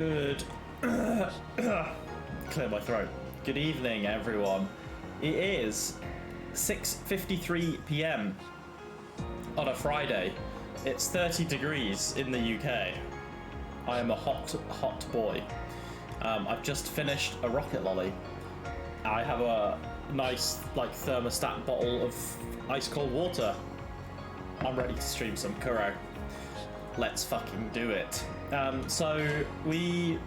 Good. Clear my throat. Good evening, everyone. It is 6:53 p.m. on a Friday. It's 30 degrees in the UK. I am a hot boy. I've just finished a rocket lolly. I have a nice, thermostat bottle of ice cold water. I'm ready to stream some Kuro. Let's fucking do it. So we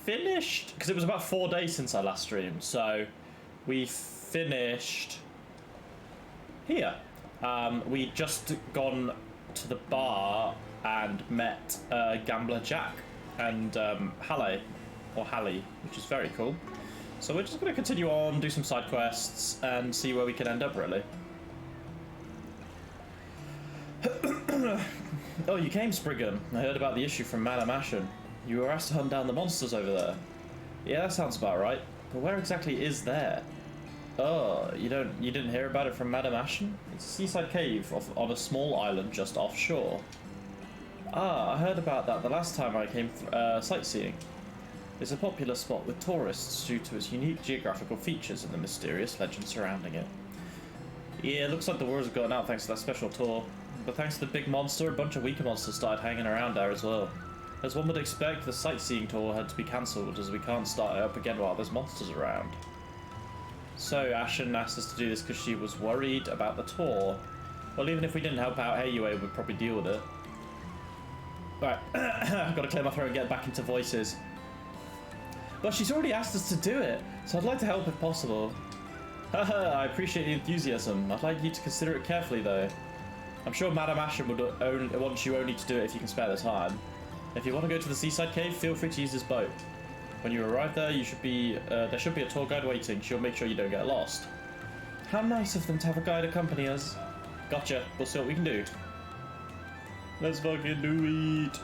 finished, because it was about 4 days since I last streamed, so we finished here. We'd just gone to the bar and met Gambler Jack and Halle, or Hallie, which is very cool. So we're just going to continue on, do some side quests, and see where we can end up, really. Oh, you came, Spriggan. I heard about the issue from Madame Ashen. You were asked to hunt down the monsters over there. Yeah, that sounds about right. But where exactly is there? Oh, you didn't hear about it from Madame Ashen? It's a seaside cave on a small island just offshore. Ah, I heard about that the last time I came sightseeing. It's a popular spot with tourists due to its unique geographical features and the mysterious legend surrounding it. Yeah, it looks like the wars have gotten out thanks to that special tour. But thanks to the big monster, a bunch of weaker monsters started hanging around there as well. As one would expect, the sightseeing tour had to be cancelled as we can't start it up again while there's monsters around. So Ashen asked us to do this because she was worried about the tour. Well, even if we didn't help out Heiyue, we'd probably deal with it. Right, I've got to clear my throat and get back into voices. Well, she's already asked us to do it, so I'd like to help if possible. Haha, I appreciate the enthusiasm. I'd like you to consider it carefully though. I'm sure Madame Ashen would want you only to do it if you can spare the time. If you want to go to the seaside cave, feel free to use this boat. When you arrive there, there should be a tour guide waiting. She'll make sure you don't get lost. How nice of them to have a guide accompany us. Gotcha. We'll see what we can do. Let's fucking do it.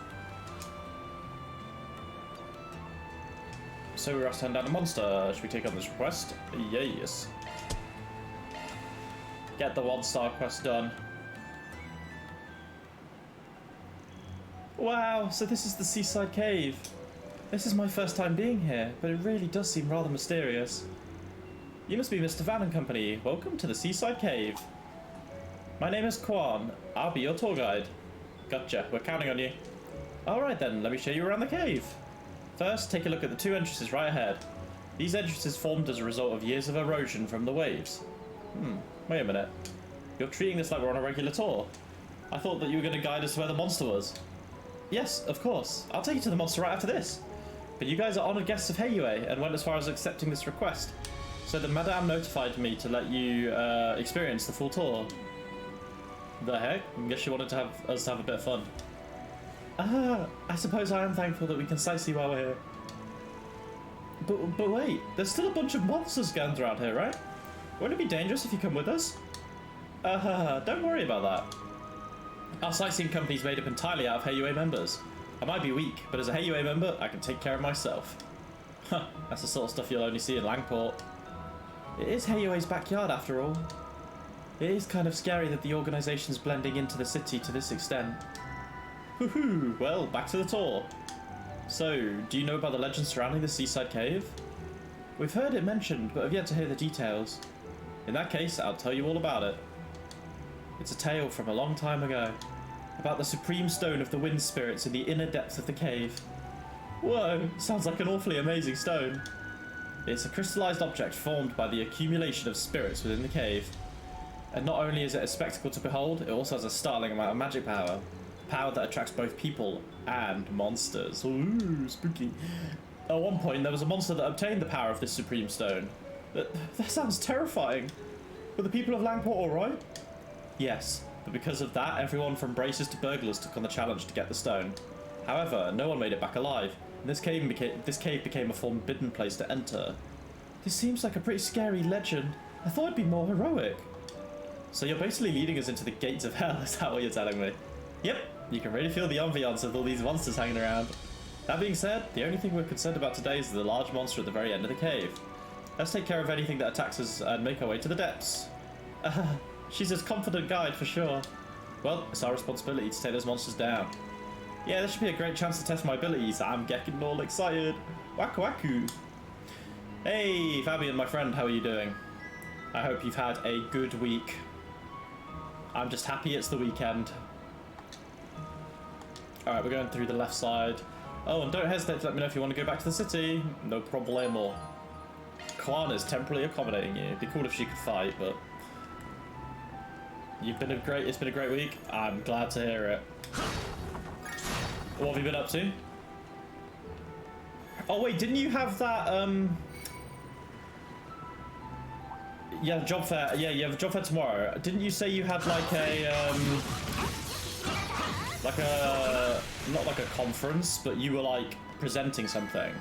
So we're asked to hunt down a monster. Should we take on this request? Yes. Get the 1-star quest done. Wow, so this is the seaside cave. This is my first time being here, but it really does seem rather mysterious. You must be Mr. Van and Company. Welcome to the seaside cave. My name is Quan. I'll be your tour guide. Gotcha, we're counting on you. Alright then, let me show you around the cave. First, take a look at the 2 entrances right ahead. These entrances formed as a result of years of erosion from the waves. Wait a minute. You're treating this like we're on a regular tour. I thought that you were going to guide us to where the monster was. Yes, of course. I'll take you to the monster right after this. But you guys are honoured guests of Heiyue and went as far as accepting this request. So the Madame notified me to let you experience the full tour. The heck? I guess she wanted to have us to have a bit of fun. I suppose I am thankful that we can sightsee while we're here. But wait, there's still a bunch of monsters scattered around here, right? Won't it be dangerous if you come with us? Don't worry about that. Our sightseeing company's made up entirely out of Heiyue members. I might be weak, but as a Heiyue member, I can take care of myself. Huh, that's the sort of stuff you'll only see in Langport. It is Heiyue's backyard after all. It is kind of scary that the organisation's blending into the city to this extent. Woohoo! Well, back to the tour. So, do you know about the legend surrounding the seaside cave? We've heard it mentioned, but have yet to hear the details. In that case, I'll tell you all about it. It's a tale from a long time ago, about the supreme stone of the wind spirits in the inner depths of the cave. Whoa, sounds like an awfully amazing stone. It's a crystallized object formed by the accumulation of spirits within the cave. And not only is it a spectacle to behold, it also has a startling amount of magic power. Power that attracts both people and monsters. Ooh, spooky. At one point, there was a monster that obtained the power of this supreme stone. That sounds terrifying. Were the people of Langport alright? Yes, but because of that, everyone from bracers to burglars took on the challenge to get the stone. However, no one made it back alive, and this cave became a forbidden place to enter. This seems like a pretty scary legend. I thought it'd be more heroic. So you're basically leading us into the gates of hell, is that what you're telling me? Yep, you can really feel the ambiance of all these monsters hanging around. That being said, the only thing we're concerned about today is the large monster at the very end of the cave. Let's take care of anything that attacks us and make our way to the depths. She's a confident guide for sure. Well, it's our responsibility to take those monsters down. Yeah, this should be a great chance to test my abilities. I'm getting all excited. Waku waku. Hey, Fabian, my friend, how are you doing? I hope you've had a good week. I'm just happy it's the weekend. Alright, we're going through the left side. Oh, and don't hesitate to let me know if you want to go back to the city. No problemo. Kwan is temporarily accommodating you. It'd be cool if she could fight, but... it's been a great week. I'm glad to hear it. What have you been up to? Oh wait, didn't you have that, yeah, job fair. Yeah, you have a job fair tomorrow. Didn't you say you had like a, not like a conference, but you were like presenting something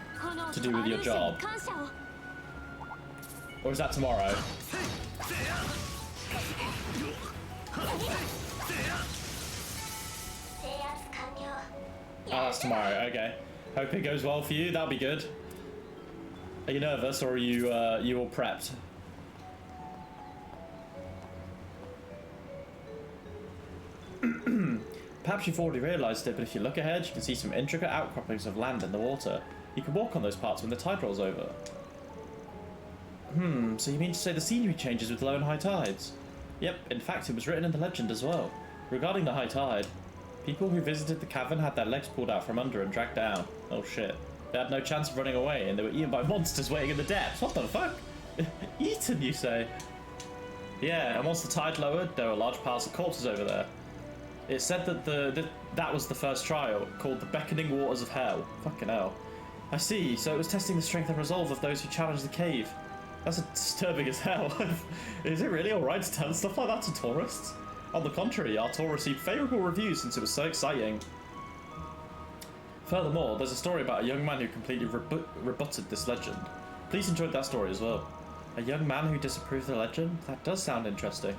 to do with your job? Or is that tomorrow? Oh, that's tomorrow. Okay. Hope it goes well for you. That'll be good. Are you nervous, or are you all prepped? Perhaps you've already realised it, but if you look ahead, you can see some intricate outcroppings of land in the water. You can walk on those parts when the tide rolls over. So you mean to say the scenery changes with low and high tides? Yep, in fact it was written in the legend as well. Regarding the high tide, people who visited the cavern had their legs pulled out from under and dragged down. Oh shit. They had no chance of running away, and they were eaten by monsters waiting in the depths. What the fuck? Eaten, you say? Yeah, and once the tide lowered, there were large piles of corpses over there. It said that that was the first trial, called the Beckoning Waters of Hell. Fucking hell. I see, so it was testing the strength and resolve of those who challenged the cave. That's disturbing as hell. Is it really alright to tell stuff like that to tourists? On the contrary, our tour received favourable reviews since it was so exciting. Furthermore, there's a story about a young man who completely rebutted this legend. Please enjoy that story as well. A young man who disapproved the legend? That does sound interesting.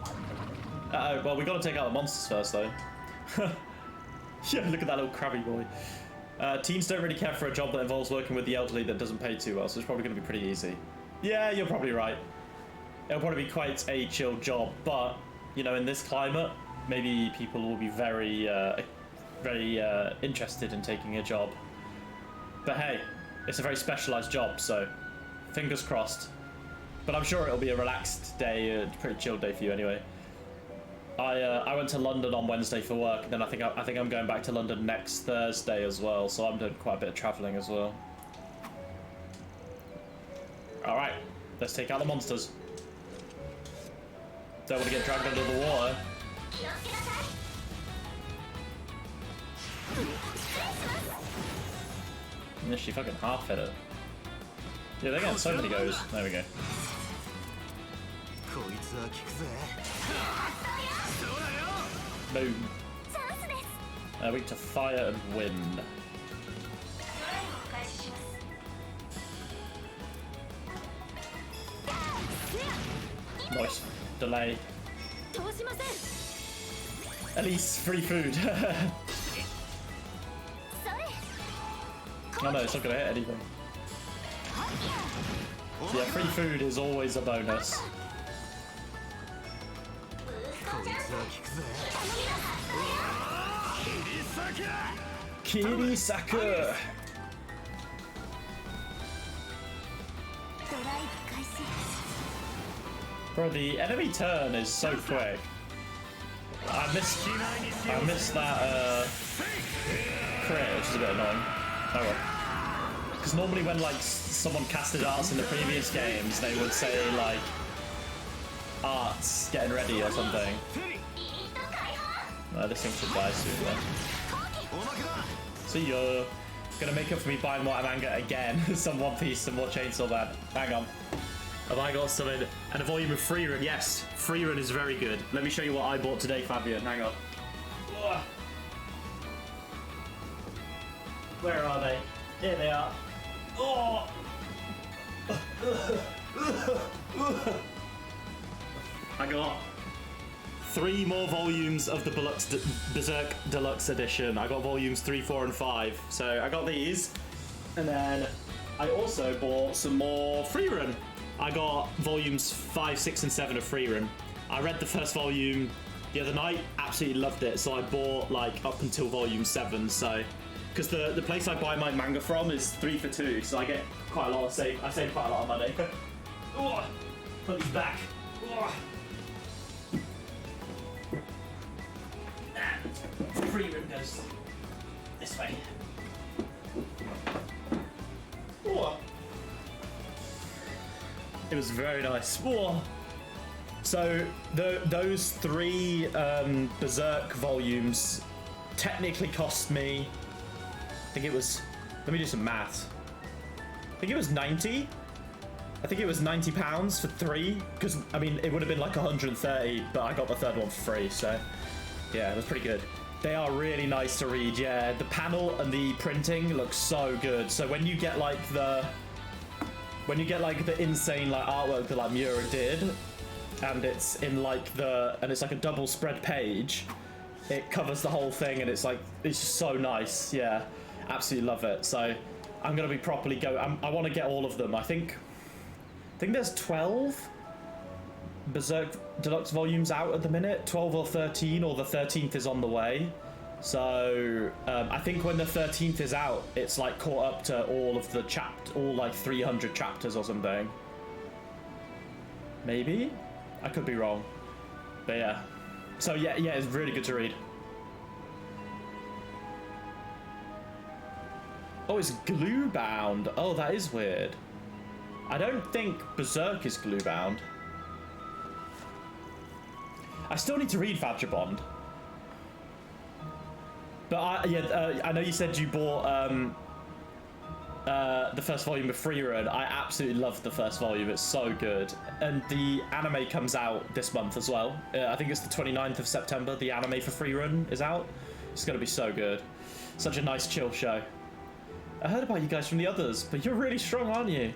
Well, we gotta take out the monsters first, though. Yeah, look at that little crabby boy. Teens don't really care for a job that involves working with the elderly that doesn't pay too well, so it's probably going to be pretty easy. Yeah, you're probably right. It'll probably be quite a chill job, but, you know, in this climate, maybe people will be very interested in taking a job. But hey, it's a very specialised job, so fingers crossed. But I'm sure it'll be a relaxed day, a pretty chill day for you anyway. I went to London on Wednesday for work, and then I think I'm going back to London next Thursday as well, so I'm doing quite a bit of travelling as well. Alright, let's take out the monsters. Don't want to get dragged under the water. And she fucking half hit it. Yeah, they're getting so many goes. There we go. Boom. Weak to fire and wind. Nice. Delay. At least free food. Oh no, it's not gonna hit anything. Yeah, free food is always a bonus. Kirisaka! Bro, the enemy turn is so quick. I missed that crit, which is a bit annoying. Oh well. Because normally when like someone casted arts in the previous games, they would say like arts getting ready or something. No, this thing should die soon though. See ya. Gonna make up for me buying Water Manga again. Some One Piece, some more Chainsaw Man. Hang on. Have I got something? And a volume of Free Run. Yes, Free Run is very good. Let me show you what I bought today, Fabian. Hang on. Where are they? Here they are. Oh! I got 3 more volumes of the Berserk Deluxe Edition. I got volumes 3, 4, and 5. So I got these, and then I also bought some more Free Run. I got volumes 5, 6, and 7 of Free Run. I read the first volume the other night, absolutely loved it. So I bought like up until volume 7. So because the place I buy my manga from is 3 for 2, so I get quite a lot of I save quite a lot of money. Oh, put these back. Oh. Free room goes this way. Oh. It was very nice. Oh. So those 3 Berserk volumes technically cost me, I think it was, let me do some maths. I think it was 90. I think it was £90 for 3, because I mean it would have been like 130, but I got the 3rd one for free, so yeah, it was pretty good. They are really nice to read, yeah. The panel and the printing looks so good. So when you get like the insane like artwork that like Miura did, and it's in like it's like a double spread page, it covers the whole thing, and it's just so nice. Yeah, absolutely love it. So I'm gonna be properly I want to get all of them. I think there's 12 Berserk Deluxe volumes out at the minute, 12 or 13, or the 13th is on the way. So I think when the 13th is out, it's like caught up to all of the all like 300 chapters or something. Maybe? I could be wrong. But yeah. So yeah, it's really good to read. Oh, it's glue bound. Oh, that is weird. I don't think Berserk is glue bound. I still need to read Vagabond. But I know you said you bought the first volume of Free Run. I absolutely love the first volume. It's so good. And the anime comes out this month as well. I think it's the 29th of September. The anime for Free Run is out. It's going to be so good. Such a nice chill show. I heard about you guys from the others, but you're really strong, aren't you?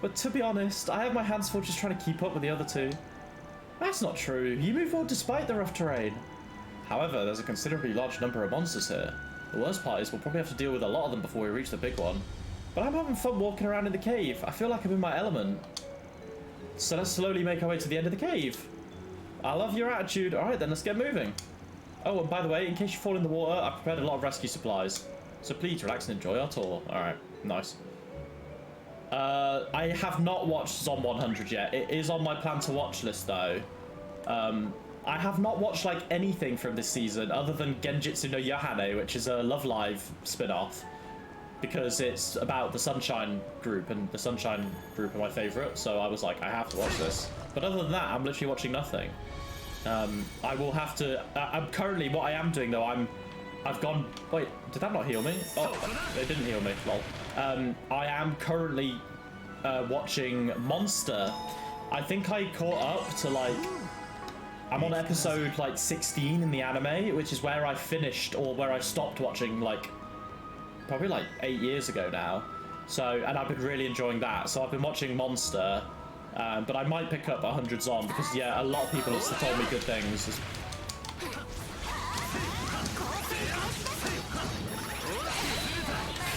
But to be honest, I have my hands full just trying to keep up with the other 2. That's not true. You move on despite the rough terrain. However, there's a considerably large number of monsters here. The worst part is we'll probably have to deal with a lot of them before we reach the big one. But I'm having fun walking around in the cave. I feel like I'm in my element. So let's slowly make our way to the end of the cave. I love your attitude. Alright then, let's get moving. Oh, and by the way, in case you fall in the water, I've prepared a lot of rescue supplies. So please relax and enjoy our tour. Alright, nice. I have not watched Zom 100 yet. It is on my plan to watch list though. I have not watched like anything from this season other than Genjitsu no Yahane, which is a Love Live spin-off, because it's about the Sunshine Group, and the Sunshine Group are my favourite, so I was like, I have to watch this. But other than that, I'm literally watching nothing. I will have to. I'm currently, what I am doing though, I've gone. Wait, did that not heal me? Oh, it didn't heal me. Lol. I am currently watching Monster. I think I caught up to like. I'm on episode like 16 in the anime, which is where I finished, or where I stopped watching, like probably like 8 years ago now. So, and I've been really enjoying that. So I've been watching Monster, but I might pick up 100 Zom because yeah, a lot of people have told me good things.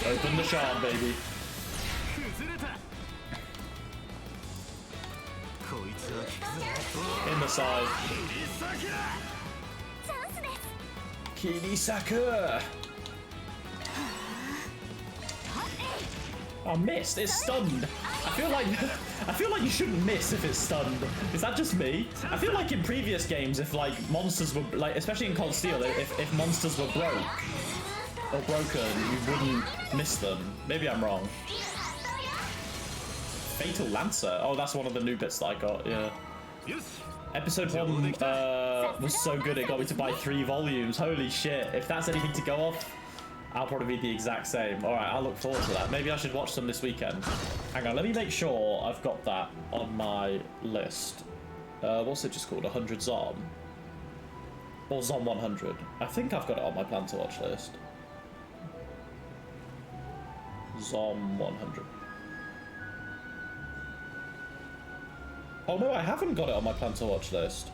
Open the shard, baby. In the side. Kirisaka! Oh, missed. It's stunned. I feel like you shouldn't miss if it's stunned. Is that just me? I feel like in previous games, if like monsters were like, especially in Cold Steel, if monsters were broke or broken, you wouldn't miss them. Maybe I'm wrong. Fatal Lancer. Oh, that's one of the new bits that I got. Yeah. Episode 1 was so good it got me to buy 3 volumes. Holy shit. If that's anything to go off, I'll probably be the exact same. Alright, I'll look forward to that. Maybe I should watch some this weekend. Hang on, let me make sure I've got that on my list. What's it just called? 100 Zom? Or Zom 100? I think I've got it on my plan to watch list. Zom 100. Oh no, I haven't got it on my plan to watch list.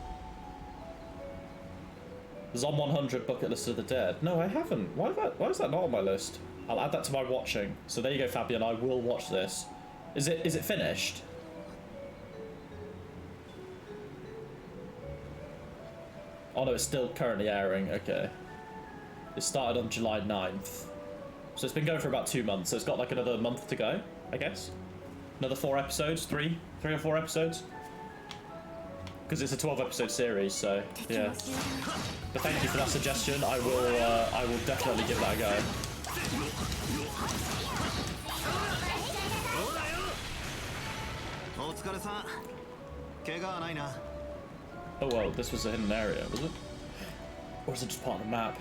Zom 100 Bucket List of the Dead. No, I haven't. Why is that not on my list? I'll add that to my watching. So there you go, Fabian. I will watch this. Is it finished? Oh no, it's still currently airing. Okay. It started on July 9th. So it's been going for about 2 months, so it's got like another month to go, I guess. Another 4 episodes, three or 4 episodes. Because it's a 12-episode series, so yeah. But thank you for that suggestion. I will definitely give that a go. Oh well, this was a hidden area, was it? Or is it just part of the map?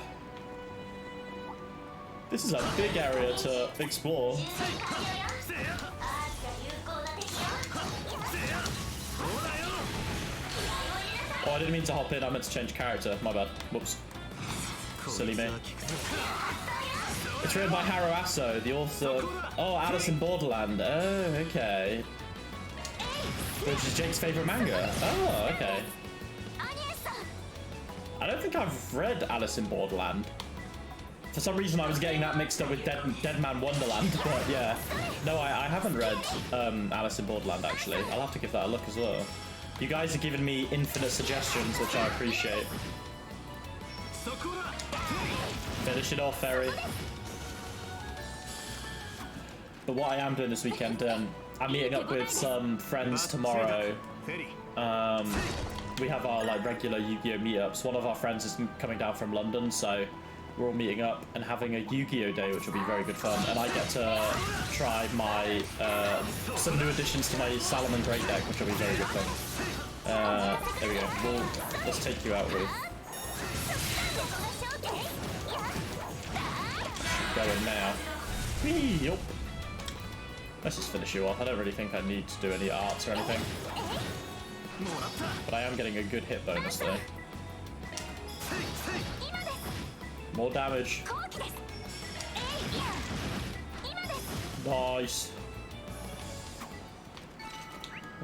This is a big area to explore. Oh, I didn't mean to hop in, I meant to change character. My bad. Whoops. Silly me. It's written by Haro Aso, the author. Oh, Alice in Borderland. Oh, okay. Which is Jake's favourite manga. Oh, okay. I don't think I've read Alice in Borderland. For some reason, I was getting that mixed up with Dead Man Wonderland, but yeah. No, I haven't read Alice in Borderland, actually. I'll have to give that a look as well. You guys are giving me infinite suggestions, which I appreciate. Finish it off, Ferry. But what I am doing this weekend, I'm meeting up with some friends tomorrow. We have our like regular Yu-Gi-Oh meetups. One of our friends is coming down from London, so we're all meeting up and having a Yu-Gi-Oh day, which will be very good fun. And I get to try my some new additions to my Salomon Great deck, which will be very good fun. There we go. Let's take you out with. Going now. Yup. Let's just finish you off. I don't really think I need to do any arts or anything. But I am getting a good hit bonus though. More damage. Nice.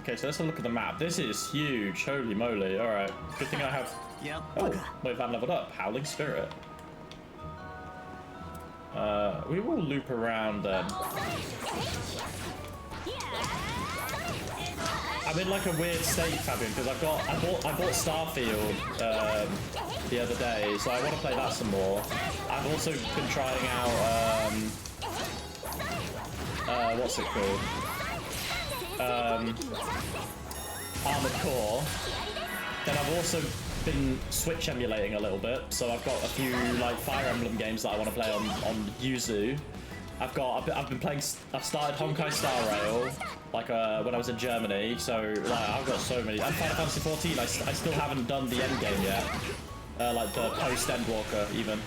Okay, so let's have a look at the map. This is huge. Holy moly. Alright. Good thing I have... Oh, wait, Van leveled up. Howling Spirit. We will loop around then. I'm in like a weird state, Fabian, because I bought Starfield the other day, so I want to play that some more. I've also been trying out what's it called? Armored Core. Then I've also been Switch emulating a little bit, so I've got a few like Fire Emblem games that I want to play on Yuzu. I've been playing. I started Honkai Star Rail like when I was in Germany, so like I've got so many. And Final Fantasy 14. I still haven't done the end game yet, like the post Endwalker even.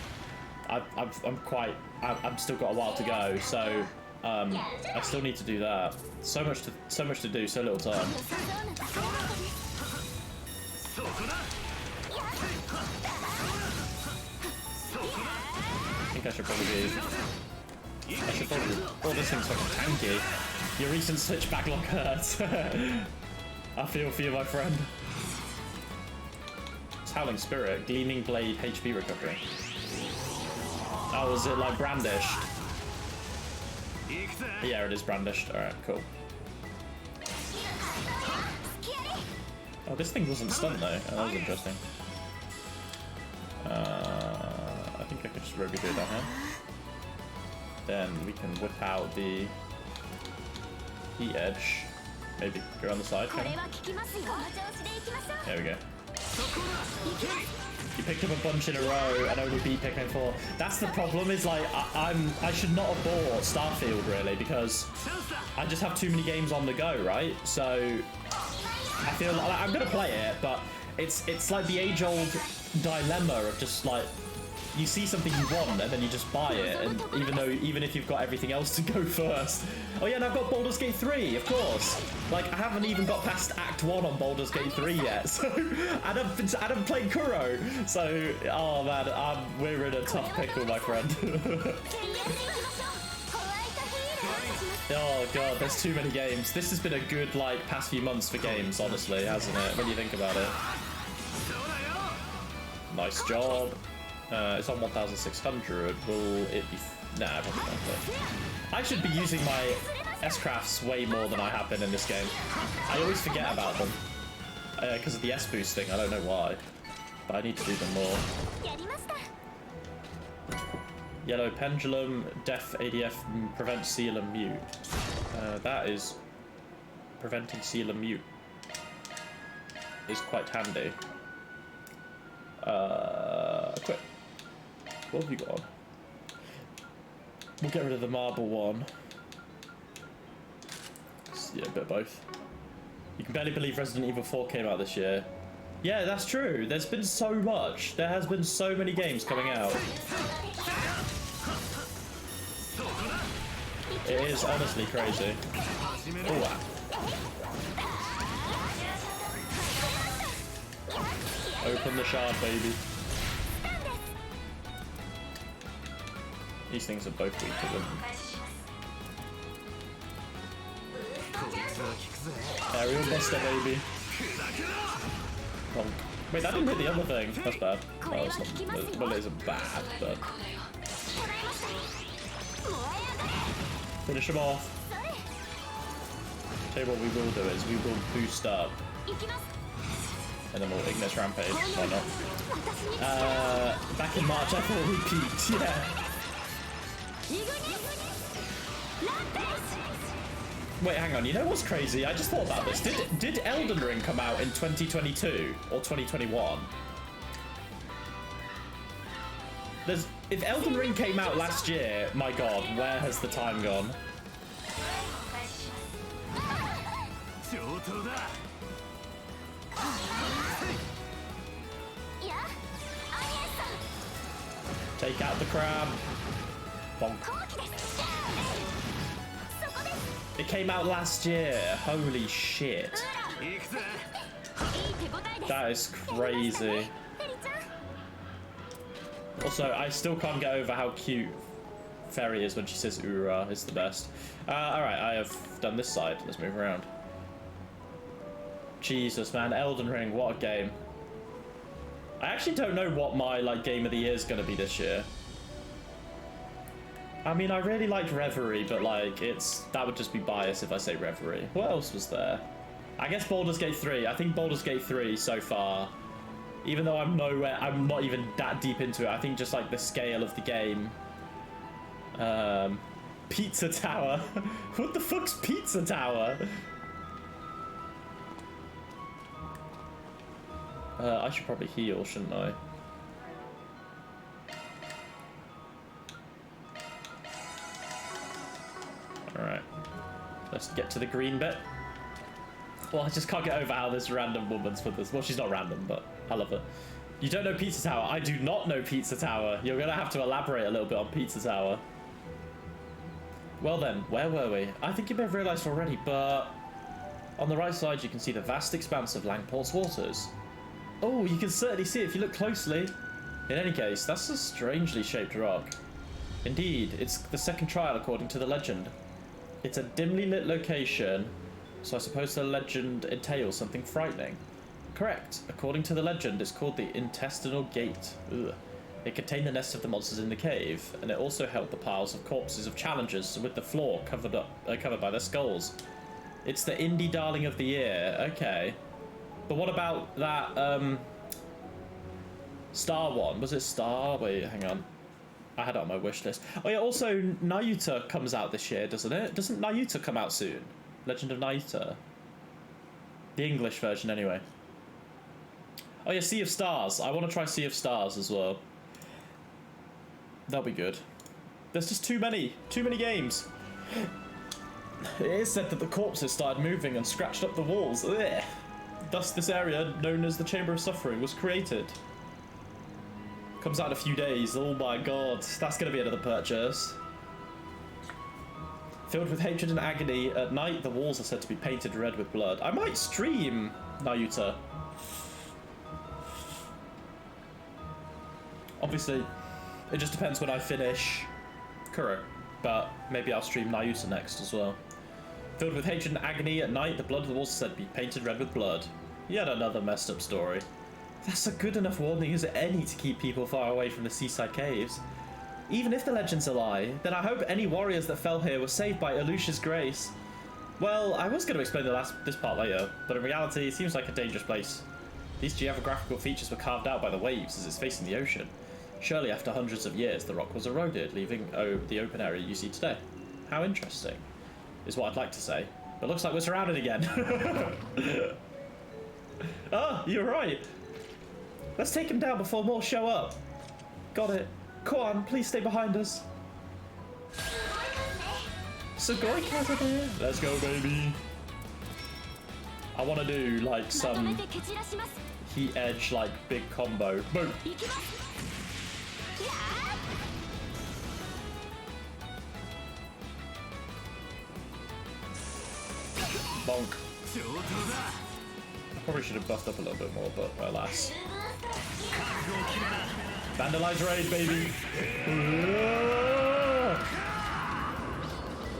I'm still got a while to go, so I still need to do that. So much to do, so little time. I think I should probably be. Oh, this thing's fucking tanky. Your recent Switch backlog hurts. I feel for you, my friend. It's Howling Spirit, Gleaming Blade, HP recovery. Oh, is it like brandished? Yeah, it is brandished. Alright, cool. Oh, this thing wasn't stunned though. Oh, that was interesting. I think I could just Roby do it down here. Then we can whip out the edge. Maybe go on the side, can I? There we go. You picked up a bunch in a row and only beat Pikmin 4. That's the problem, is like, I should not have bought Starfield really, because I just have too many games on the go, right? So I feel like I'm gonna play it, but it's like the age-old dilemma of just like, you see something you want and then you just buy it, and even if you've got everything else to go first. Oh yeah, and I've got Baldur's Gate 3, of course. Like, I haven't even got past Act 1 on Baldur's Gate 3 yet, so I haven't played Kuro. So, oh man, we're in a tough pickle, my friend. Oh god, there's too many games. This has been a good like past few months for games, honestly, hasn't it? When you think about it. Nice job. It's on 1,600. Will it be? Nah, probably not. I should be using my S-Crafts way more than I have been in this game. I always forget about them because of the S-boosting. I don't know why, but I need to do them more. Yellow pendulum, deaf ADF prevents seal and mute. That is preventing seal and mute is quite handy. Quick. What have we got on? We'll get rid of the marble one. Yeah, a bit of both. You can barely believe Resident Evil 4 came out this year. Yeah, that's true. There's been so much. There has been so many games coming out. It is honestly crazy. Oh, wow. Open the shard, baby. These things are both weak to them. Aerial Buster, baby. Oh. Wait, that didn't hit the other thing. That's bad. Oh, it's not, well, it isn't bad, but... Finish him off. Tell you what we will do is we will boost up. And then we'll Ignis Rampage. Why not? Back in March I thought we peaked, yeah. Wait, hang on. You know what's crazy? I just thought about this. Did Elden Ring come out in 2022 or 2021? If Elden Ring came out last year, my god, where has the time gone? Take out the crab. Bonk. It came out last year. Holy shit. That is crazy. Also, I still can't get over how cute Fairy is when she says "Ura." It's the best. Alright, I have done this side. Let's move around. Jesus, man. Elden Ring, what a game. I actually don't know what my game of the year is going to be this year. I mean, I really liked Reverie, but that would just be biased if I say Reverie. What else was there? I guess Baldur's Gate 3. I think Baldur's Gate 3 so far, even though I'm not even that deep into it, I think just the scale of the game. Pizza Tower. What the fuck's Pizza Tower? I should probably heal, shouldn't I? Alright. Let's get to the green bit. Well, I just can't get over how this random woman's with this. Well, she's not random, but I love her. You don't know Pizza Tower? I do not know Pizza Tower. You're going to have to elaborate a little bit on Pizza Tower. Well then, where were we? I think you may have realised already, but... on the right side, you can see the vast expanse of Langport's waters. Oh, you can certainly see it if you look closely. In any case, that's a strangely shaped rock. Indeed, it's the second trial according to the legend. It's a dimly lit location, so I suppose the legend entails something frightening. Correct. According to the legend, it's called the Intestinal Gate. Ugh. It contained the nests of the monsters in the cave, and it also held the piles of corpses of challengers with the floor covered by their skulls. It's the indie darling of the year. Okay. But what about that, Star one? Was it Star? Wait, hang on. I had it on my wish list. Oh yeah, also Nayuta comes out this year, doesn't it? Doesn't Nayuta come out soon? Legend of Nayuta. The English version, anyway. Oh yeah, Sea of Stars. I want to try Sea of Stars as well. That'll be good. There's just too many games. It is said that the corpses started moving and scratched up the walls. Ugh. Thus, this area, known as the Chamber of Suffering, was created. Comes out in a few days. Oh my god, that's going to be another purchase. Filled with hatred and agony, at night the walls are said to be painted red with blood. I might stream Nayuta. Obviously, it just depends when I finish Kuro, but maybe I'll stream Nayuta next as well. Filled with hatred and agony, at night the blood of the walls is said to be painted red with blood. Yet another messed up story. That's a good enough warning as any to keep people far away from the seaside caves. Even if the legend's a lie, then I hope any warriors that fell here were saved by Alucia's grace. Well, I was going to explain this part later, but in reality it seems like a dangerous place. These geographical features were carved out by the waves as it's facing the ocean. Surely after hundreds of years, the rock was eroded, leaving the open area you see today. How interesting, is what I'd like to say. But looks like we're surrounded again. Oh, you're right. Let's take him down before more show up. Got it. Koan, please stay behind us. Sugoi Kazade. Let's go, baby. I want to do like some heat edge, like big combo. Boom. Bonk. I probably should have buffed up a little bit more, but alas. Vandalize raid, baby.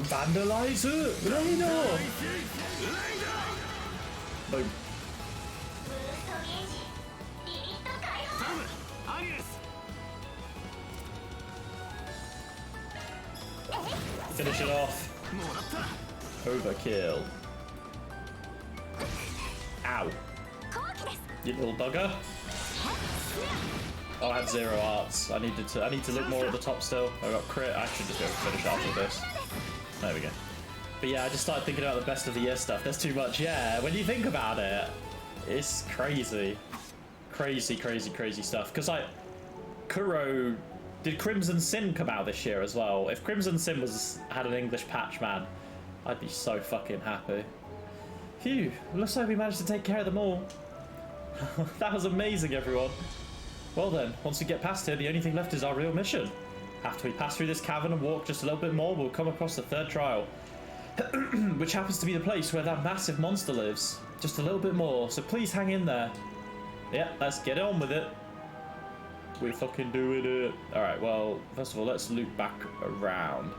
Vandalize Raido. Boom. Finish it off. Overkill. Ow. You little bugger. Oh, I had 0 arts. I need to look more at the top still. I got crit. I should just go finish after this. There we go. But yeah, I just started thinking about the best of the year stuff. There's too much. Yeah, when you think about it, it's crazy. Crazy, crazy, crazy stuff. Because like, Kuro, did Crimson Sin come out this year as well? If Crimson Sin had an English patch, man, I'd be so fucking happy. Phew, looks like we managed to take care of them all. That was amazing, everyone. Well then, once we get past here, the only thing left is our real mission. After we pass through this cavern and walk just a little bit more, we'll come across the third trial. Which happens to be the place where that massive monster lives. Just a little bit more, so please hang in there. Yeah, let's get on with it. We're fucking doing it. Alright, well, first of all, let's loop back around.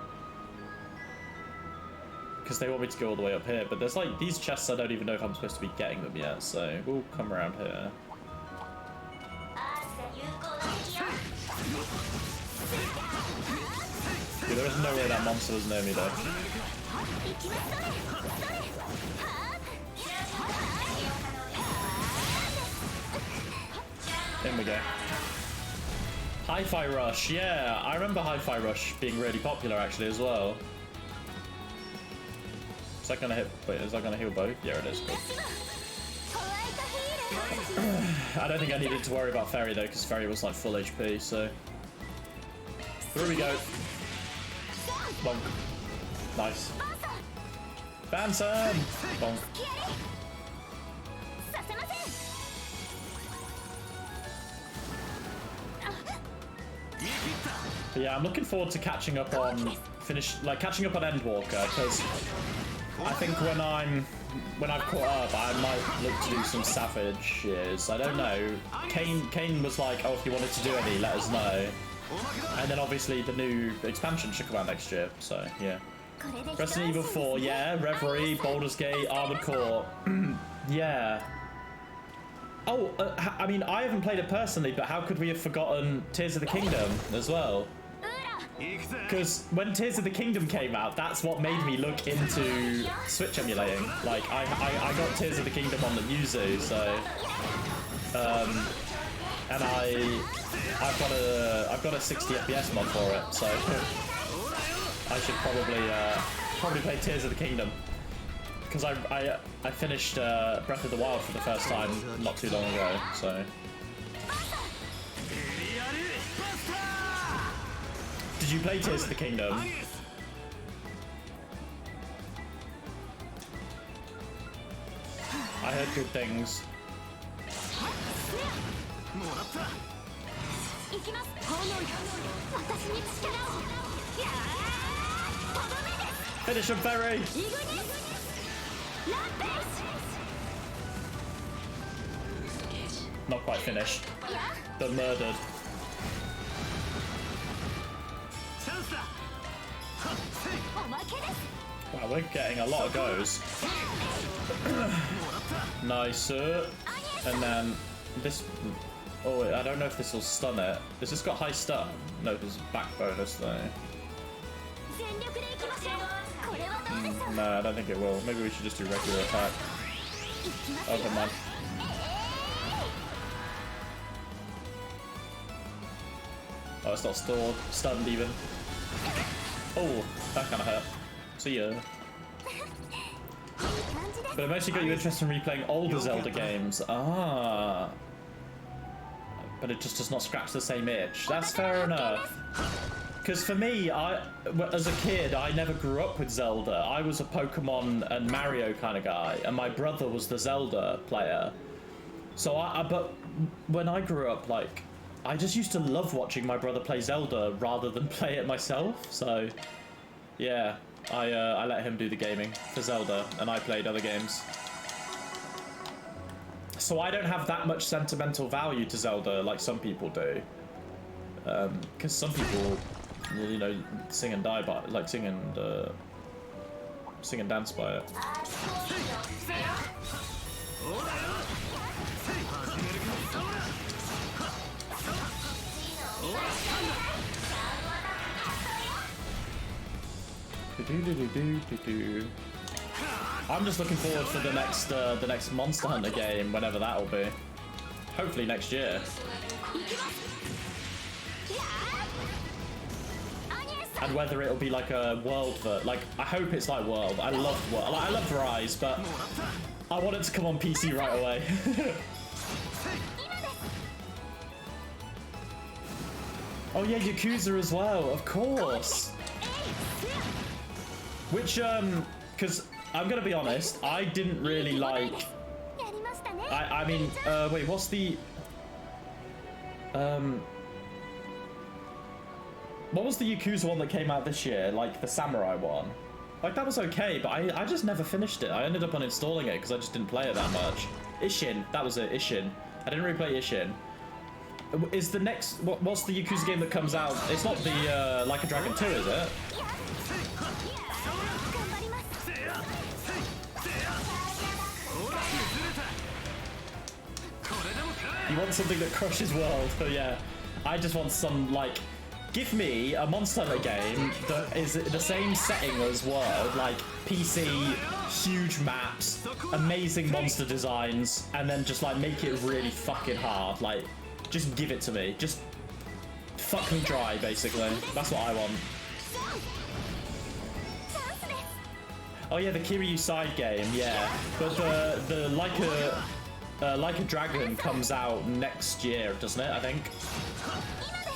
Because they want me to go all the way up here, but there's like these chests I don't even know if I'm supposed to be getting them yet, so we'll come around here. Yeah, there is no way that monster was near me though. In we go. Hi-Fi Rush, yeah, I remember Hi-Fi Rush being really popular actually as well. Is that gonna hit? Wait, is that gonna heal both? Yeah, it is. Cool. I don't think I needed to worry about Fairy though, because Fairy was like full HP, so. Through we go. Bonk. Nice. Bantam! Bonk. But yeah, I'm looking forward to catching up on catching up on Endwalker, because I think when I've caught up, I might look to do some Savages. I don't know. Kane was like, oh, if you wanted to do any, let us know. And then obviously the new expansion should come out next year, so yeah. Resident Evil 4, yeah. Reverie, Baldur's Gate, Armored Core. Yeah. Oh, I mean, I haven't played it personally, but how could we have forgotten Tears of the Kingdom as well? Because when Tears of the Kingdom came out, that's what made me look into Switch emulating. Like, I got Tears of the Kingdom on the Yuzu, so... and I've got a 60 FPS mod for it, so... I should probably play Tears of the Kingdom. Because I finished Breath of the Wild for the first time not too long ago, so... Did you play Tears of the Kingdom? I heard good things. Finish him, Ferry! Not quite finished, but murdered. Wow, we're getting a lot of goes. Nice. And then this... Oh, wait, I don't know if this will stun it. Has this got high stun? No, there's back bonus though. No, I don't think it will. Maybe we should just do regular attack. Oh, come on. Oh, it's not stored. Stunned even. Oh, that kind of hurt. See ya. But it mostly got you interested in replaying older Zelda games. Ah. But it just does not scratch the same itch. That's fair enough. Because for me, as a kid, I never grew up with Zelda. I was a Pokemon and Mario kind of guy, and my brother was the Zelda player. So but when I grew up, like, I just used to love watching my brother play Zelda rather than play it myself. So, yeah, I let him do the gaming for Zelda, and I played other games. So I don't have that much sentimental value to Zelda like some people do. Because some people, you know, sing and die by, like, sing and dance by it. I'm just looking forward for the next Monster Hunter game, whenever that will be. Hopefully next year. And whether it'll be like a World, like, I hope it's like World. I loved World. Like, I loved Rise, but I want it to come on PC right away. Oh yeah, Yakuza as well, of course. Which, because I'm gonna be honest, I didn't really like. I mean, wait, what's the? What was the Yakuza one that came out this year? Like the samurai one. Like that was okay, but I just never finished it. I ended up uninstalling it because I just didn't play it that much. Ishin, that was it. Ishin. I didn't really play Ishin. Is the next what's the Yakuza game that comes out? It's not the Like a Dragon 2, is it? You want something that crushes world, but yeah. I just want some, like, give me a Monster Hunter game that is the same setting as World, like PC, huge maps, amazing monster designs, and then just like make it really fucking hard. Like, just give it to me. Just fuck me dry, basically. That's what I want. Oh yeah, the Kiryu side game, yeah. But the Like a Dragon comes out next year, doesn't it? I think.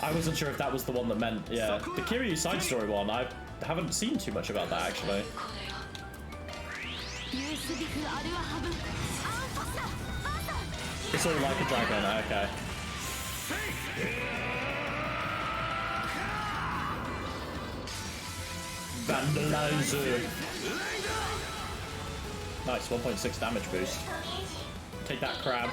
I wasn't sure if that was the one that meant, yeah. The Kiryu side story one, I haven't seen too much about that, actually. It's all Like a Dragon, okay. Vandalizer. Nice, 1.6 damage boost. Take that, crab.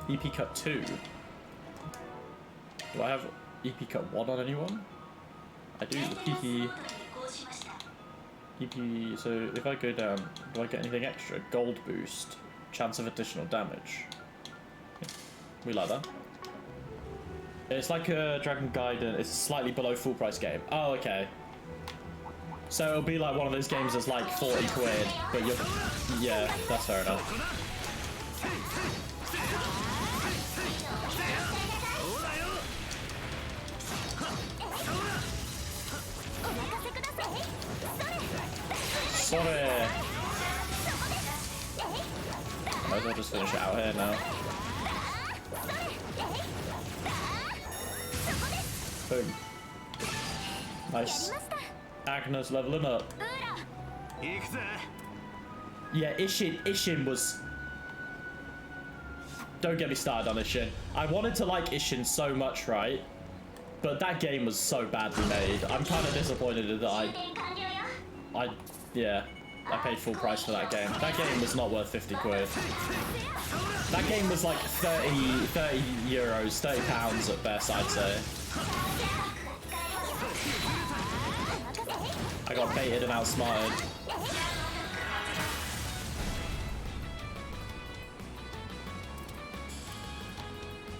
EP Cut 2. Do I have EP Cut 1 on anyone? I do. EP, so if I go down, do I get anything extra? Gold boost. Chance of additional damage. We like that. It's like a Dragon Gaiden. It's slightly below full price game. Oh, okay. So it'll be like one of those games that's like 40 quid, but you're... Yeah, that's fair enough. Sorry. Might as well just finish it out here now. Boom. Nice. Agnes leveling up. Yeah, Ishin was... Don't get me started on Ishin. I wanted to like Ishin so much, right? But that game was so badly made. I'm kind of disappointed that yeah, I paid full price for that game. That game was not worth 50 quid. That game was like 30 euros, 30 pounds at best, I'd say. I got baited and outsmarted.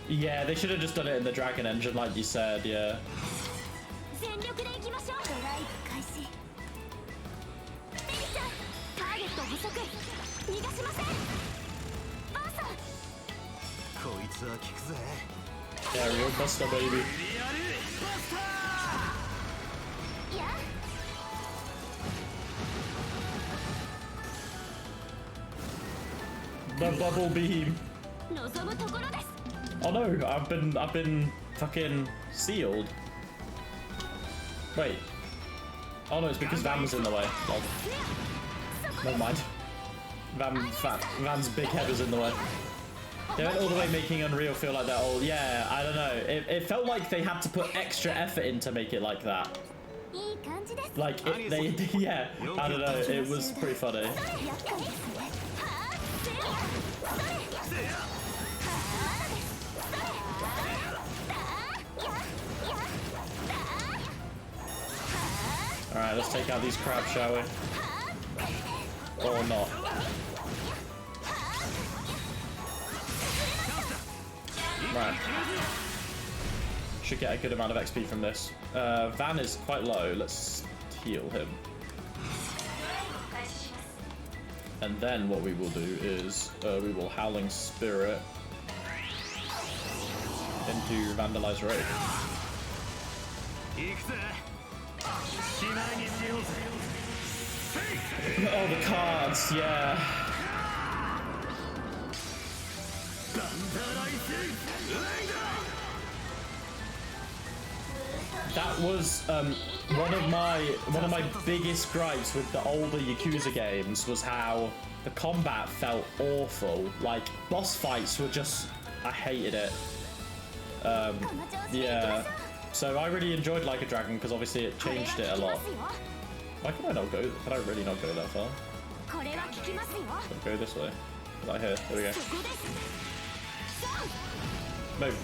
Yeah, they should have just done it in the Dragon engine like you said, yeah. Aerial Buster, baby. The bubble beam. Oh no, I've been fucking sealed. Wait. Oh no, it's because Van was in the way. Oh. Never mind. Van's big head was in the way. They went all the way making Unreal feel like that old. Yeah, I don't know. It felt like they had to put extra effort in to make it like that. Like, yeah, I don't know. It was pretty funny. Alright, let's take out these crabs, shall we? Or not. Right. Should get a good amount of XP from this. Van is quite low. Let's heal him. And then what we will do is we will Howling Spirit into Vandalize Raid. Oh, the cards, yeah. That was one of my biggest gripes with the older Yakuza games was how the combat felt awful. Like boss fights were just, I hated it. Yeah. So I really enjoyed Like a Dragon because obviously it changed it a lot. Why can I not go? Can I really not go that far? I'll go this way. Right here. There we go. Move.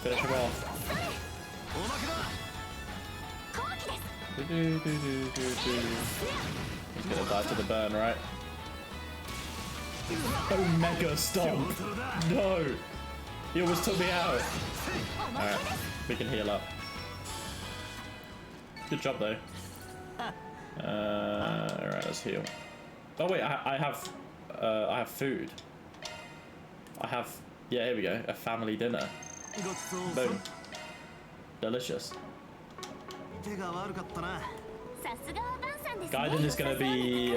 Finish him off. He's gonna die to the burn, right? Oh, Mega Stomp! No! He almost took me out. Alright, we can heal up. Good job though. Alright, let's heal. Oh wait, I have food. Yeah, here we go. A family dinner. Boom. Delicious. Gaiden is gonna be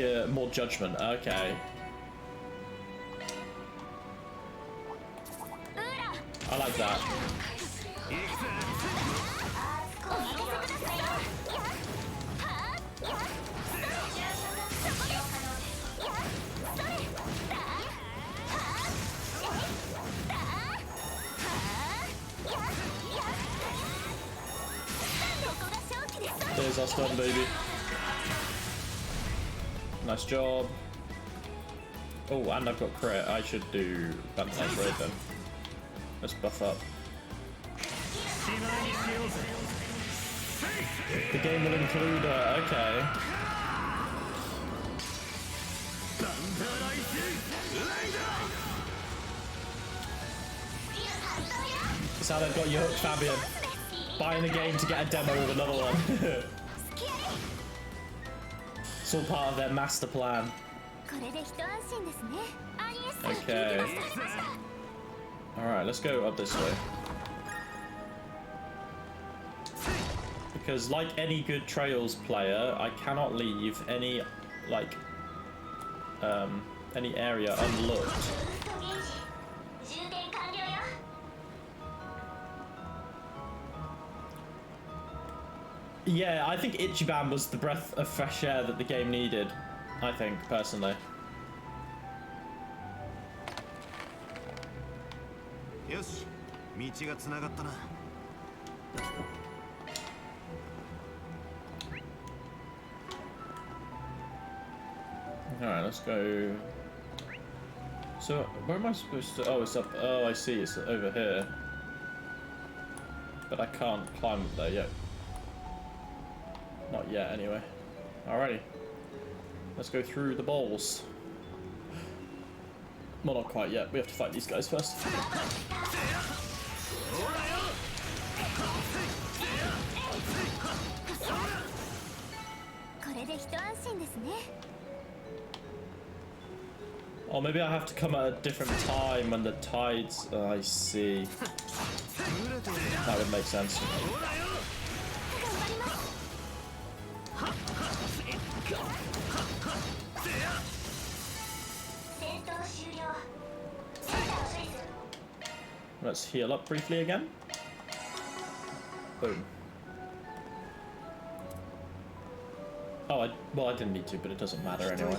a more judgment. Okay. I like that. There's our stun, baby. Nice job. Oh, and I've got crit. I should do Vandalize Raid then. Let's buff up. The game will include, okay. That's how they've got you hooked, Fabian. Buying a game to get a demo of another one. It's all part of their master plan. Okay. Alright, let's go up this way. Because like any good Trails player, I cannot leave any, like, any area unlooked. Yeah, I think Ichiban was the breath of fresh air that the game needed, I think, personally. Alright, let's go. So, where am I supposed to... Oh, it's up... Oh, I see, it's over here. But I can't climb up there yet. Not yet, anyway. Alrighty. Let's go through the bowls. Well, not quite yet. We have to fight these guys first. Or maybe I have to come at a different time when the tides... Oh, I see. That would make sense. Let's heal up briefly again. Boom. Oh, well, I didn't need to, but it doesn't matter anyway.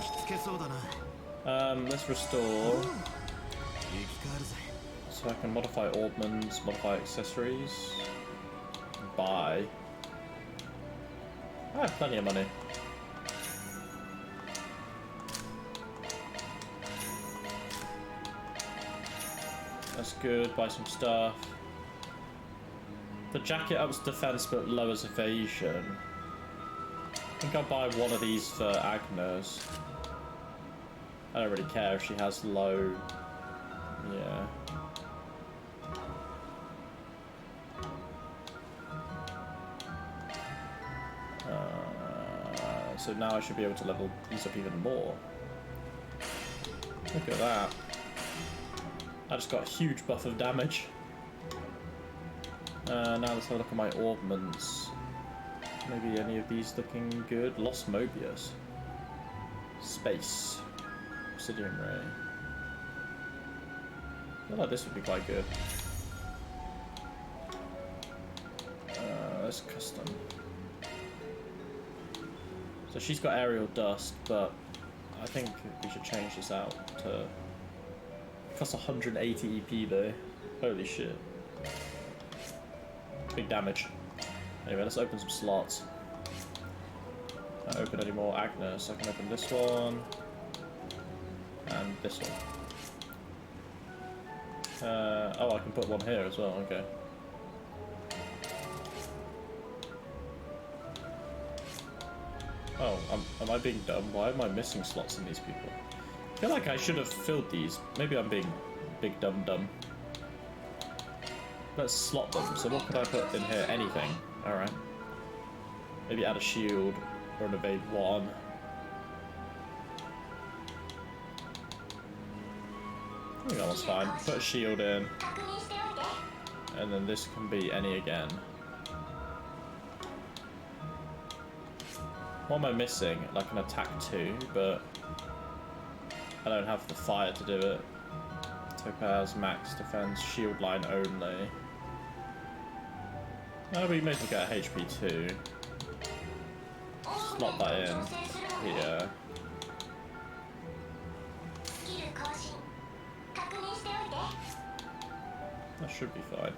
Let's restore. So I can modify ordnance, modify accessories. Buy. I have plenty of money. That's good, buy some stuff. The jacket ups defense but lowers evasion. I think I'll buy one of these for Agnes. I don't really care if she has low... Yeah. So now I should be able to level these up even more. Look at that. I just got a huge buff of damage. Now let's have a look at my augments. Maybe any of these looking good. Lost Mobius. Space. Obsidian Ray. I feel like this would be quite good. That's custom. So she's got aerial dust, but I think we should change this out to... It costs 180 EP though. Holy shit. Big damage. Anyway, let's open some slots. Can't open any more Agnes. I can open this one. And this one. Oh, I can put one here as well, okay. Oh, am I being dumb? Why am I missing slots in these people? I feel like I should have filled these. Maybe I'm being big dumb. Let's slot them. So what could I put in here? Anything. Alright. Maybe add a shield or an evade 1. I think that one's fine. Put a shield in. And then this can be any again. What am I missing? Like an attack 2, but I don't have the fire to do it. Topaz, max defense, shield line only. No, we may as well get a HP 2. Slot that in here. That should be fine.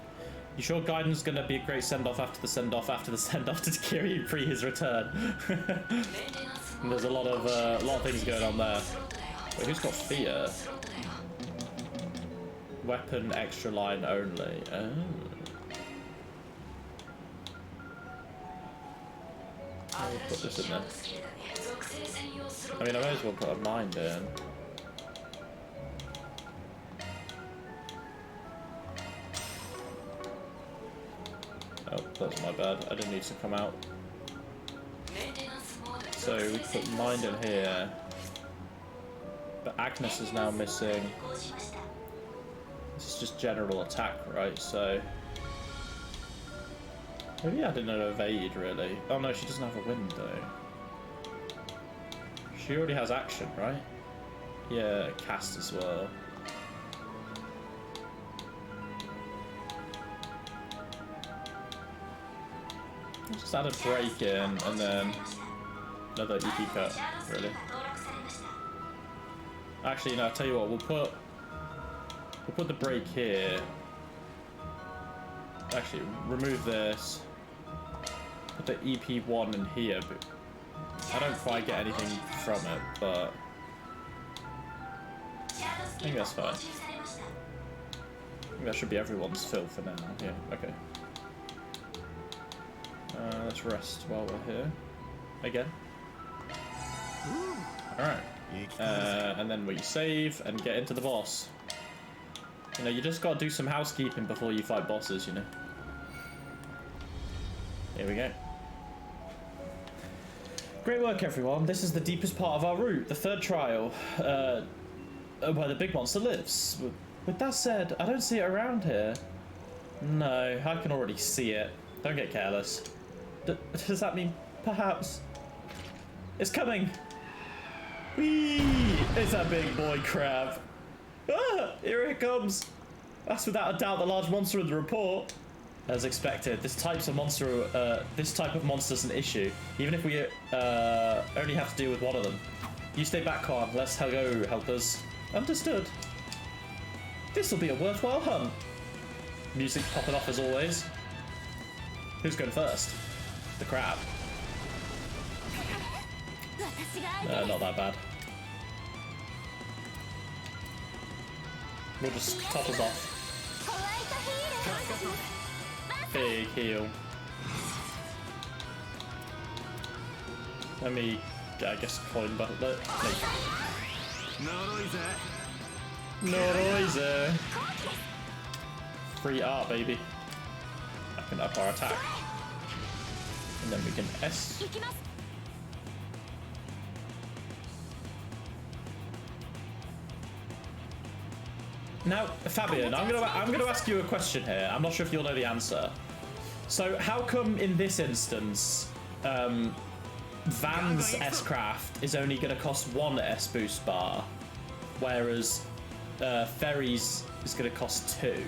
You sure Gaiden's is gonna be a great send-off after the send-off after the send-off to Kiryu pre his return? And there's a lot of things going on there. Wait, who's got fear? Weapon extra line only. Oh. I'll put this in there. I mean, I may as well put a mind in. Oh, that's my bad. I didn't need to come out. So we put mind in here. But Agnes is now missing. This is just general attack, right? So maybe I didn't evade really. Oh no, she doesn't have a window. She already has action, right? Yeah, cast as well. Just add a break in and then another EP cut, really. Actually, no, I'll tell you what, we'll put the break here. Actually, remove this. Put the EP1 in here, but I don't quite get anything from it, but I think that's fine. I think that should be everyone's fill for now. Yeah, okay. Let's rest while we're here. Again. Alright. And then we save and get into the boss. You know, you just gotta do some housekeeping before you fight bosses, you know. Here we go. Great work, everyone. This is the deepest part of our route, the third trial, where the big monster lives. With that said, I don't see it around here. No, I can already see it. Don't get careless. Does that mean perhaps it's coming? Whee! It's a big boy crab. Ah, here it comes. That's without a doubt the large monster in the report. As expected, this type of monster's an issue, even if we only have to deal with one of them. You stay back, Kwan. Let's go, helpers. Understood. This'll be a worthwhile hunt. Music popping off as always. Who's going first? The crab. Not that bad. We'll just top us off. Big heal. Let me, I guess, coin butler. Noise. Free art, baby. I can up our attack. And then we can S. Now, Fabian, I'm gonna ask you a question here. I'm not sure if you'll know the answer. So, how come in this instance, Van's S-Craft is only gonna cost 1 S-Boost bar, whereas Ferry's is gonna cost 2?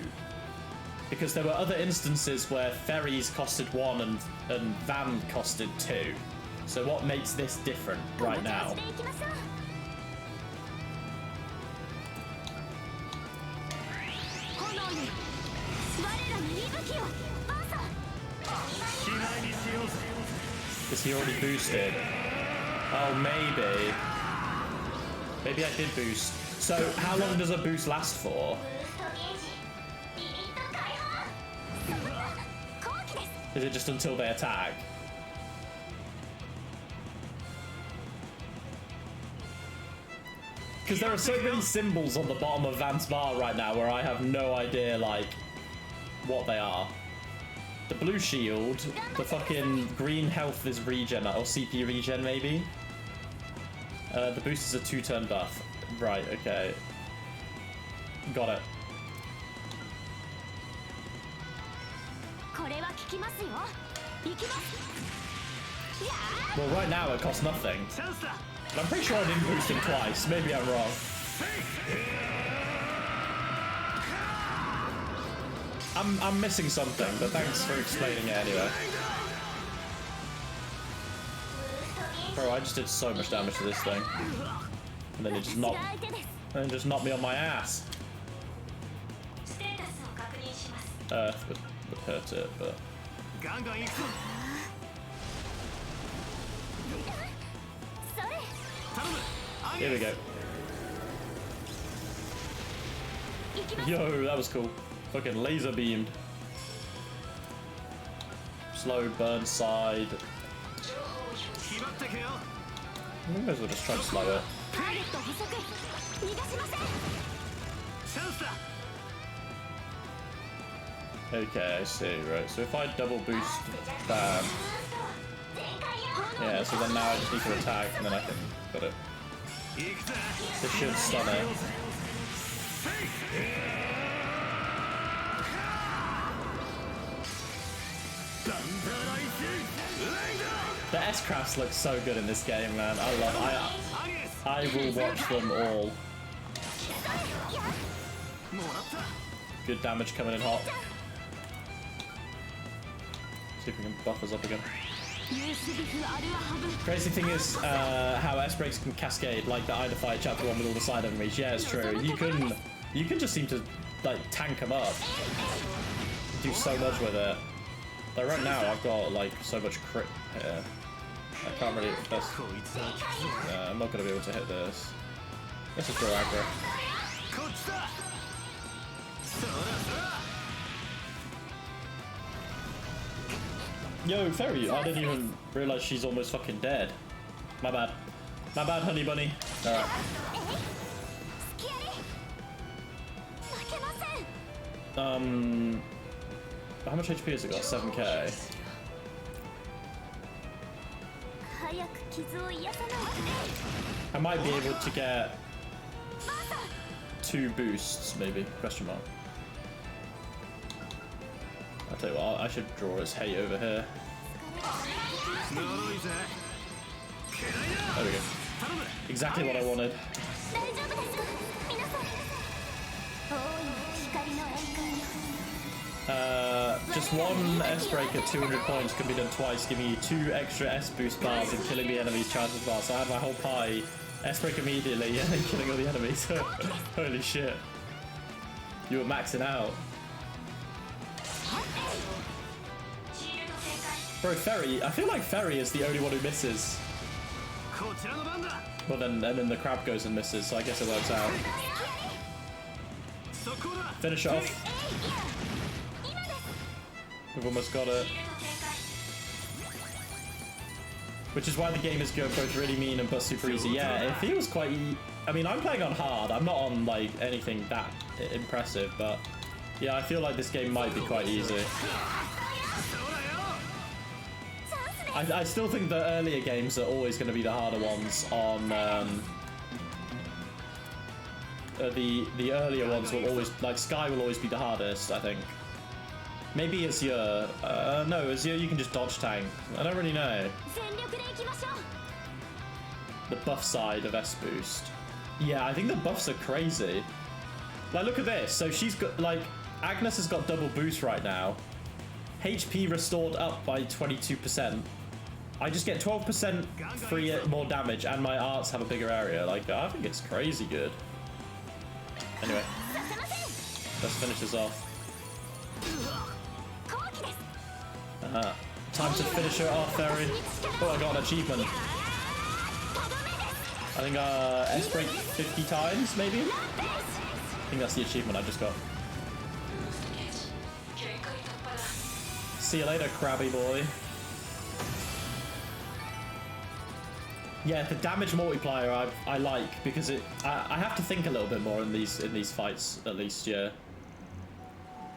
Because there were other instances where Ferry's costed 1 and Van costed 2. So what makes this different right now? Is he already boosted? Oh, maybe. Maybe I did boost. So how long does a boost last for? Is it just until they attack? Because there are so many symbols on the bottom of Van's bar right now where I have no idea, like, what they are. The blue shield, the fucking green health is regen, or CP regen maybe. The boost is a 2-turn buff. Right, okay. Got it. Well, right now it costs nothing. But I'm pretty sure I didn't boost him twice. Maybe I'm wrong. I'm missing something, but thanks for explaining it anyway. Bro, I just did so much damage to this thing. And then it just knocked me on my ass. Earth would hurt it, but... Here we go. Yo, that was cool. Fucking laser beamed. Slow burn side. I may as well just try to slow it. Okay, I see, right. So if I double boost Bam. Yeah, so then now I just need to attack and then I can put it. This should stun it. The S-Crafts look so good in this game, man. I will watch them all. Good damage coming in hot. See if we can buff us up again. Crazy thing is how S-Breaks can cascade, like the Ida Fight chapter 1 with all the side enemies. Yeah, it's true. You can just seem to like tank them up. Do so much with it. Like right now I've got like so much crit here. I can't really I'm not gonna be able to hit this. Let's just go aggro. Yo, Ferry, I didn't even realize she's almost fucking dead. My bad. My bad, honey bunny. Alright. How much HP has it got? 7k. I might be able to get 2 boosts, maybe? Question mark. I'll tell you what, I should draw his hate over here. There we go. Exactly what I wanted. Just one S break at 200 points can be done twice, giving you 2 extra S boost bars and killing the enemy's charges bar. So I had my whole pie, S break immediately, and then killing all the enemies. Holy shit. You were maxing out. Bro, Ferry, I feel like Ferry is the only one who misses. Well then, and then the crab goes and misses, so I guess it works out. Finish it off. We've almost got it. Which is why the game is good, both really mean and but super easy. Yeah, it feels quite I mean, I'm playing on hard. I'm not on, like, anything that impressive, but... Yeah, I feel like this game might be quite easy. I still think the earlier games are always going to be the harder ones on... the earlier ones will always... Like, Sky will always be the hardest, I think. Maybe Azure. No, Azure you can just dodge tank. I don't really know. The buff side of S boost. Yeah, I think the buffs are crazy. Like, look at this. So she's got, like, Agnes has got double boost right now. HP restored up by 22%. I just get 12% free more damage, and my arts have a bigger area. Like, I think it's crazy good. Anyway, let's finish this off. Time to finish her off, Ferry. Oh, I got an achievement. I think S break 50 times, maybe? I think that's the achievement I just got. See you later, crabby boy. Yeah, the damage multiplier I like because I have to think a little bit more in these fights at least. Yeah.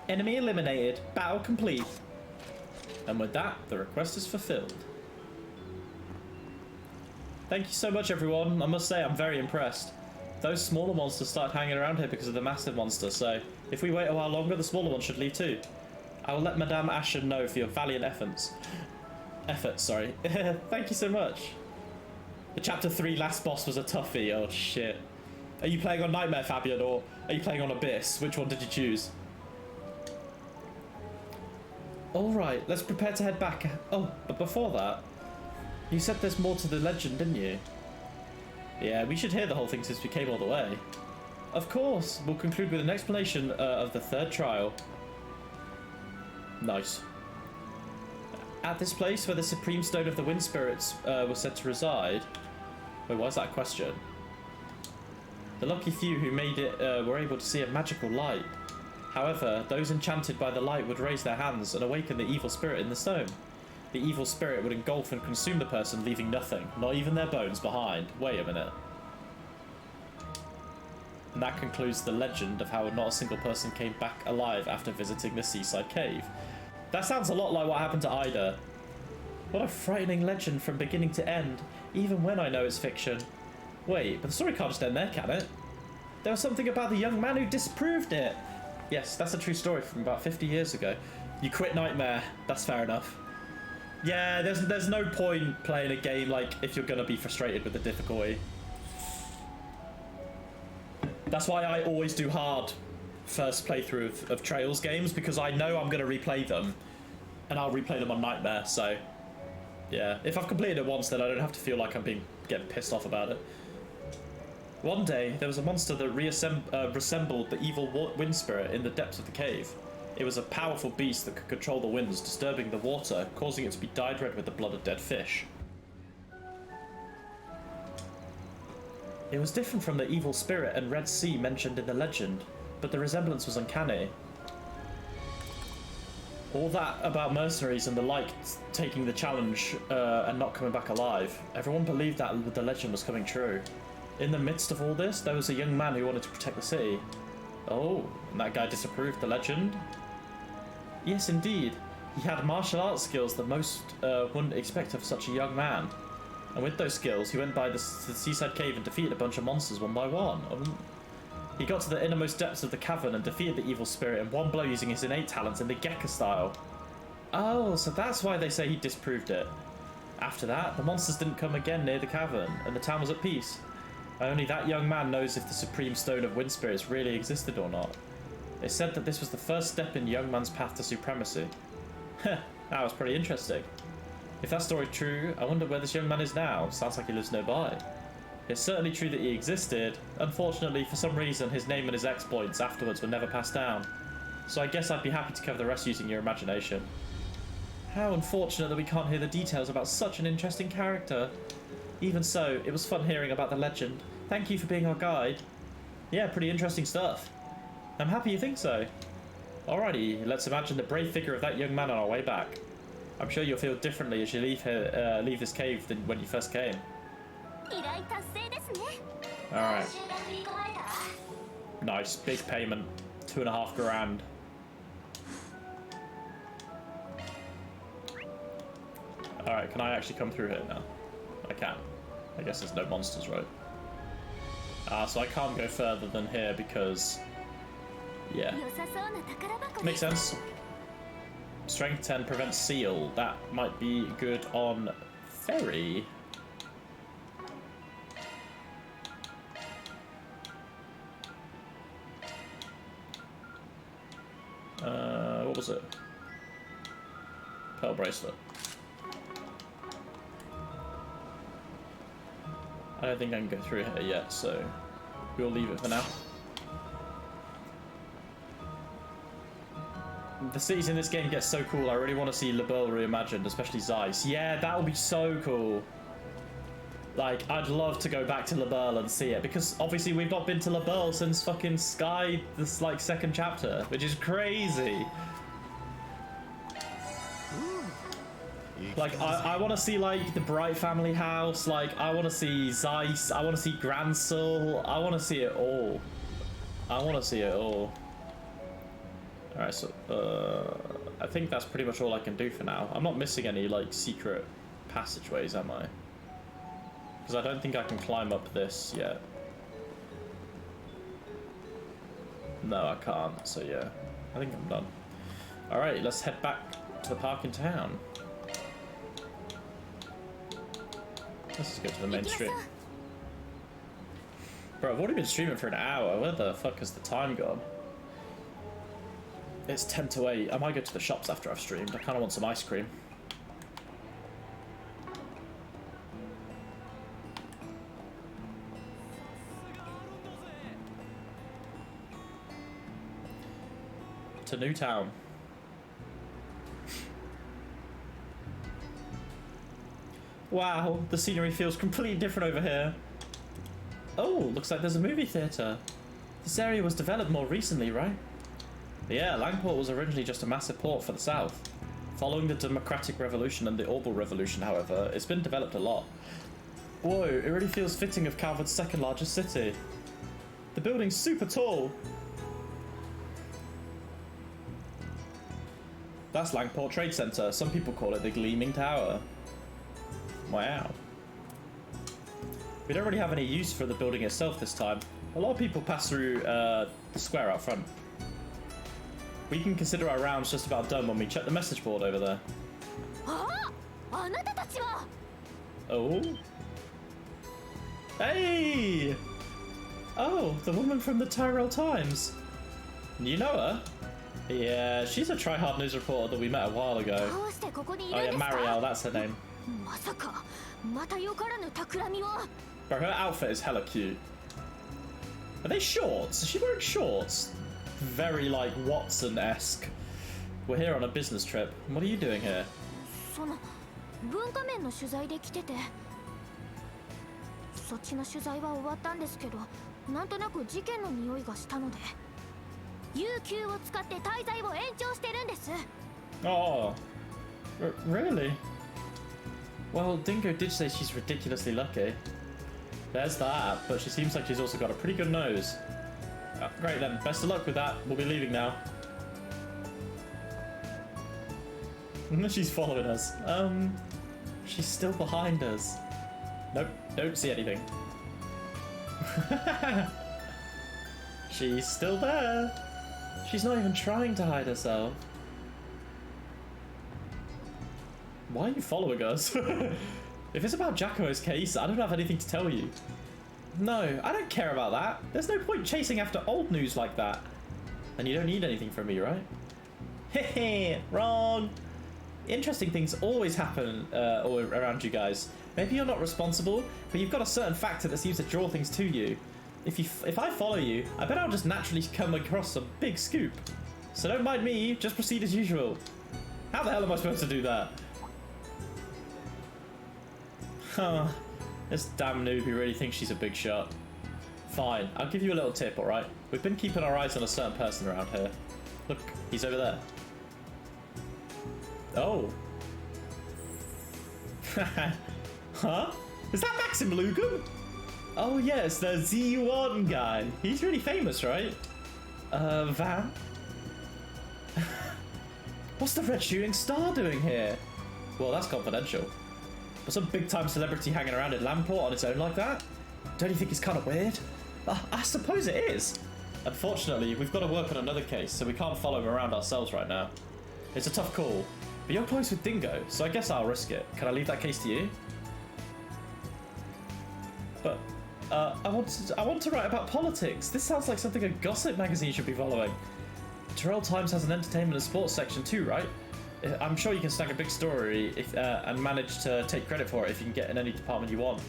Enemy eliminated. Battle complete. And with that, the request is fulfilled. Thank you so much, everyone. I must say, I'm very impressed. Those smaller monsters started hanging around here because of the massive monster, so if we wait a while longer, the smaller ones should leave too. I will let Madame Ashen know for your valiant efforts. Sorry. Thank you so much. The Chapter 3 last boss was a toughie. Oh, shit. Are you playing on Nightmare, Fabian, or are you playing on Abyss? Which one did you choose? Alright, let's prepare to head back. Oh, but before that, you said there's more to the legend, didn't you? Yeah, we should hear the whole thing since we came all the way. Of course, we'll conclude with an explanation of the third trial. Nice. At this place where the Supreme Stone of the Wind Spirits was said to reside... Wait, why is that a question? The lucky few who made it were able to see a magical light. However, those enchanted by the light would raise their hands and awaken the evil spirit in the stone. The evil spirit would engulf and consume the person, leaving nothing, not even their bones, behind. Wait a minute. And that concludes the legend of how not a single person came back alive after visiting the seaside cave. That sounds a lot like what happened to Ida. What a frightening legend from beginning to end, even when I know it's fiction. Wait, but the story can't just end there, can it? There was something about the young man who disproved it. Yes, that's a true story from about 50 years ago. You quit Nightmare. That's fair enough. Yeah, there's no point playing a game like if you're gonna be frustrated with the difficulty. That's why I always do hard first playthrough of Trails games, because I know I'm gonna replay them, and I'll replay them on Nightmare. So yeah, if I've completed it once, then I don't have to feel like I'm getting pissed off about it. One day, there was a monster that resembled the evil wind spirit in the depths of the cave. It was a powerful beast that could control the winds, disturbing the water, causing it to be dyed red with the blood of dead fish. It was different from the evil spirit and Red Sea mentioned in the legend, but the resemblance was uncanny. All that about mercenaries and the like taking the challenge and not coming back alive. Everyone believed that the legend was coming true. In the midst of all this, there was a young man who wanted to protect the city. Oh, and that guy disapproved the legend? Yes, indeed. He had martial arts skills that most wouldn't expect of such a young man. And with those skills, he went by the seaside cave and defeated a bunch of monsters one by one. He got to the innermost depths of the cavern and defeated the evil spirit in one blow using his innate talents in the Gekka style. Oh, so that's why they say he disproved it. After that, the monsters didn't come again near the cavern, and the town was at peace. Only that young man knows if the Supreme Stone of Wind Spirits really existed or not. It's said that this was the first step in the young man's path to supremacy. Heh, that was pretty interesting. If that story's true, I wonder where this young man is now. Sounds like he lives nearby. It's certainly true that he existed. Unfortunately, for some reason, his name and his exploits afterwards were never passed down. So I guess I'd be happy to cover the rest using your imagination. How unfortunate that we can't hear the details about such an interesting character. Even so, it was fun hearing about the legend. Thank you for being our guide. Yeah, pretty interesting stuff. I'm happy you think so. Alrighty, let's imagine the brave figure of that young man on our way back. I'm sure you'll feel differently as you leave this cave than when you first came. Alright. Nice, big payment. 2.5 grand. Alright, can I actually come through here now? I can. I guess there's no monsters, right? So I can't go further than here because... yeah. Makes sense. Strength 10 prevents seal. That might be good on ferry. What was it? Pearl bracelet. I don't think I can go through here yet, so we'll leave it for now. The cities in this game get so cool. I really want to see Liberl reimagined, especially Zeiss. Yeah, that would be so cool. Like, I'd love to go back to Liberl and see it, because obviously we've not been to Liberl since fucking Sky, this like second chapter, which is crazy. Like, I want to see like the Bright family house. Like, I want to see Zeiss. I want to see Gransul. I want to see it all. I want to see it all. Alright, so I think that's pretty much all I can do for now. I'm not missing any like secret passageways, am I? Because I don't think I can climb up this yet. No, I can't, so yeah. I think I'm done. Alright, let's head back to the park in town. Let's just go to the main street. Bro, I've already been streaming for an hour. Where the fuck has the time gone? It's 10 to 8. I might go to the shops after I've streamed. I kind of want some ice cream. To Newtown. Wow, the scenery feels completely different over here. Oh, looks like there's a movie theatre. This area was developed more recently, right? Yeah, Langport was originally just a massive port for the south. Following the Democratic Revolution and the Orbal Revolution, however, it's been developed a lot. Whoa, it really feels fitting of Calvard's second largest city. The building's super tall. That's Langport Trade Center. Some people call it the Gleaming Tower. Wow. We don't really have any use for the building itself this time. A lot of people pass through the square out front. We can consider our rounds just about done when we check the message board over there. Oh. Hey! Oh, the woman from the Tyrell Times. You know her? Yeah, she's a try-hard news reporter that we met a while ago. Oh yeah, Marielle, that's her name. Bro, her outfit is hella cute. Are they shorts? Is she wearing shorts? Very like Watson-esque. We're here on a business trip. What are you doing here? Oh, really? Well, Dingo did say she's ridiculously lucky. There's that, but she seems like she's also got a pretty good nose. Great then, best of luck with that. We'll be leaving now. She's following us. She's still behind us. Nope, don't see anything. She's still there. She's not even trying to hide herself. Why are you following us? If it's about Giacomo's case, I don't have anything to tell you. No, I don't care about that. There's no point chasing after old news like that. And you don't need anything from me, right? Hehe, wrong. Interesting things always happen all around you guys. Maybe you're not responsible, but you've got a certain factor that seems to draw things to you. If I follow you, I bet I'll just naturally come across a big scoop. So don't mind me, just proceed as usual. How the hell am I supposed to do that? Huh. This damn newbie really thinks she's a big shot. Fine, I'll give you a little tip, alright? We've been keeping our eyes on a certain person around here. Look, he's over there. Oh. Huh? Is that Maxim Lugan? Oh yes, the Z1 guy. He's really famous, right? Van? What's the Red Shooting Star doing here? Well, that's confidential. But some big-time celebrity hanging around in Lamport on its own like that? Don't you think it's kind of weird? I suppose it is. Unfortunately, we've got to work on another case, so we can't follow him around ourselves right now. It's a tough call, but you're close with Dingo, so I guess I'll risk it. Can I leave that case to you? But, I want to write about politics. This sounds like something a gossip magazine should be following. Tyrrell Times has an entertainment and sports section too, right? I'm sure you can snag a big story and manage to take credit for it if you can get in any department you want.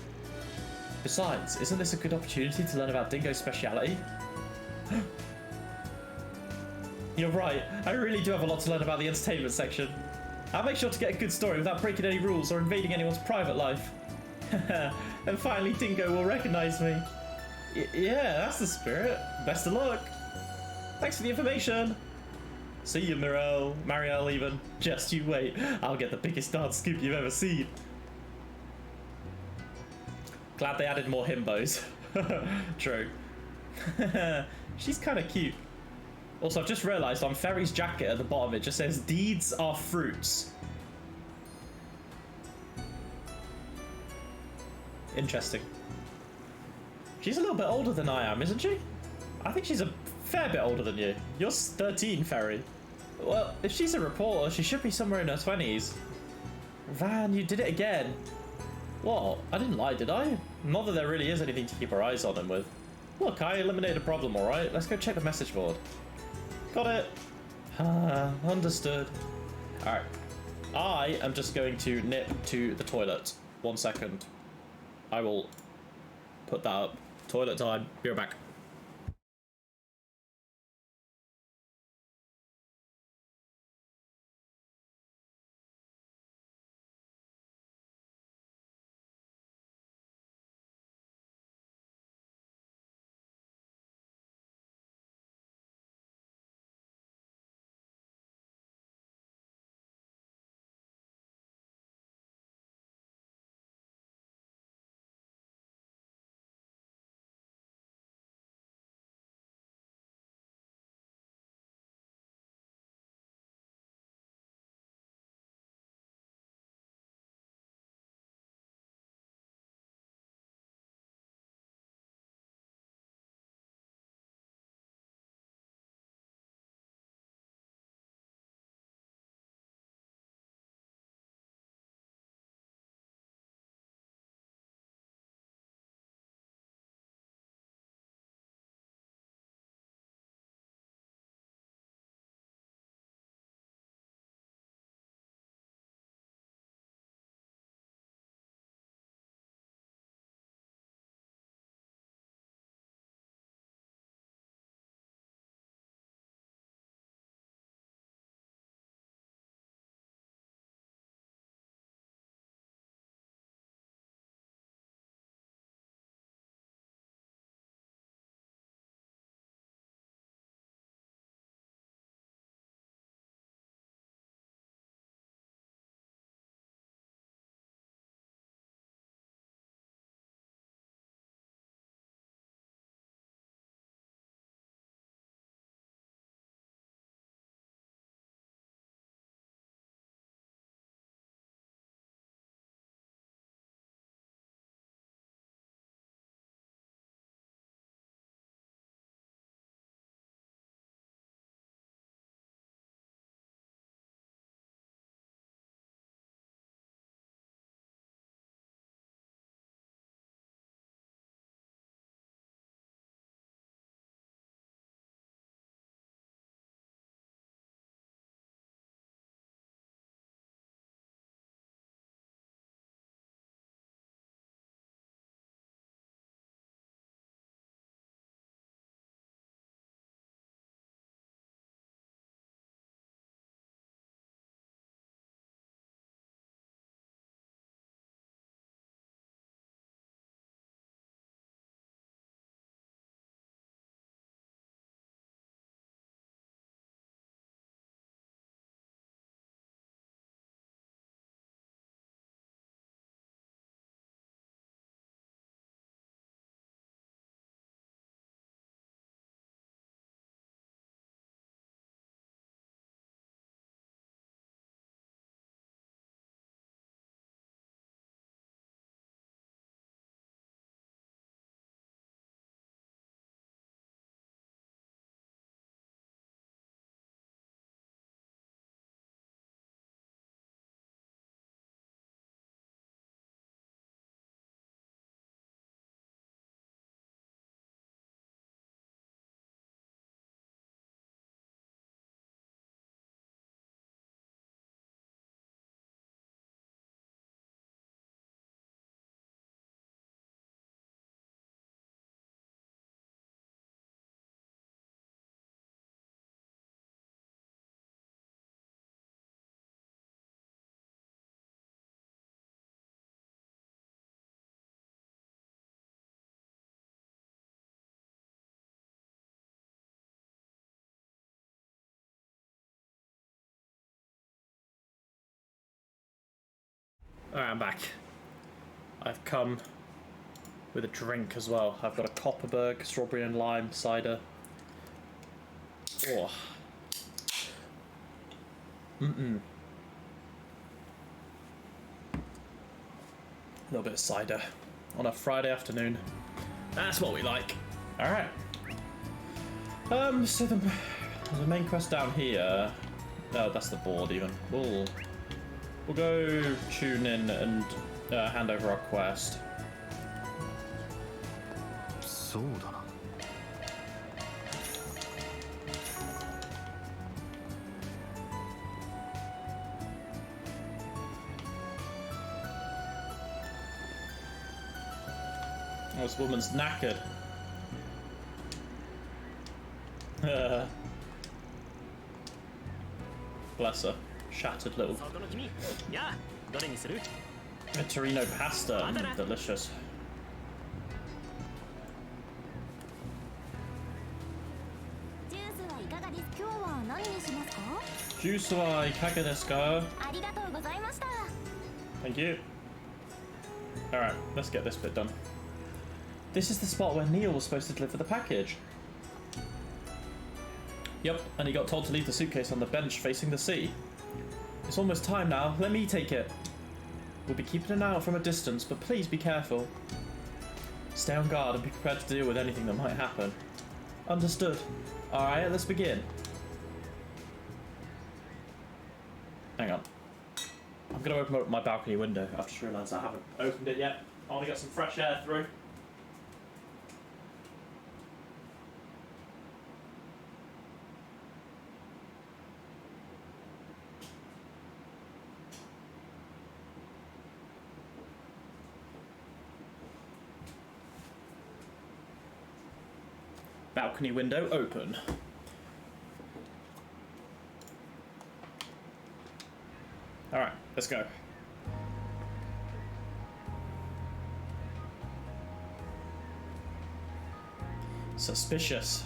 Besides, isn't this a good opportunity to learn about Dingo's speciality? You're right, I really do have a lot to learn about the entertainment section. I'll make sure to get a good story without breaking any rules or invading anyone's private life. And finally Dingo will recognize me. Yeah, that's the spirit. Best of luck. Thanks for the information. See you, Marielle even. Just you wait. I'll get the biggest dance scoop you've ever seen. Glad they added more himbos. True. She's kind of cute. Also, I've just realised on Ferry's jacket at the bottom it just says, "Deeds are fruits." Interesting. She's a little bit older than I am, isn't she? I think she's a fair bit older than you. You're 13, Ferry. Well, if she's a reporter, she should be somewhere in her 20s. Van, you did it again. What? I didn't lie, did I? Not that there really is anything to keep our eyes on him with. Look, I eliminated a problem, alright? Let's go check the message board. Got it. Understood. Alright. I am just going to nip to the toilet. 1 second. I will put that up. Toilet time. Be right back. Alright, I'm back. I've come with a drink as well. I've got a Kopparberg strawberry and lime cider. Oh. A little bit of cider on a Friday afternoon. That's what we like. Alright. So the main quest down here. No, that's the board even. We'll go tune in and hand over our quest. Oh, this woman's knackered. Bless her. Shattered little. Torino pasta. Delicious. Juice wa ikaga desu ka? Thank you. Alright, let's get this bit done. This is the spot where Neil was supposed to deliver the package. Yep, and he got told to leave the suitcase on the bench facing the sea. It's almost time now. Let me take it. We'll be keeping an eye out from a distance, but please be careful. Stay on guard and be prepared to deal with anything that might happen. Understood. Alright, let's begin. Hang on. I'm going to open up my balcony window. I've just realised I haven't opened it yet. I want to get some fresh air through. Balcony window open. Alright, let's go. Suspicious.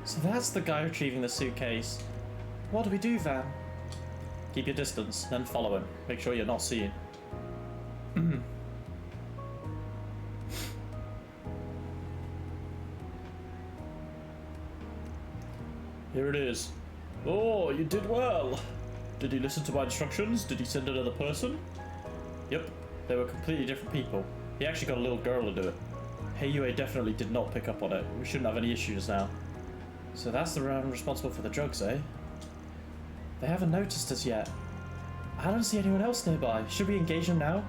So that's the guy retrieving the suitcase. What do we do, Van? Keep your distance, then follow him. Make sure you're not seen. Here it is. Oh, you did well. Did he listen to my instructions? Did he send another person? Yep, they were completely different people. He actually got a little girl to do it. Heiyue definitely did not pick up on it. We shouldn't have any issues now. So that's the round responsible for the drugs, eh? They haven't noticed us yet. I don't see anyone else nearby. Should we engage them now?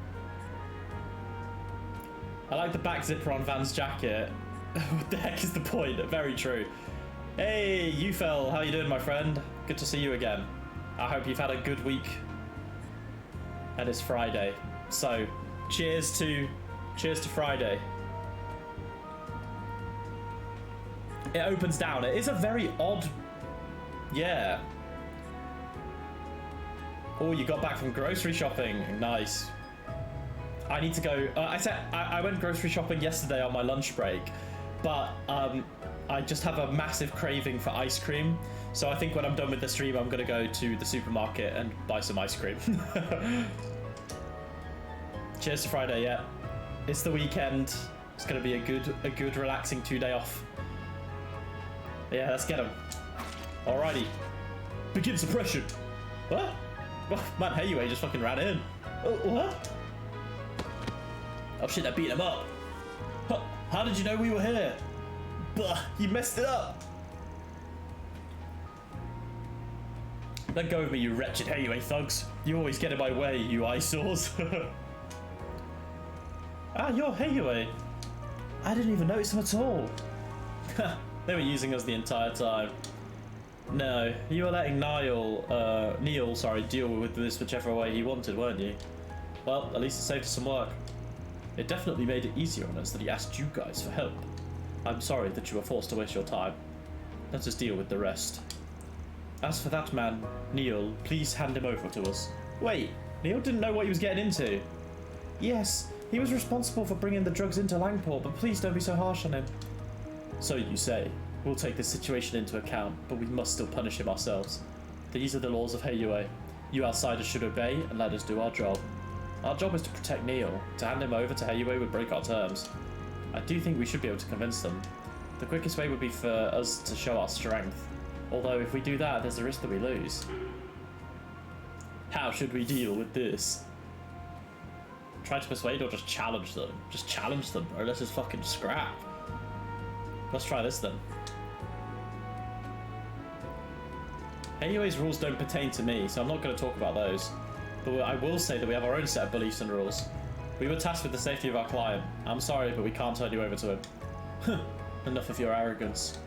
I like the back zipper on Van's jacket. What the heck is the point? Very true. Hey, Yufel, how you doing, my friend? Good to see you again. I hope you've had a good week. And it's Friday. So, cheers to Friday. It opens down. It is a very odd... Yeah. Oh, you got back from grocery shopping. Nice. I need to go... I went grocery shopping yesterday on my lunch break, but I just have a massive craving for ice cream. So I think when I'm done with the stream, I'm going to go to the supermarket and buy some ice cream. Cheers to Friday, yeah. It's the weekend. It's going to be a good relaxing 2-day off. Yeah, let's get them. Alrighty. Begin suppression. What? Oh, man, Heiyue just fucking ran in. Oh, what? Oh shit, they're beating him up. How did you know we were here? Bah, you messed it up. Let go of me, you wretched Heiyue thugs. You always get in my way, you eyesores. Ah, you're Heiyue. I didn't even notice them at all. They were using us the entire time. No, you were letting Neil, deal with this whichever way he wanted, weren't you? Well, at least it saved us some work. It definitely made it easier on us that he asked you guys for help. I'm sorry that you were forced to waste your time. Let us deal with the rest. As for that man, Neil, please hand him over to us. Wait, Neil didn't know what he was getting into. Yes, He was responsible for bringing the drugs into Langport, but please don't be so harsh on him. So you say. We'll take this situation into account, but we must still punish him ourselves. These are the laws of Heiyue. You outsiders should obey and let us do our job. Our job is to protect Neil. To hand him over to Heiyue would break our terms. I do think we should be able to convince them. The quickest way would be for us to show our strength. Although if we do that, there's a risk that we lose. How should we deal with this? Try to persuade or just challenge them? Just challenge them, or let's just fucking scrap. Let's try this then. Heiyue's rules don't pertain to me, so I'm not going to talk about those. But I will say that we have our own set of beliefs and rules. We were tasked with the safety of our client. I'm sorry, but we can't turn you over to him. Enough of your arrogance.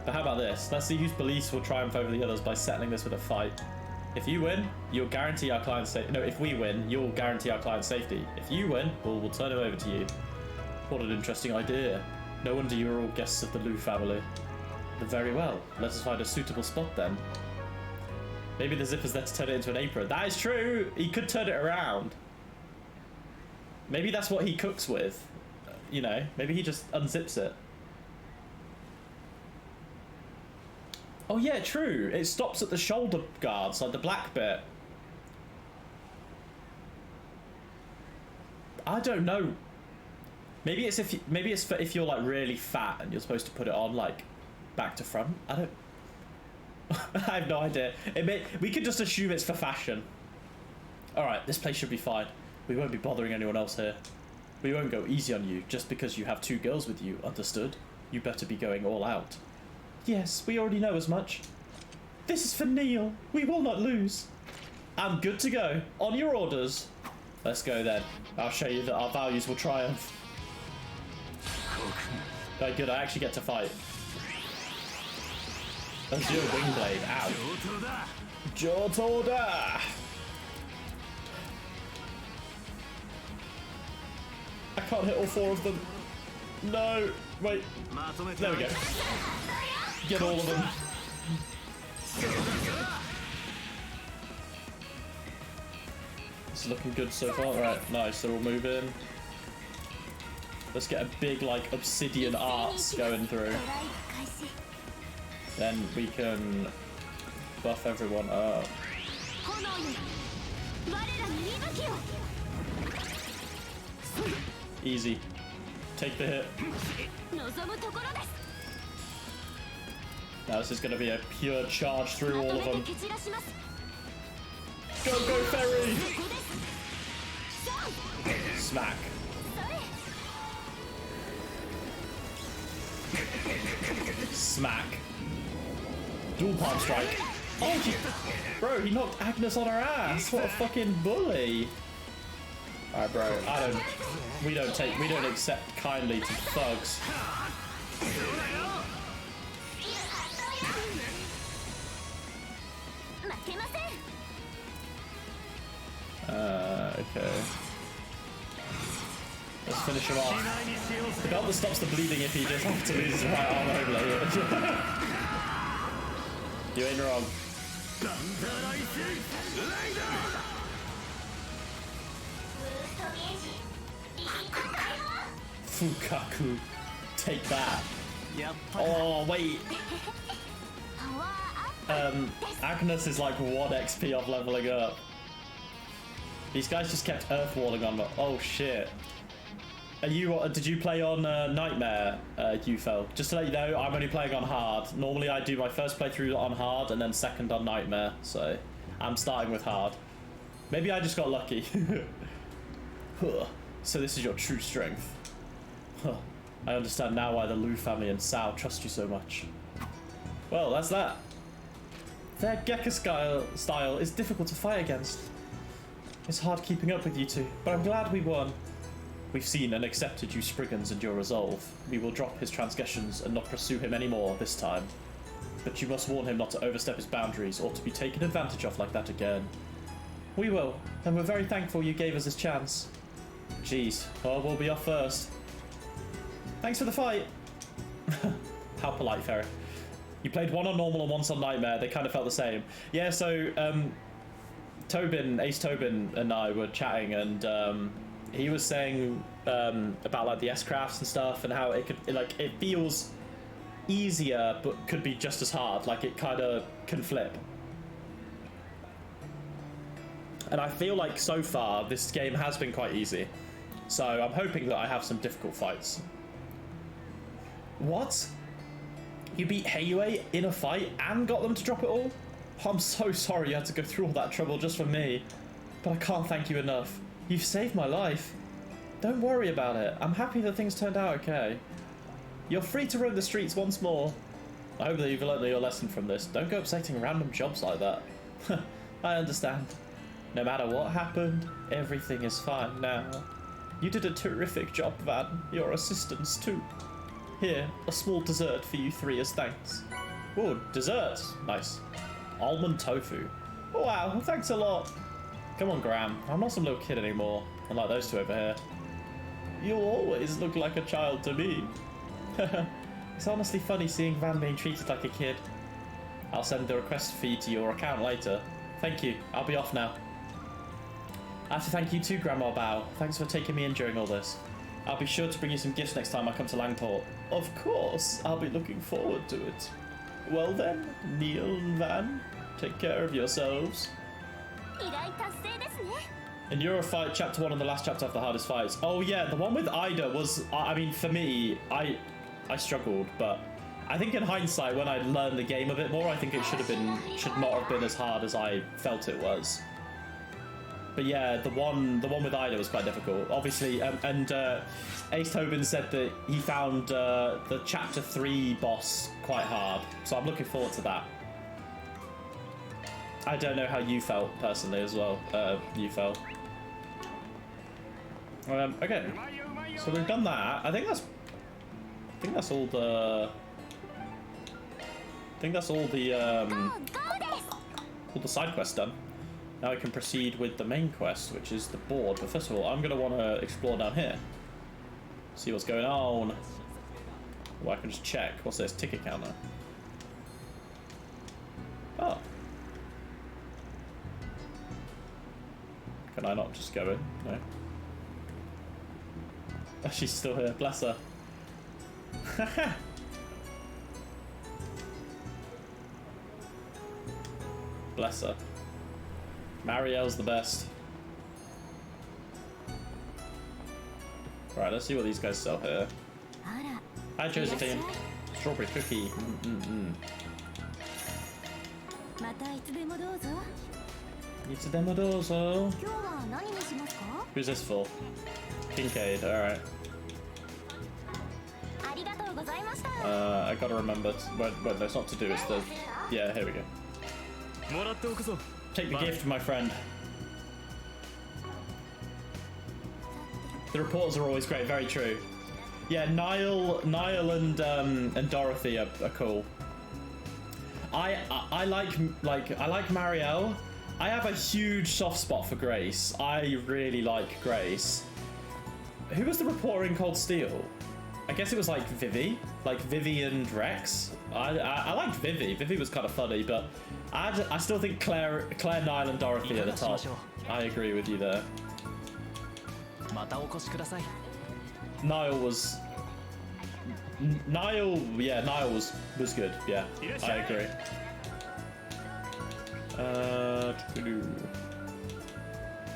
But how about this? Let's see whose beliefs will triumph over the others by settling this with a fight. If you win, you'll guarantee our client's safety. No, if we win, you'll guarantee our client's safety. If you win, we'll turn him over to you. What an interesting idea. No wonder you are all guests of the Liu family. Very well. Let us find a suitable spot then. Maybe the zipper's there to turn it into an apron. That is true! He could turn it around. Maybe that's what he cooks with. You know, maybe he just unzips it. Oh yeah, true. It stops at the shoulder guards, like the black bit. I don't know. Maybe it's for if you're like really fat and you're supposed to put it on like back to front. I don't. I have no idea. We could just assume it's for fashion. All right, this place should be fine. We won't be bothering anyone else here. We won't go easy on you just because you have 2 girls with you. Understood? You better be going all out. Yes, we already know as much. This is for Neil. We will not lose. I'm good to go. On your orders. Let's go then. I'll show you that our values will triumph. Very good, I actually get to fight. Azure Wingblade, ow. Jotoda! I can't hit all 4 of them. No, wait. There we go. Get all of them. It's looking good so far. Right, nice, they're all moving. Let's get a big, like, obsidian arts going through. Then we can buff everyone up. Easy. Take the hit. Now this is going to be a pure charge through all of them. Go, go, Ferry! Smack. Smack. Dual palm strike. Oh, bro, he knocked Agnes on her ass. What a fucking bully. Alright, bro. We don't accept kindly to thugs. Okay. Let's finish him off. The belt that stops the bleeding if he just has to lose his right arm only. You ain't wrong. Fukaku. Take that. Oh, wait. Agnes is like 1 XP off leveling up. These guys just kept earthwalling on. Oh shit. Did you play on Nightmare, Ufel? Just to let you know, I'm only playing on hard. Normally I do my first playthrough on hard and then second on Nightmare, so I'm starting with hard. Maybe I just got lucky. So this is your true strength. I understand now why the Liu family and Sao trust you so much. Well, that's that. Their Gekka style is difficult to fight against. It's hard keeping up with you two, but I'm glad we won. We've seen and accepted you Spriggans and your resolve. We will drop his transgressions and not pursue him anymore this time. But you must warn him not to overstep his boundaries or to be taken advantage of like that again. We will, and we're very thankful you gave us this chance. Jeez, well, we'll be off first. Thanks for the fight. How polite, Ferret. You played one on normal and once on Nightmare. They kind of felt the same. Yeah, so Ace Tobin and I were chatting, and he was saying about like the S-crafts and stuff, and how it could it feels easier but could be just as hard. Like it kind of can flip. And I feel like so far this game has been quite easy. So I'm hoping that I have some difficult fights. What? You beat Heiyue in a fight and got them to drop it all? I'm so sorry you had to go through all that trouble just for me. But I can't thank you enough. You've saved my life. Don't worry about it. I'm happy that things turned out okay. You're free to roam the streets once more. I hope that you've learned your lesson from this. Don't go accepting random jobs like that. I understand. No matter what happened, everything is fine now. You did a terrific job, Van. Your assistants too. Here, a small dessert for you three as thanks. Oh, dessert. Nice. Almond tofu. Oh, wow, thanks a lot. Come on, Graham. I'm not some little kid anymore, unlike those two over here. You always look like a child to me. It's honestly funny seeing Van being treated like a kid. I'll send the request fee to your account later. Thank you. I'll be off now. I have to thank you too, Grandma Bao. Thanks for taking me in during all this. I'll be sure to bring you some gifts next time I come to Langport. Of course. I'll be looking forward to it. Well then, Neil and Van, take care of yourselves. In Eurofight, Chapter 1 and the last chapter of the hardest fights. Oh yeah, the one with Ida was, I mean, for me, I struggled, but I think in hindsight, when I learned the game a bit more, I think it should not have been as hard as I felt it was. But yeah, the one with Ida was quite difficult, obviously. And Ace Tobin said that he found the Chapter 3 boss quite hard, so I'm looking forward to that. I don't know how you felt personally as well. You felt. Okay, so we've done that. I think that's all the. All the side quests done. Now we can proceed with the main quest, which is the board. But first of all, I'm going to want to explore down here. See what's going on. Well, I can just check. What's this? Ticket counter. Oh. Can I not just go in? No. Oh, she's still here. Bless her. Bless her. Marielle's the best. Right, let's see what these guys sell here. Hi, Josephine. Strawberry cookie. Itsudemodozo. Who's this for? Kincaid, alright. I gotta remember. Wait, no, it's not to do, it's the. Yeah, here we go. Take the gift, my friend. The reports are always great, very true. Yeah, Niall and Dorothy are cool. I like Marielle. I have a huge soft spot for Grace. I really like Grace. Who was the reporter in Cold Steel? I guess it was like Vivi and Rex. I liked Vivi. Vivi was kind of funny, but I still think Claire, Niall, and Dorothy are the top. I agree with you there. Niall was good. Yeah, I agree.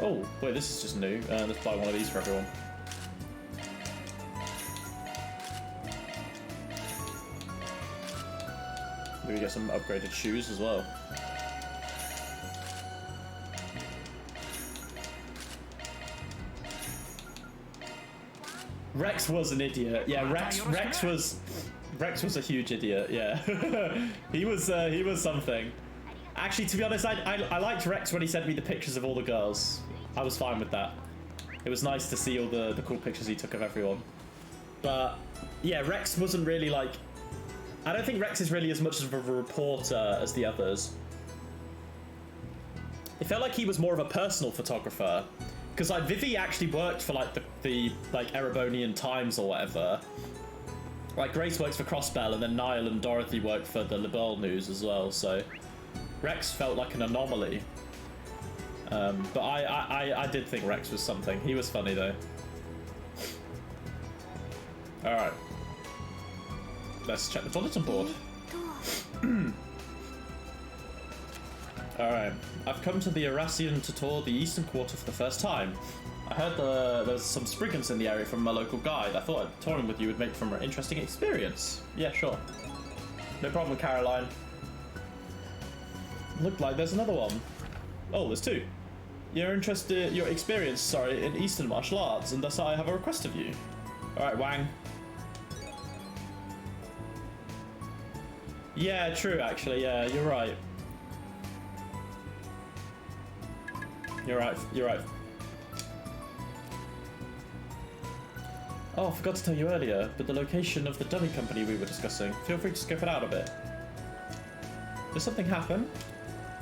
Oh wait, this is just new. Let's buy one of these for everyone. Maybe get some upgraded shoes as well. Rex was an idiot. Yeah, Rex was a huge idiot. Yeah, he was something. Actually, to be honest, I liked Rex when he sent me the pictures of all the girls. I was fine with that. It was nice to see all the cool pictures he took of everyone. But yeah, Rex wasn't really like. I don't think Rex is really as much of a reporter as the others. It felt like he was more of a personal photographer. Because like Vivi actually worked for like the Erebonian Times or whatever. Like Grace works for Crossbell, and then Niall and Dorothy worked for the Liberal News as well, so Rex felt like an anomaly. But I did think Rex was something. He was funny though. Alright. Let's check the bulletin board. Alright. I've come to the Erasion to tour the Eastern Quarter for the first time. I heard there's some Spriggans in the area from my local guide. I thought touring with you would make for an interesting experience. Yeah, sure. No problem, Caroline. Looked like there's another one. Oh, there's two. Your experience, in Eastern martial arts, and thus I have a request of you. Alright, Wang. Yeah, true, actually, yeah, you're right. You're right. Oh, I forgot to tell you earlier, but the location of the dummy company we were discussing. Feel free to scope it out a bit. Did something happen?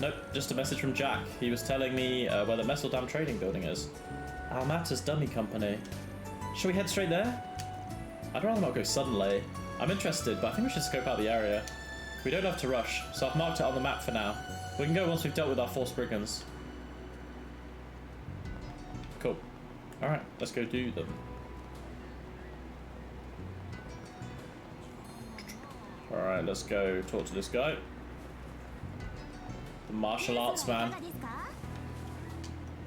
Nope, just a message from Jack. He was telling me where the Messeldam trading building is. Almata's dummy company. Shall we head straight there? I'd rather not go suddenly. I'm interested, but I think we should scope out the area. We don't have to rush, so I've marked it on the map for now. We can go once we've dealt with our 4 Spriggans. Cool. Alright, let's go do them. Alright, let's go talk to this guy. The martial arts man.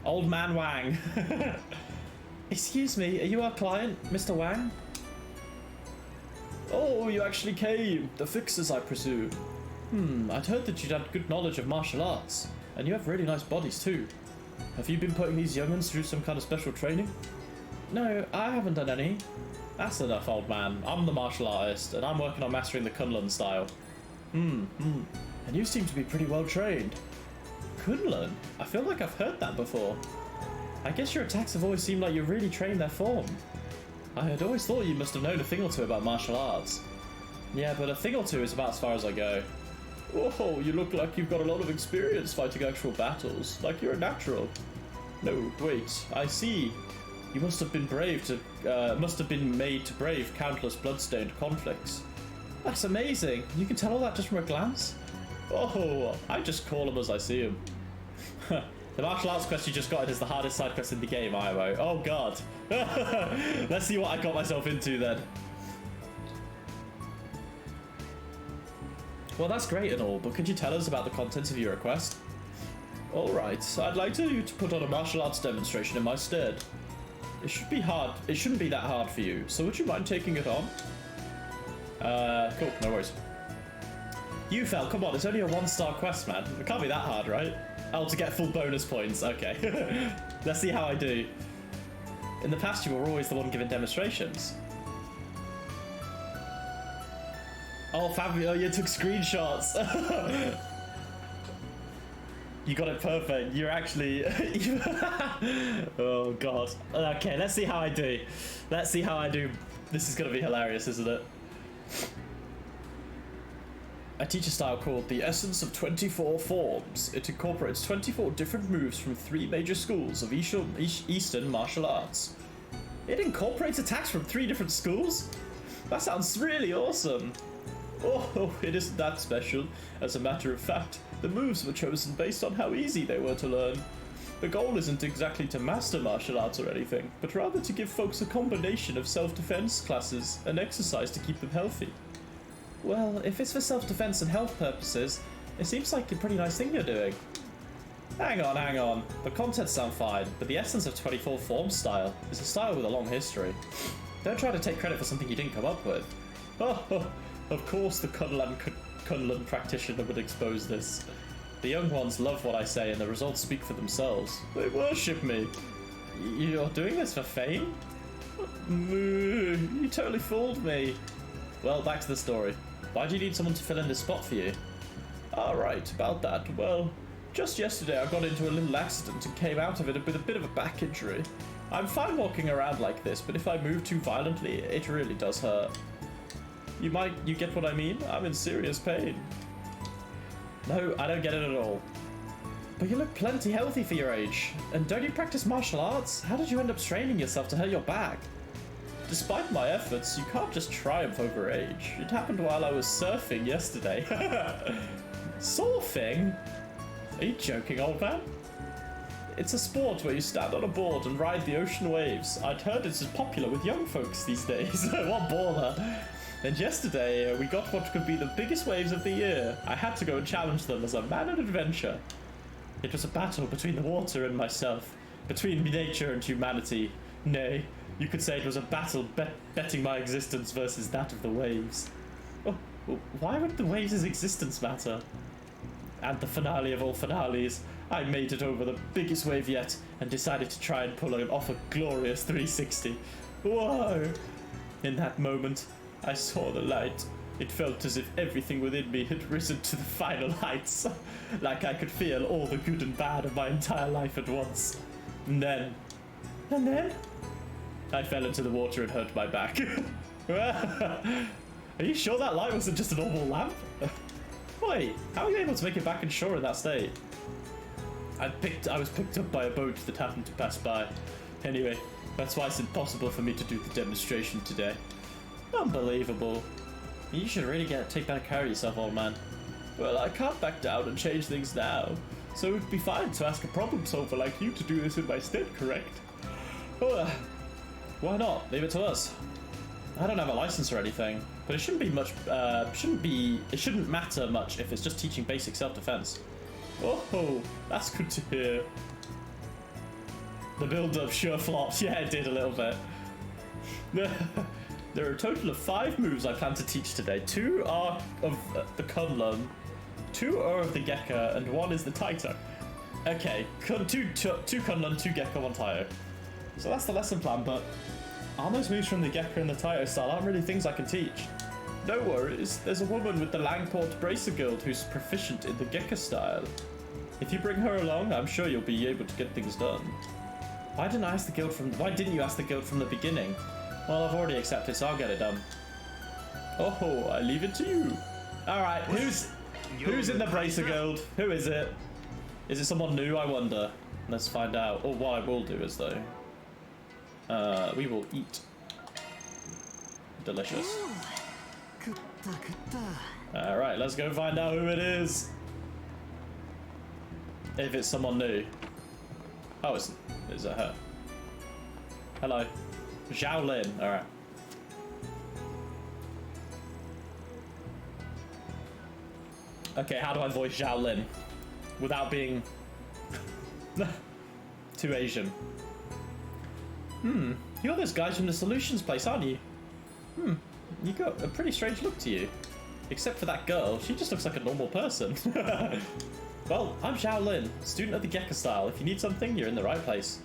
Old man Wang. Excuse me, are you our client, Mr. Wang? Oh, you actually came. The fixers, I presume. I'd heard that you'd had good knowledge of martial arts. And you have really nice bodies, too. Have you been putting these young'uns through some kind of special training? No, I haven't done any. That's enough, old man. I'm the martial artist, and I'm working on mastering the Kunlun style. And you seem to be pretty well trained. Kunlun? I feel like I've heard that before. I guess your attacks have always seemed like you really trained their form. I had always thought you must have known a thing or two about martial arts. Yeah, but a thing or two is about as far as I go. Oh, you look like you've got a lot of experience fighting actual battles, like you're a natural. No, wait, I see. You must have been made to brave countless blood-stained conflicts. That's amazing. You can tell all that just from a glance? Oh, I just call them as I see them. The martial arts quest you just got is the hardest side quest in the game, IMO. Oh god. Let's see what I got myself into then. Well, that's great and all, but could you tell us about the contents of your request? Alright, I'd like you to put on a martial arts demonstration in my stead. It shouldn't be that hard for you, so would you mind taking it on? Cool, no worries. You fell, come on, it's only a 1-star quest, man. It can't be that hard, right? Oh, to get full bonus points, okay. Let's see how I do. In the past, you were always the one giving demonstrations. Oh, Fabio, you took screenshots. You got it perfect. You're actually... Oh, God. Okay, let's see how I do. Let's see how I do. This is going to be hilarious, isn't it? I teach a style called the Essence of 24 Forms. It incorporates 24 different moves from 3 major schools of Eastern martial arts. It incorporates attacks from 3 different schools? That sounds really awesome. Oh, it isn't that special. As a matter of fact, the moves were chosen based on how easy they were to learn. The goal isn't exactly to master martial arts or anything, but rather to give folks a combination of self-defense classes and exercise to keep them healthy. Well, if it's for self-defense and health purposes, it seems like a pretty nice thing you're doing. Hang on. The contents sound fine, but the Essence of 24 Forms style is a style with a long history. Don't try to take credit for something you didn't come up with. Oh, of course the Kunlun practitioner would expose this. The young ones love what I say and the results speak for themselves. They worship me. You're doing this for fame? You totally fooled me. Well, back to the story. Why do you need someone to fill in this spot for you? Right, about that. Well, just yesterday I got into a little accident and came out of it with a bit of a back injury. I'm fine walking around like this, but if I move too violently, it really does hurt. You get what I mean? I'm in serious pain. No, I don't get it at all. But you look plenty healthy for your age. And don't you practice martial arts? How did you end up straining yourself to hurt your back? Despite my efforts, you can't just triumph over age. It happened while I was surfing yesterday. Surfing? Are you joking, old man? It's a sport where you stand on a board and ride the ocean waves. I'd heard it's popular with young folks these days. What baller. And yesterday, we got what could be the biggest waves of the year. I had to go and challenge them as a man of adventure. It was a battle between the water and myself, between nature and humanity. Nay, you could say it was a battle betting my existence versus that of the waves. Oh, why would the waves' existence matter? And the finale of all finales, I made it over the biggest wave yet and decided to try and pull off a glorious 360. Whoa! In that moment, I saw the light. It felt as if everything within me had risen to the final heights, like I could feel all the good and bad of my entire life at once. And then, I fell into the water and hurt my back. Are you sure that light wasn't just a normal lamp? Wait, how are you able to make it back in shore in that state? I was picked up by a boat that happened to pass by. Anyway, that's why it's impossible for me to do the demonstration today. Unbelievable. You should really take better care of yourself, old man. Well, I can't back down and change things now, so it would be fine to ask a problem solver like you to do this in my stead, correct? Oh, why not? Leave it to us. I don't have a license or anything, but it shouldn't be much. It shouldn't matter much if it's just teaching basic self-defense. Oh, that's good to hear. The build-up sure flopped. Yeah, it did a little bit. There are a total of 5 moves I plan to teach today. 2 are of the Kunlun, 2 are of the Gekka, and 1 is the Taito. Okay, 2 Kunlun, 2 Gekka, 1 Taito. So that's the lesson plan, but all those moves from the Gekka and the Taito style aren't really things I can teach. No worries, there's a woman with the Langport Bracer Guild who's proficient in the Gekka style. If you bring her along, I'm sure you'll be able to get things done. Why didn't you ask the guild from the beginning? Well, I've already accepted, so I'll get it done. Oh, I leave it to you. Alright, who's in the Bracer Guild? Who is it? Is it someone new, I wonder? Let's find out. Or what I will do is, though, we will eat. Delicious. Alright, let's go find out who it is. If it's someone new. Oh, is it her? Hello. Zhao Lin, alright. Okay, how do I voice Zhao Lin without being too Asian? You're those guys from the Solutions place, aren't you? You got a pretty strange look to you. Except for that girl, she just looks like a normal person. Well, I'm Zhao Lin, student of the Gekka style. If you need something, you're in the right place.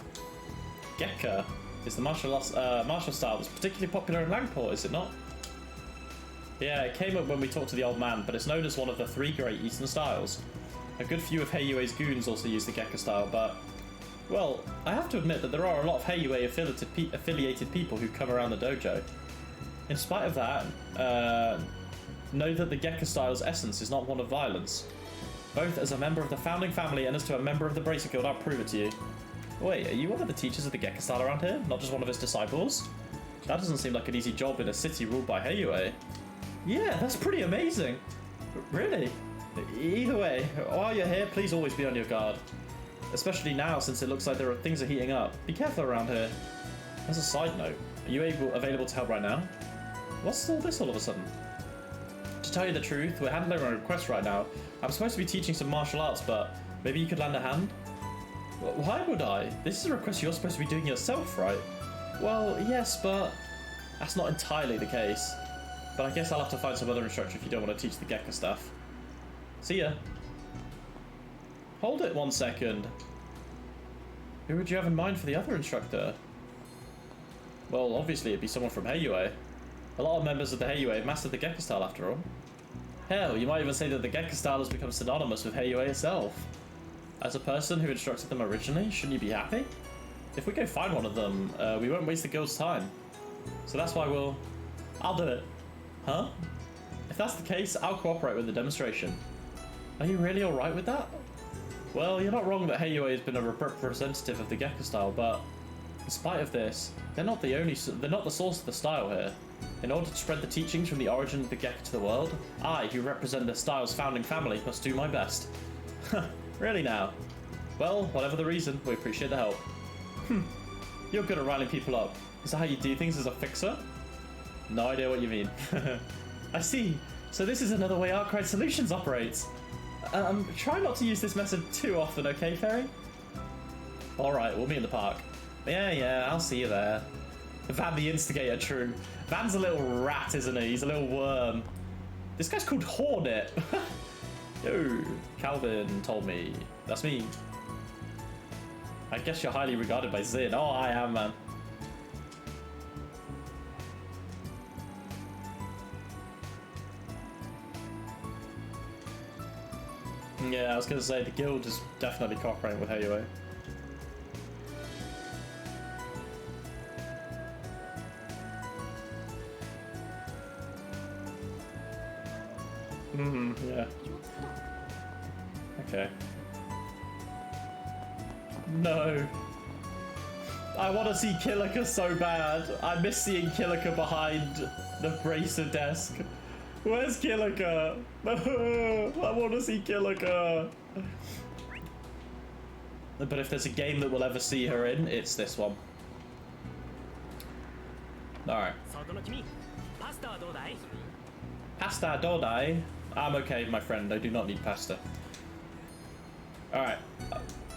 Gekka is the martial style that's particularly popular in Langport, is it not? Yeah, it came up when we talked to the old man, but it's known as one of the 3 great Eastern styles. A good few of Heiyue's goons also use the Gekka style, but... well, I have to admit that there are a lot of Heiyue affiliated people who come around the dojo. In spite of that, know that the Gekka style's essence is not one of violence. Both as a member of the founding family and as to a member of the Bracer Guild, I'll prove it to you. Wait, are you one of the teachers of the Gekka style around here? Not just one of his disciples? That doesn't seem like an easy job in a city ruled by Heiyue. Yeah, that's pretty amazing. Really? Either way, while you're here, please always be on your guard. Especially now, since it looks like things are heating up. Be careful around here. As a side note, are you available to help right now? What's all this all of a sudden? To tell you the truth, we're handling a request right now. I'm supposed to be teaching some martial arts, but maybe you could lend a hand? Why would I? This is a request you're supposed to be doing yourself, right? Well, yes, but that's not entirely the case. But I guess I'll have to find some other instructor if you don't want to teach the Gekka stuff. See ya. Hold it 1 second. Who would you have in mind for the other instructor? Well, obviously it'd be someone from Heiyue. A lot of members of the Heiyue have mastered the Gekka style after all. Hell, you might even say that the Gekka style has become synonymous with Heiyue itself. As a person who instructed them originally, shouldn't you be happy? If we go find one of them, we won't waste the guild's time. So that's why I'll do it. Huh? If that's the case, I'll cooperate with the demonstration. Are you really alright with that? Well, you're not wrong that Heiyue has been a representative of the Gekka style, but in spite of this, they're not the source of the style here. In order to spread the teachings from the origin of the Gekka to the world, I, who represent the style's founding family, must do my best. Really now? Well, whatever the reason, we appreciate the help. You're good at riling people up. Is that how you do things as a fixer? No idea what you mean. I see. So this is another way Arkwright Solutions operates. Try not to use this method too often, okay, Fairy? Alright, we'll meet in the park. Yeah, I'll see you there. Van the Instigator, true. Van's a little rat, isn't he? He's a little worm. This guy's called Hornet. Yo, Calvin told me. That's me. I guess you're highly regarded by Zin. Oh, I am, man. Yeah, I was gonna say the guild is definitely cooperating with HUA. Yeah. Okay. No. I want to see Kilika so bad. I miss seeing Kilika behind the bracer desk. Where's Kilika? I want to see Kilika. But if there's a game that we'll ever see her in, it's this one. Alright. Pasta dodai? I'm okay, my friend. I do not need pasta. Alright.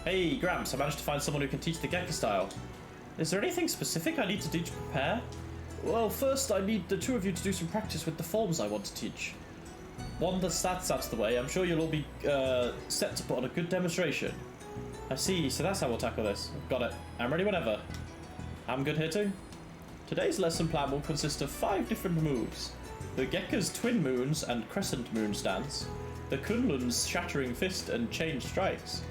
Hey, Gramps, I managed to find someone who can teach the Gekka style. Is there anything specific I need to do to prepare? Well, first I need the two of you to do some practice with the forms I want to teach. Once that's out of the way, I'm sure you'll all be set to put on a good demonstration. I see, so that's how we'll tackle this. Got it. I'm ready whenever. I'm good here too. Today's lesson plan will consist of 5 different moves. The Gekka's Twin Moons and Crescent Moon stance, the Kunlun's Shattering Fist and Chain Strikes,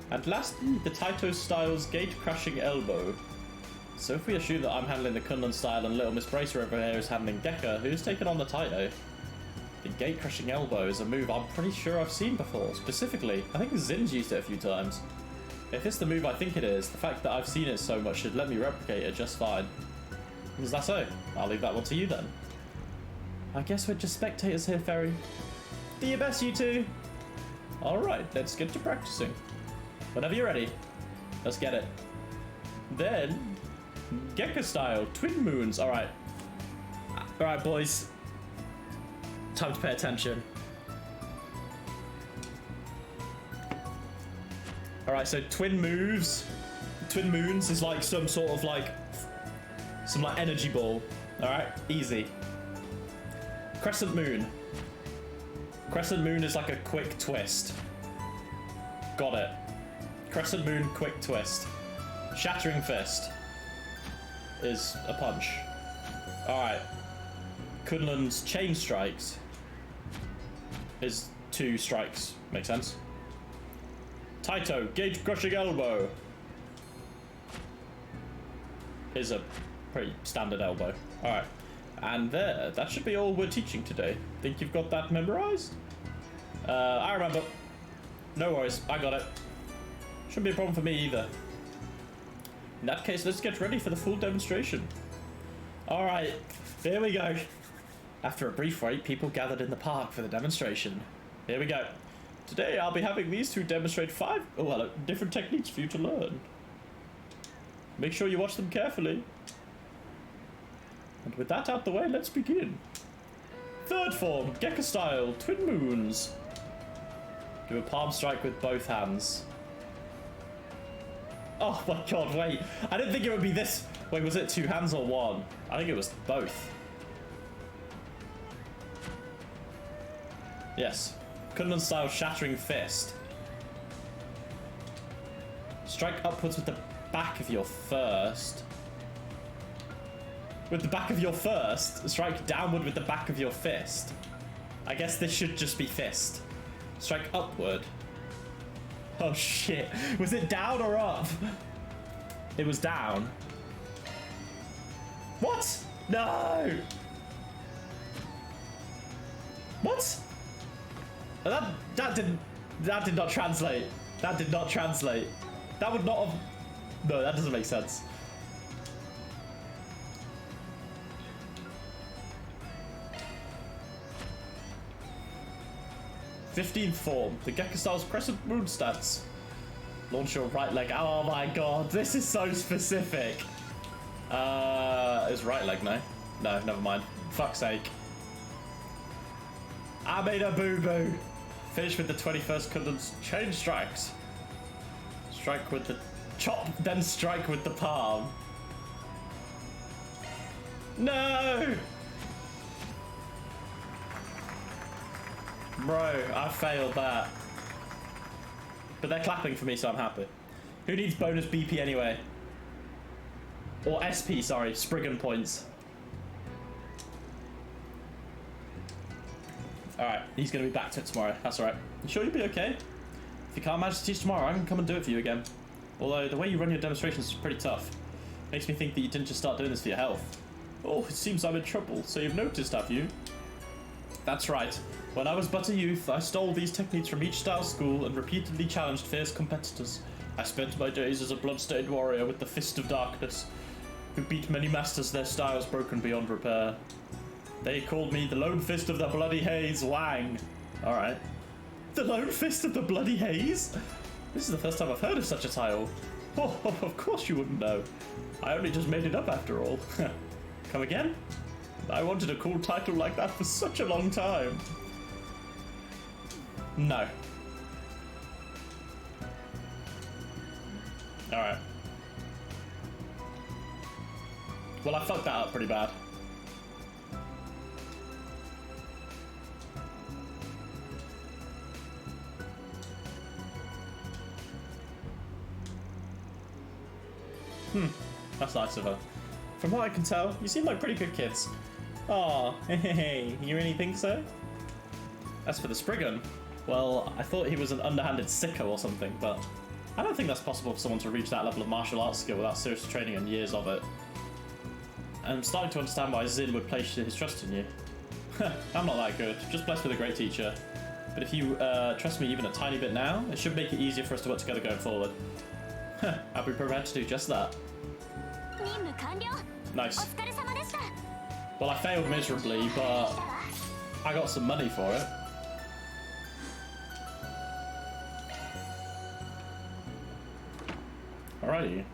and lastly, the Taito style's Gate Crashing Elbow. So if we assume that I'm handling the Kunlun style and Little Miss Bracer over here is handling Gekka, who's taken on the Taito? The Gate Crashing Elbow is a move I'm pretty sure I've seen before. Specifically, I think Zin's used it a few times. If it's the move I think it is, the fact that I've seen it so much should let me replicate it just fine. Is that so? I'll leave that one to you then. I guess we're just spectators here, Fairy. Do your best, you two. Alright, let's get to practicing. Whenever you're ready, let's get it. Then, Gekka style, Twin Moons. Alright. Alright, boys. Time to pay attention. Alright, so Twin Moons is like some sort of like, some like energy ball. Alright, easy. Crescent Moon. Crescent Moon is like a quick twist. Got it. Crescent Moon, quick twist. Shattering Fist is a punch. Alright. Kunlun's Chain Strikes is 2 strikes. Makes sense. Taito, Gate Crushing Elbow is a pretty standard elbow. Alright. And there, that should be all we're teaching today. Think you've got that memorized? I remember. No worries, I got it. Shouldn't be a problem for me either. In that case, let's get ready for the full demonstration. Alright, here we go. After a brief wait, people gathered in the park for the demonstration. Here we go. Today, I'll be having these two demonstrate 5 different techniques for you to learn. Make sure you watch them carefully. And with that out the way, let's begin. Third form, Gekka style, Twin Moons. Do a palm strike with both hands. Oh my god, wait. I didn't think it would be this. Wait, was it 2 hands or 1? I think it was both. Yes. Kunlun style Shattering Fist. Strike upwards with the back of your first. With the back of your first, strike downward with the back of your fist. I guess this should just be fist. Strike upward. Oh shit. Was it down or up? It was down. What? No! What? That did not translate. That did not translate. That would not have... No, that doesn't make sense. '15th form, the Gekka style's Crescent Moon stats. Launch your right leg. Oh my god, this is so specific. It's right leg, no? No, never mind. Fuck's sake. I made a boo-boo. Finish with the 21st Kundun's chain strikes. Strike with the chop, then strike with the palm. No! Bro, I failed that. But they're clapping for me, so I'm happy. Who needs bonus BP anyway? Or SP, sorry, Spriggan points. Alright, he's going to be back to it tomorrow. That's alright. You sure you'll be okay? If you can't manage to teach tomorrow, I can come and do it for you again. Although, the way you run your demonstrations is pretty tough. Makes me think that you didn't just start doing this for your health. Oh, it seems I'm in trouble, so you've noticed, have you? That's right. When I was but a youth, I stole these techniques from each style school and repeatedly challenged fierce competitors. I spent my days as a blood-stained warrior with the Fist of Darkness, who beat many masters, their styles broken beyond repair. They called me the Lone Fist of the Bloody Haze Wang. Alright. The Lone Fist of the Bloody Haze? This is the first time I've heard of such a title. Oh, of course you wouldn't know. I only just made it up after all. Come again? I wanted a cool title like that for such a long time. No. Alright. Well, I fucked that up pretty bad. That's nice of her. From what I can tell, you seem like pretty good kids. Aw, hey, you really think so? As for the Spriggan, well, I thought he was an underhanded sicko or something, but I don't think that's possible for someone to reach that level of martial arts skill without serious training and years of it. I'm starting to understand why Zin would place his trust in you. I'm not that good, just blessed with a great teacher. But if you trust me even a tiny bit now, it should make it easier for us to work together going forward. I'll be prepared to do just that. Nice. Well, I failed miserably, but I got some money for it. Alrighty.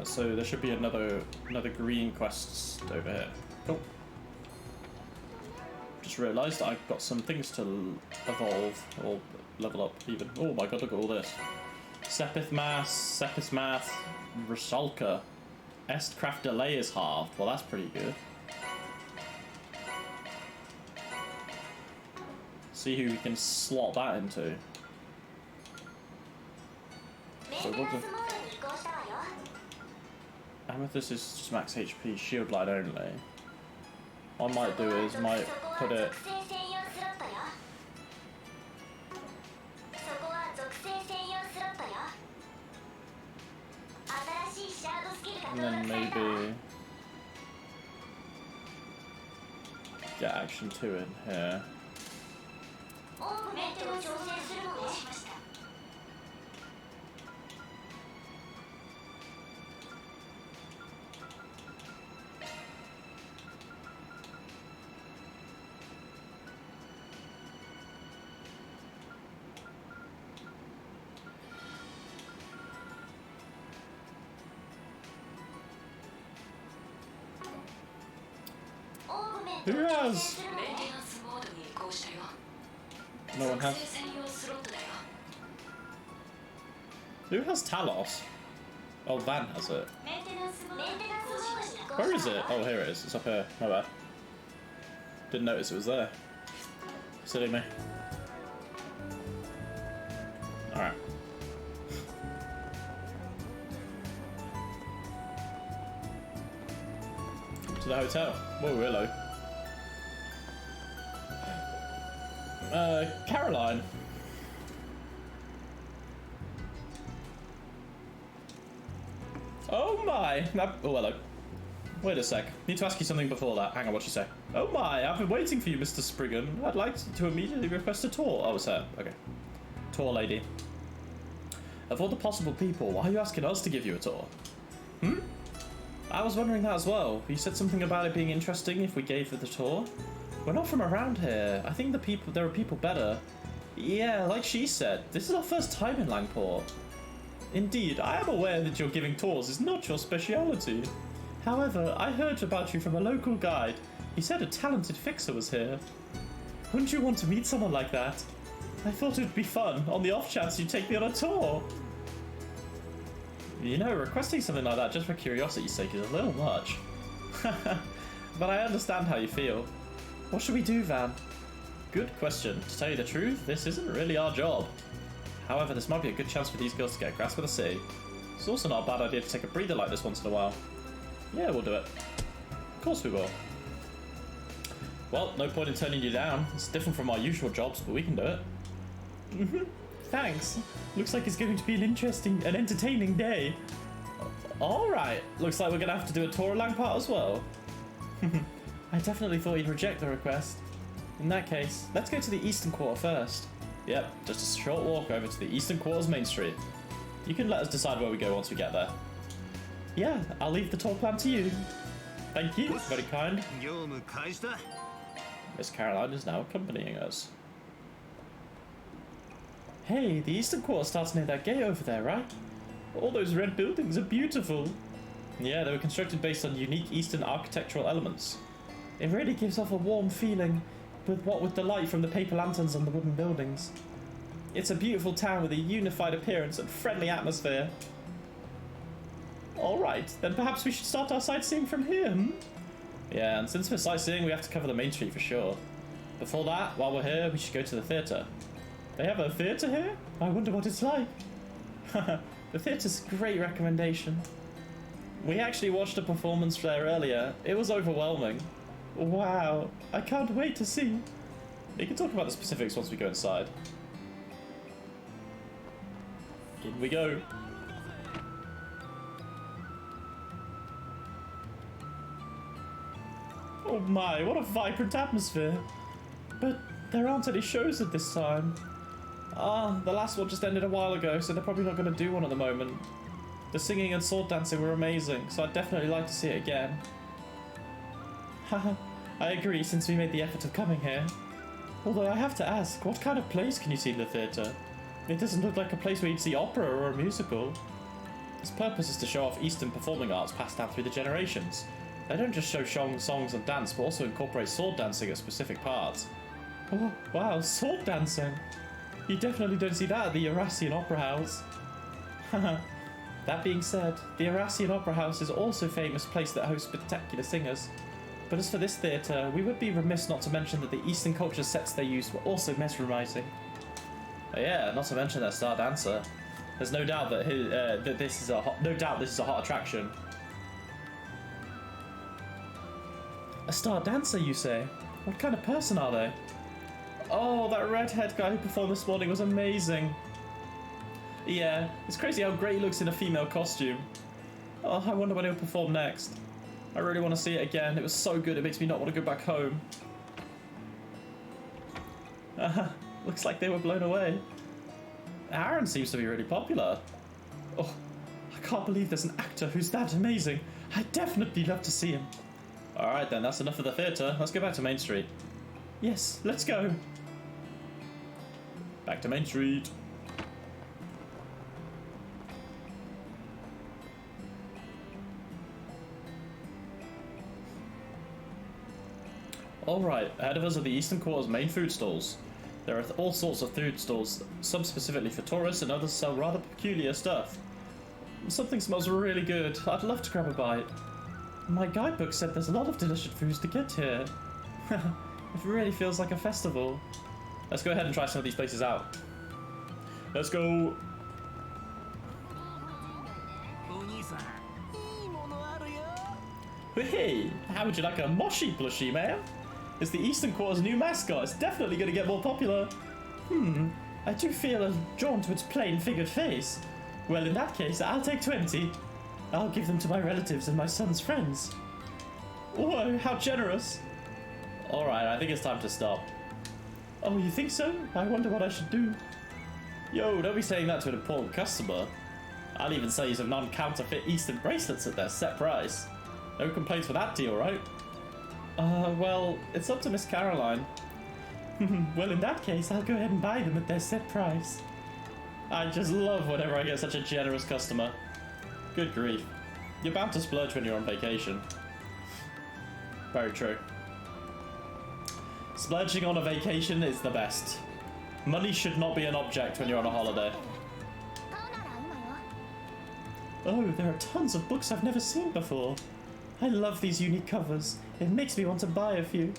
So there should be another green quest over here. Cool. Just realised I've got some things to evolve or level up even. Oh my god, look at all this. Sepith Mass, Rusalka. Estcraft delay is halved. Well, that's pretty good. See who we can slot that into. So what the... Amethyst is just max HP, shield line only. What I might do is might put it... And then maybe get action 2 in here. Who has? No one has. Who has Talos? Oh, Van has it. Where is it? Oh, here it is. It's up here. My bad. Didn't notice it was there. Silly me. Alright. To the hotel. Whoa, hello. Caroline. Oh my! Oh, hello. Wait a sec. Need to ask you something before that. Hang on, what you say? Oh my! I've been waiting for you, Mr. Spriggan. I'd like to immediately request a tour. Oh, it's her. Okay. Tour lady. Of all the possible people, why are you asking us to give you a tour? I was wondering that as well. You said something about it being interesting if we gave her the tour. We're not from around here. I think there are people better. Yeah, like she said, this is our first time in Langport. Indeed, I am aware that your giving tours is not your speciality. However, I heard about you from a local guide. He said a talented fixer was here. Wouldn't you want to meet someone like that? I thought it would be fun, on the off chance you'd take me on a tour. You know, requesting something like that just for curiosity's sake is a little much. But I understand how you feel. What should we do, Van? Good question. To tell you the truth, this isn't really our job. However, this might be a good chance for these girls to get a grasp of the sea. It's also not a bad idea to take a breather like this once in a while. Yeah, we'll do it. Of course we will. Well, no point in turning you down. It's different from our usual jobs, but we can do it. Thanks. Looks like it's going to be an interesting and entertaining day. Alright, looks like we're going to have to do a tour of Langport as well. I definitely thought you'd reject the request. In that case, let's go to the Eastern Quarter first. Yep, just a short walk over to the Eastern Quarter's Main Street. You can let us decide where we go once we get there. Yeah, I'll leave the tour plan to you. Thank you, very kind. Miss Caroline is now accompanying us. Hey, the Eastern Quarter starts near that gate over there, right? All those red buildings are beautiful. Yeah, they were constructed based on unique Eastern architectural elements. It really gives off a warm feeling, with the light from the paper lanterns on the wooden buildings. It's a beautiful town with a unified appearance and friendly atmosphere. Alright, then perhaps we should start our sightseeing from here, Yeah, and since we're sightseeing, we have to cover the main street for sure. Before that, while we're here, we should go to the theatre. They have a theatre here? I wonder what it's like. The theatre's a great recommendation. We actually watched a performance there earlier. It was overwhelming. Wow, I can't wait to see. We can talk about the specifics once we go inside. In we go. Oh my, what a vibrant atmosphere. But there aren't any shows at this time. The last one just ended a while ago, so they're probably not going to do one at the moment. The singing and sword dancing were amazing, so I'd definitely like to see it again. Haha, I agree since we made the effort of coming here. Although I have to ask, what kind of plays can you see in the theatre? It doesn't look like a place where you'd see opera or a musical. Its purpose is to show off Eastern performing arts passed down through the generations. They don't just show songs and dance, but also incorporate sword dancing at specific parts. Oh, wow, sword dancing! You definitely don't see that at the Eurasian Opera House. Haha. That being said, the Eurasian Opera House is also a famous place that hosts spectacular singers. But as for this theatre, we would be remiss not to mention that the Eastern culture sets they used were also mesmerising. Yeah, not to mention their star dancer. There's no doubt that this is a hot attraction. A star dancer, you say? What kind of person are they? Oh, that redhead guy who performed this morning was amazing. Yeah, it's crazy how great he looks in a female costume. Oh, I wonder when he'll perform next. I really want to see it again. It was so good, it makes me not want to go back home. Looks like they were blown away. Aaron seems to be really popular. Oh, I can't believe there's an actor who's that amazing. I'd definitely love to see him. Alright then, that's enough of the theatre. Let's go back to Main Street. Yes, let's go. Back to Main Street. Alright, ahead of us are the Eastern Quarter's main food stalls. There are all sorts of food stalls, some specifically for tourists and others sell rather peculiar stuff. Something smells really good. I'd love to grab a bite. My guidebook said there's a lot of delicious foods to get here. It really feels like a festival. Let's go ahead and try some of these places out. Let's go. Hey, how would you like a moshi plushie, man? It's the Eastern Quarter's new mascot. It's definitely going to get more popular. I do feel drawn to its plain figured face. Well, in that case, I'll take 20. I'll give them to my relatives and my son's friends. Whoa, how generous. Alright, I think it's time to stop. Oh, you think so? I wonder what I should do. Yo, don't be saying that to an important customer. I'll even sell you some non-counterfeit Eastern bracelets at their set price. No complaints for that deal, right? Well, it's up to Miss Caroline. Well, in that case, I'll go ahead and buy them at their set price. I just love whenever I get such a generous customer. Good grief. You're bound to splurge when you're on vacation. Very true. Splurging on a vacation is the best. Money should not be an object when you're on a holiday. Oh, there are tons of books I've never seen before. I love these unique covers. It makes me want to buy a few.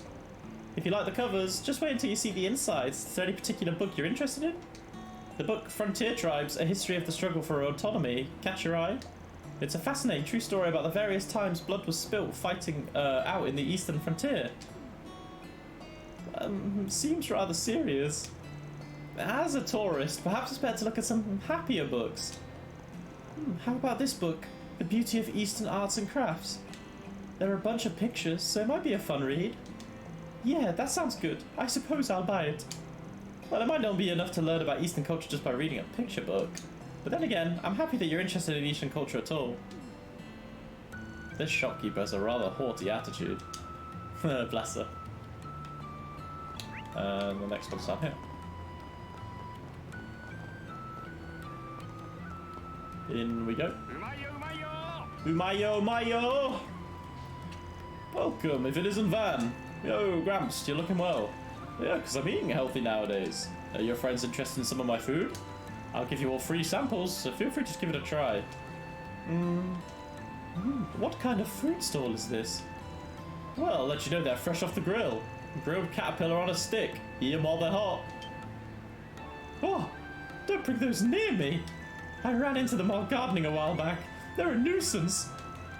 If you like the covers, just wait until you see the insides. Is there any particular book you're interested in? The book Frontier Tribes, A History of the Struggle for Autonomy catch your eye? It's a fascinating true story about the various times blood was spilt fighting out in the eastern frontier. Seems rather serious. As a tourist, perhaps it's better to look at some happier books. How about this book, The Beauty of Eastern Arts and Crafts? There are a bunch of pictures, so it might be a fun read. Yeah, that sounds good. I suppose I'll buy it. Well, it might not be enough to learn about Eastern culture just by reading a picture book. But then again, I'm happy that you're interested in Eastern culture at all. This shopkeeper has a rather haughty attitude. Bless her. And the next one's down here. In we go. Umayo, Umayo! Welcome, if it isn't Van. Yo, Gramps, you're looking well. Yeah, because I'm eating healthy nowadays. Are your friends interested in some of my food? I'll give you all free samples, so feel free to give it a try. What kind of fruit stall is this? Well, I'll let you know they're fresh off the grill. Grilled caterpillar on a stick. Eat 'em while they're hot. Oh, don't bring those near me. I ran into them while gardening a while back. They're a nuisance.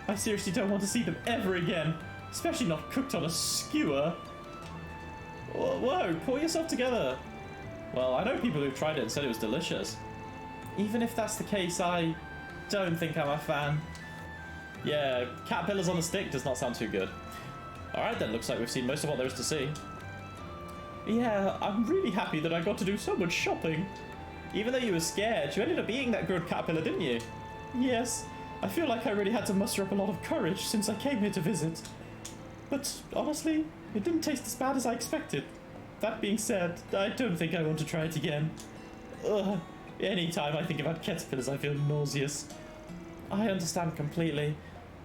I seriously don't want to see them ever again, especially not cooked on a skewer. Whoa, pull yourself together. Well, I know people who've tried it and said it was delicious. Even if that's the case, I don't think I'm a fan. Yeah, caterpillars on a stick does not sound too good. Alright then, looks like we've seen most of what there is to see. Yeah, I'm really happy that I got to do so much shopping. Even though you were scared, you ended up eating that grilled caterpillar, didn't you? Yes, I feel like I really had to muster up a lot of courage since I came here to visit. But honestly, it didn't taste as bad as I expected. That being said, I don't think I want to try it again. Ugh, anytime I think about caterpillars I feel nauseous. I understand completely.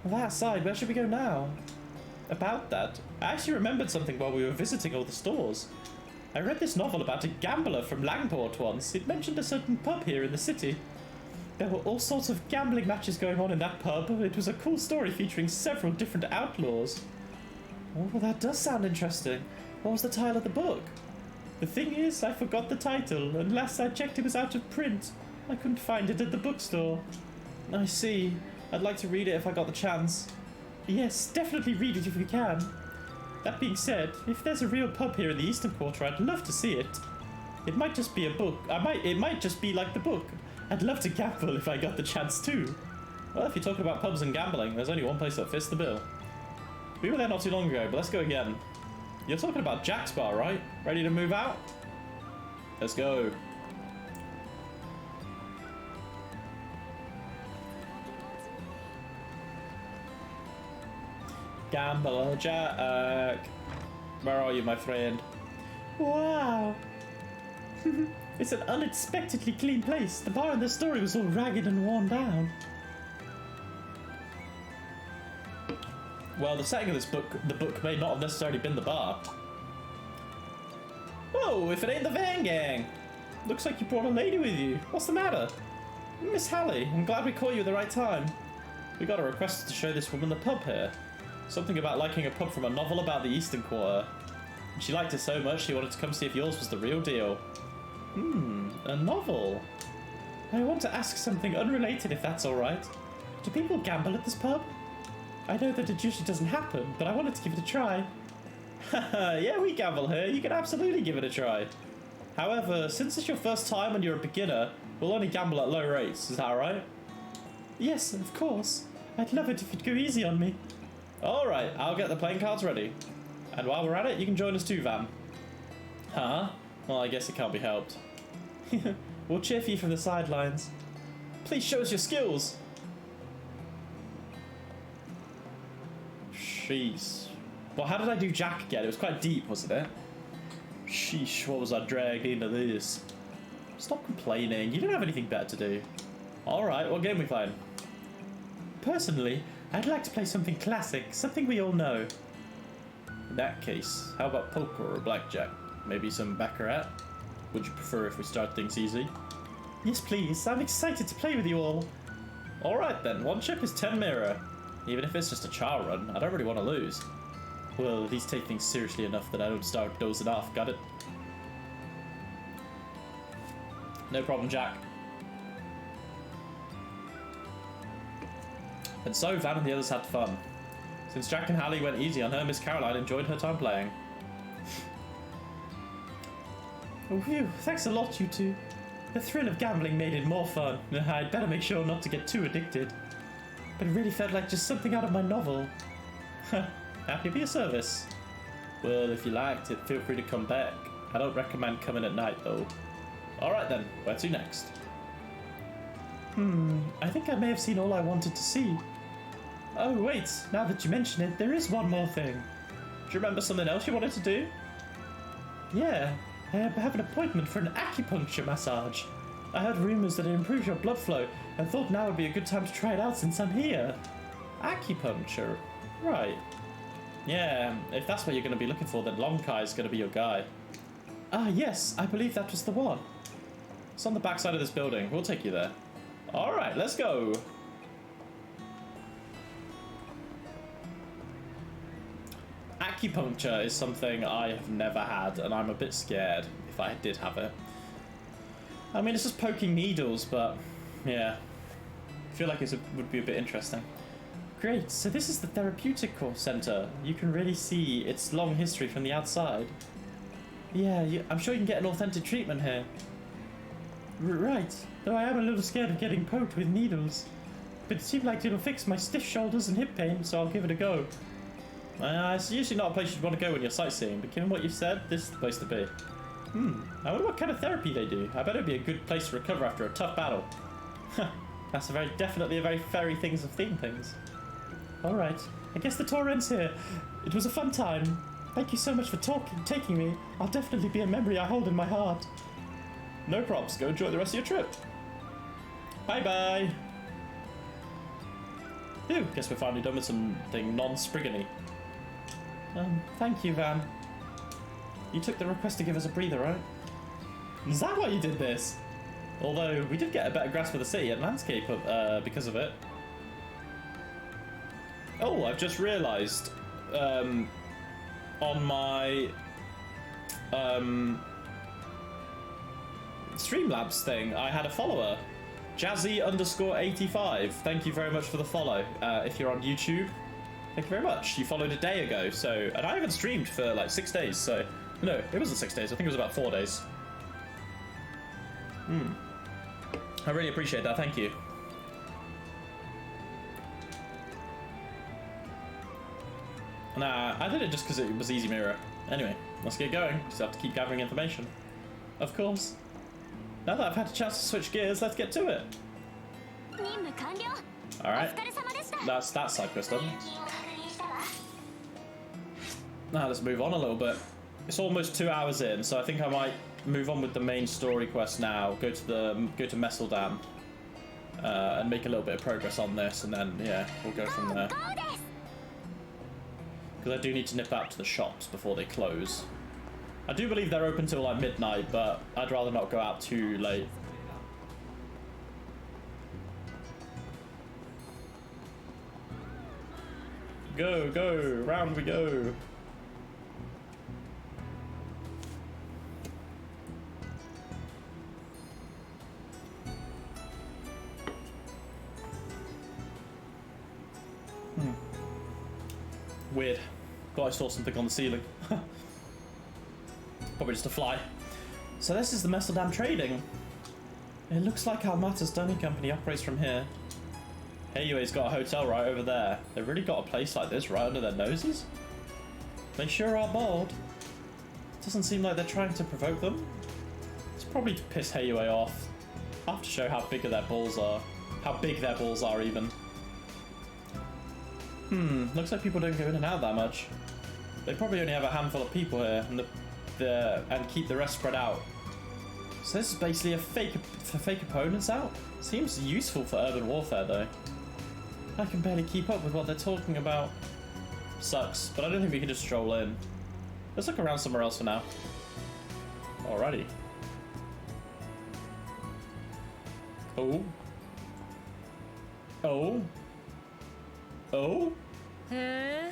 That aside, where should we go now? About that, I actually remembered something while we were visiting all the stores. I read this novel about a gambler from Langport once. It mentioned a certain pub here in the city. There were all sorts of gambling matches going on in that pub. It was a cool story featuring several different outlaws. Oh, that does sound interesting. What was the title of the book? The thing is, I forgot the title, and last I checked it was out of print. I couldn't find it at the bookstore. I see. I'd like to read it if I got the chance. Yes, definitely read it if you can. That being said, if there's a real pub here in the Eastern Quarter, I'd love to see it. It might just be a book. It might just be like the book. I'd love to gamble if I got the chance too. Well, if you're talking about pubs and gambling, there's only one place that fits the bill. We were there not too long ago, but let's go again. You're talking about Jack's Bar, right? Ready to move out? Let's go. Gambler Jack. Where are you, my friend? Wow. It's an unexpectedly clean place. The bar in the story was all ragged and worn down. Well, the setting of this book, the book may not have necessarily been the bar. Whoa, if it ain't the Van Gang! Looks like you brought a lady with you. What's the matter? Miss Hallie, I'm glad we caught you at the right time. We got a request to show this woman the pub here. Something about liking a pub from a novel about the Eastern Quarter. And she liked it so much she wanted to come see if yours was the real deal. A novel? I want to ask something unrelated if that's alright. Do people gamble at this pub? I know that it usually doesn't happen, but I wanted to give it a try. Haha, yeah, we gamble here. You can absolutely give it a try. However, since it's your first time and you're a beginner, we'll only gamble at low rates. Is that alright? Yes, of course. I'd love it if you'd go easy on me. Alright, I'll get the playing cards ready. And while we're at it, you can join us too, Van. Huh? Well, I guess it can't be helped. We'll cheer for you from the sidelines. Please show us your skills. Jeez. Well, how did I do Jack again? It was quite deep, wasn't it? Sheesh, what was I dragged into this? Stop complaining, you don't have anything better to do. Alright, what game we playing? Personally, I'd like to play something classic, something we all know. In that case, how about poker or blackjack? Maybe some baccarat? Would you prefer if we start things easy? Yes, please. I'm excited to play with you all. Alright then, one chip is 10 mirror. Even if it's just a char run, I don't really want to lose. Well, at least take things seriously enough that I don't start dozing off, got it? No problem, Jack. And so Van and the others had fun. Since Jack and Hallie went easy on her, Miss Caroline enjoyed her time playing. Oh, phew, thanks a lot, you two. The thrill of gambling made it more fun. I'd better make sure not to get too addicted. But it really felt like just something out of my novel. Happy to be of service. Well, if you liked it, feel free to come back. I don't recommend coming at night, though. Alright then, where to next? I think I may have seen all I wanted to see. Oh, wait, now that you mention it, there is one more thing. Do you remember something else you wanted to do? Yeah, I have an appointment for an acupuncture massage. I heard rumours that it improves your blood flow and thought now would be a good time to try it out since I'm here. Acupuncture? Right. Yeah, if that's what you're going to be looking for, then Longkai is going to be your guy. Ah, yes, I believe that was the one. It's on the back side of this building. We'll take you there. Alright, let's go. Acupuncture is something I have never had, and I'm a bit scared if I did have it. I mean, it's just poking needles, but yeah. I feel like it would be a bit interesting. Great, so this is the Therapeutic Center. You can really see its long history from the outside. Yeah, I'm sure you can get an authentic treatment here. Right, though I am a little scared of getting poked with needles. But it seemed like it'll fix my stiff shoulders and hip pain, so I'll give it a go. It's usually not a place you'd want to go when you're sightseeing, but given what you've said, this is the place to be. I wonder what kind of therapy they do. I bet it'd be a good place to recover after a tough battle. That's definitely a very fairy things of theme things. Alright, I guess the tour ends here. It was a fun time. Thank you so much for taking me. I'll definitely be a memory I hold in my heart. No props. Go enjoy the rest of your trip. Bye-bye. Ooh, guess we're finally done with something non-Sprigony. Thank you, Van. You took the request to give us a breather, right? Is that why you did this? Although, we did get a better grasp of the city and landscape because of it. Oh, I've just realised on my Streamlabs thing, I had a follower, Jazzy_85. Thank you very much for the follow. If you're on YouTube, thank you very much. You followed a day ago, so, and I haven't streamed for like 6 days, so no, it wasn't 6 days. I think it was about 4 days. I really appreciate that. Thank you. Nah, I did it just because it was easy mirror. Anyway, let's get going. Just have to keep gathering information. Of course. Now that I've had a chance to switch gears, let's get to it. Alright. That's that side quest done. Now let's move on a little bit. It's almost 2 hours in, so I think I might move on with the main story quest now. Go to Messeldam and make a little bit of progress on this, and then yeah, we'll go from there. Because I do need to nip out to the shops before they close. I do believe they're open till like midnight, but I'd rather not go out too late. Go, go, round we go. Weird. Thought I saw something on the ceiling. Probably just a fly. So this is the Messeldam Trading. It looks like Almata's Dunning Company operates from here. Heyue's got a hotel right over there. They've really got a place like this right under their noses? They sure are bold. Doesn't seem like they're trying to provoke them. It's probably to piss Heyue off. I have to show how big their balls are. How big their balls are even. Looks like people don't go in and out that much. They probably only have a handful of people here, and keep the rest spread out. So this is basically a fake opponents out. Seems useful for urban warfare though. I can barely keep up with what they're talking about. Sucks, but I don't think we can just stroll in. Let's look around somewhere else for now. Alrighty. Oh. Oh. Oh. へえ、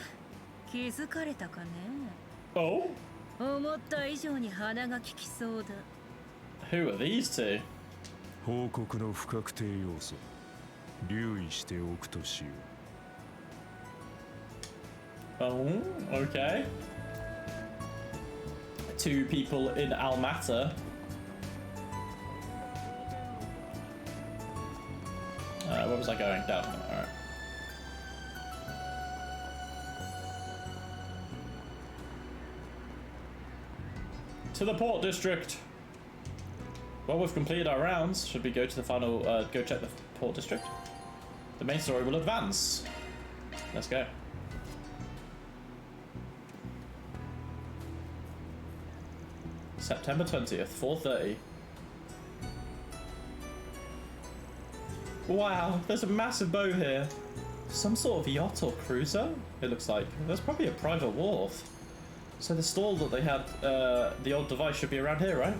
気づかれたかね。Oh. 思った以上に鼻が利きそうだ。Who are these two? 報告の不確定要素。留意しておくとしよう。Oh, okay. Two people in Almata. Where was I going? Down. Alright. To the port district. Well, we've completed our rounds. Should we go to the final, go check the port district? The main story will advance. Let's go. September 20th, 4:30. Wow, there's a massive boat here. Some sort of yacht or cruiser, it looks like. There's probably a private wharf. So the stall that they had, the old device should be around here, right?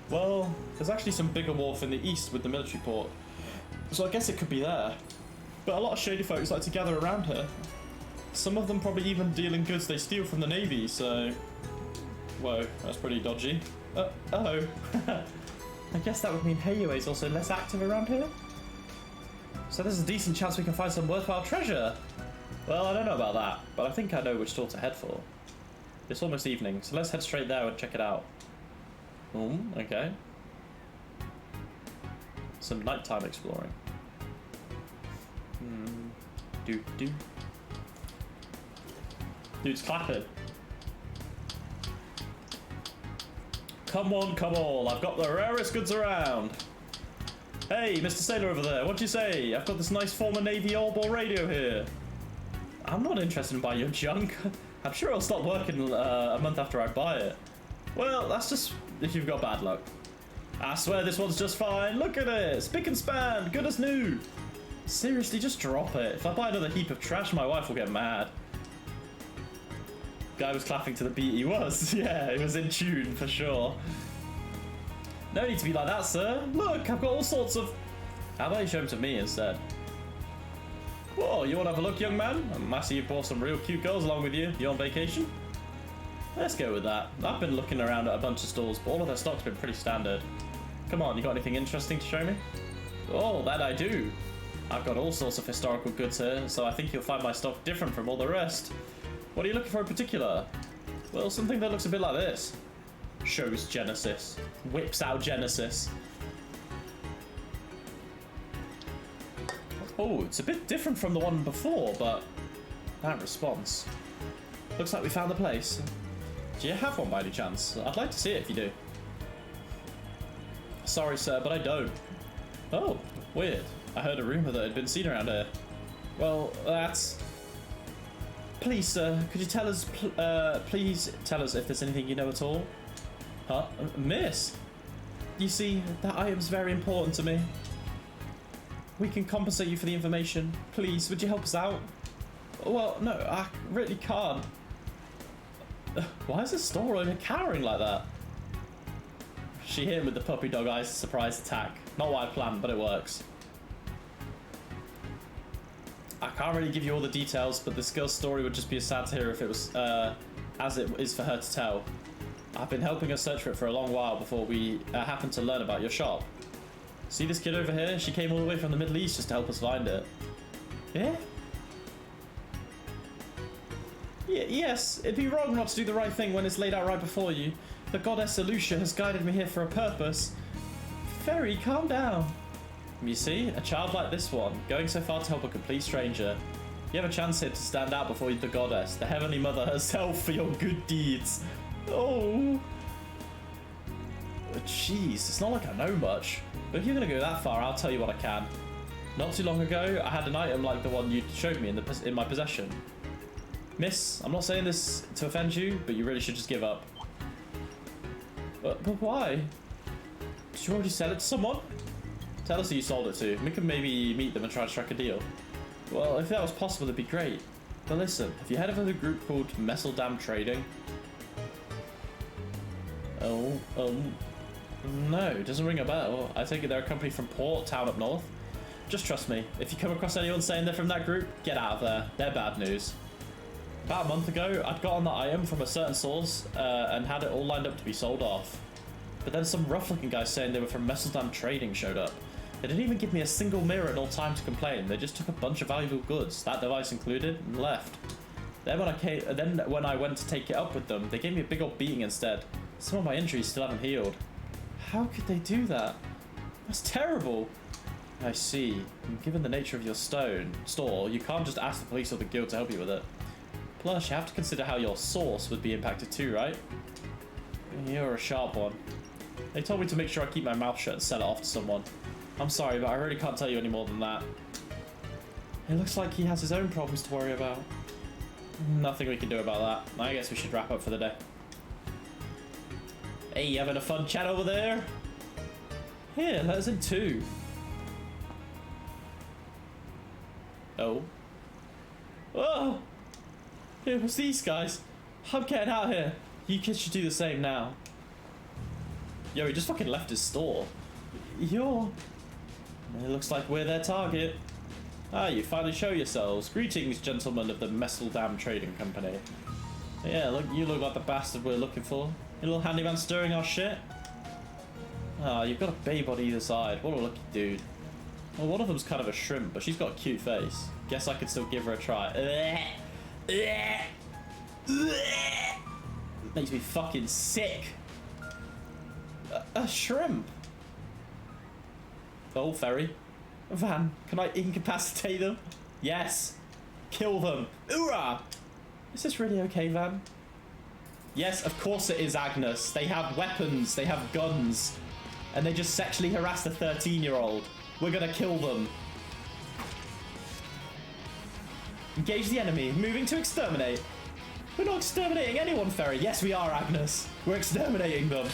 Well, there's actually some bigger wharf in the east with the military port. So I guess it could be there. But a lot of shady folks like to gather around here. Some of them probably even dealing goods they steal from the Navy, so... Whoa, that's pretty dodgy. Uh-oh. I guess that would mean Heiyue is also less active around here? So there's a decent chance we can find some worthwhile treasure. Well, I don't know about that, but I think I know which stall to head for. It's almost evening, so let's head straight there and check it out. Okay. Some nighttime exploring. Dude's clapping. Come on, come all. I've got the rarest goods around. Hey, Mr. Sailor over there, what'd you say? I've got this nice former Navy oddball radio here. I'm not interested in buying your junk. I'm sure it'll stop working a month after I buy it. Well, that's just if you've got bad luck. I swear this one's just fine. Look at it. Spick and span. Good as new. Seriously, just drop it. If I buy another heap of trash, my wife will get mad. Guy was clapping to the beat. He was. Yeah, he was in tune for sure. No need to be like that, sir. Look, I've got all sorts of... How about you show them to me instead? Whoa, you want to have a look, young man? I see you brought some real cute girls along with you. You on vacation? Let's go with that. I've been looking around at a bunch of stalls, but all of their stock's been pretty standard. Come on, you got anything interesting to show me? Oh, that I do. I've got all sorts of historical goods here, so I think you'll find my stock different from all the rest. What are you looking for in particular? Well, something that looks a bit like this. Shows Genesis. Whips out Genesis. Oh, it's a bit different from the one before, but that response. Looks like we found the place. Do you have one by any chance? I'd like to see it if you do. Sorry, sir, but I don't. Oh, weird. I heard a rumor that it had been seen around here. Well, that's... Please, sir, could you tell us, please tell us if there's anything you know at all? Huh? Miss? You see, that item's very important to me. We can compensate you for the information. Please, would you help us out? Well, no, I really can't. Why is the store owner cowering like that? She hit him with the puppy dog eyes surprise attack. Not what I planned, but it works. I can't really give you all the details, but this girl's story would just be as sad to hear if it was as it is for her to tell. I've been helping her search for it for a long while before we happened to learn about your shop. See this kid over here? She came all the way from the Middle East just to help us find it. Yeah? Yes, it'd be wrong not to do the right thing when it's laid out right before you. The goddess Alucia has guided me here for a purpose. Fairy, calm down. You see, a child like this one, going so far to help a complete stranger. You have a chance here to stand out before the goddess, the Heavenly Mother herself, for your good deeds. Oh. Jeez, it's not like I know much. But if you're going to go that far, I'll tell you what I can. Not too long ago, I had an item like the one you showed me in my possession. Miss, I'm not saying this to offend you, but you really should just give up. But why? Did you already sell it to someone? Tell us who you sold it to. We can maybe meet them and try to strike a deal. Well, if that was possible, it'd be great. But listen, have you heard of a group called Messeldam Trading? Oh, no, it doesn't ring a bell. I take it they're a company from Port Town up north. Just trust me, if you come across anyone saying they're from that group, get out of there. They're bad news. About a month ago, I'd gotten that item from a certain source and had it all lined up to be sold off. But then some rough-looking guys saying they were from Messeldam Trading showed up. They didn't even give me a single mirror at all time to complain. They just took a bunch of valuable goods, that device included, and left. Then when I went to take it up with them, they gave me a big old beating instead. Some of my injuries still haven't healed. How could they do that? That's terrible. I see. And given the nature of your store, you can't just ask the police or the guild to help you with it. Plus, you have to consider how your source would be impacted too, right? You're a sharp one. They told me to make sure I keep my mouth shut and sell it off to someone. I'm sorry, but I really can't tell you any more than that. It looks like he has his own problems to worry about. Nothing we can do about that. I guess we should wrap up for the day. Hey, you having a fun chat over there? Here, let us in too. Oh. Oh! It was these guys. I'm getting out of here. You kids should do the same now. Yo, he just fucking left his store. It looks like we're their target. Ah, you finally show yourselves. Greetings, gentlemen of the Messeldam Trading Company. Yeah, look, you look like the bastard we're looking for. You little handyman stirring our shit. Ah, you've got a babe on either side. What a lucky dude. Well, one of them's kind of a shrimp, but she's got a cute face. Guess I could still give her a try. Makes me fucking sick. A shrimp. Oh, Ferry. Van, can I incapacitate them? Yes. Kill them. Hoorah! Is this really okay, Van? Yes, of course it is, Agnes. They have weapons, they have guns, and they just sexually harassed a 13-year-old. We're gonna kill them. Engage the enemy. Moving to exterminate. We're not exterminating anyone, Ferry. Yes, we are, Agnes. We're exterminating them.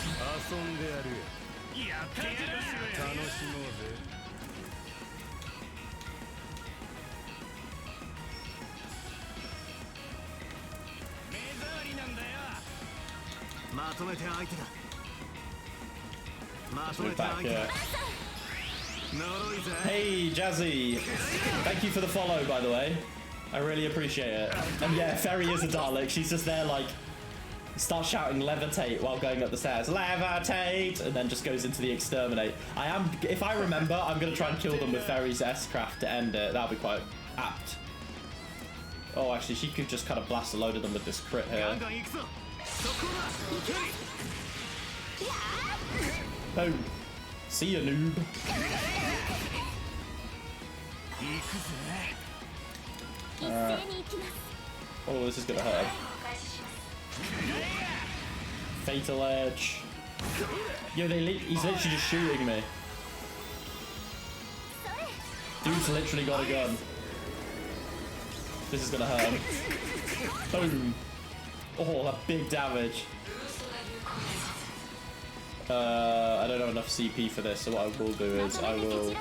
We're back here. Hey, Jazzy. Thank you for the follow, by the way. I really appreciate it. And yeah, Ferry is a Dalek. She's just there, like, starts shouting levitate while going up the stairs. Levitate! And then just goes into the exterminate. If I remember, I'm going to try and kill them with Ferry's S-Craft to end it. That'll be quite apt. Oh, actually, she could just kind of blast a load of them with this crit here. Oh. See ya, noob. Oh, this is gonna hurt. Fatal Edge. Yo, he's literally just shooting me. Dude's literally got a gun. This is gonna hurt. Boom. Oh, that big damage. I don't have enough CP for this, so what I will do is I will...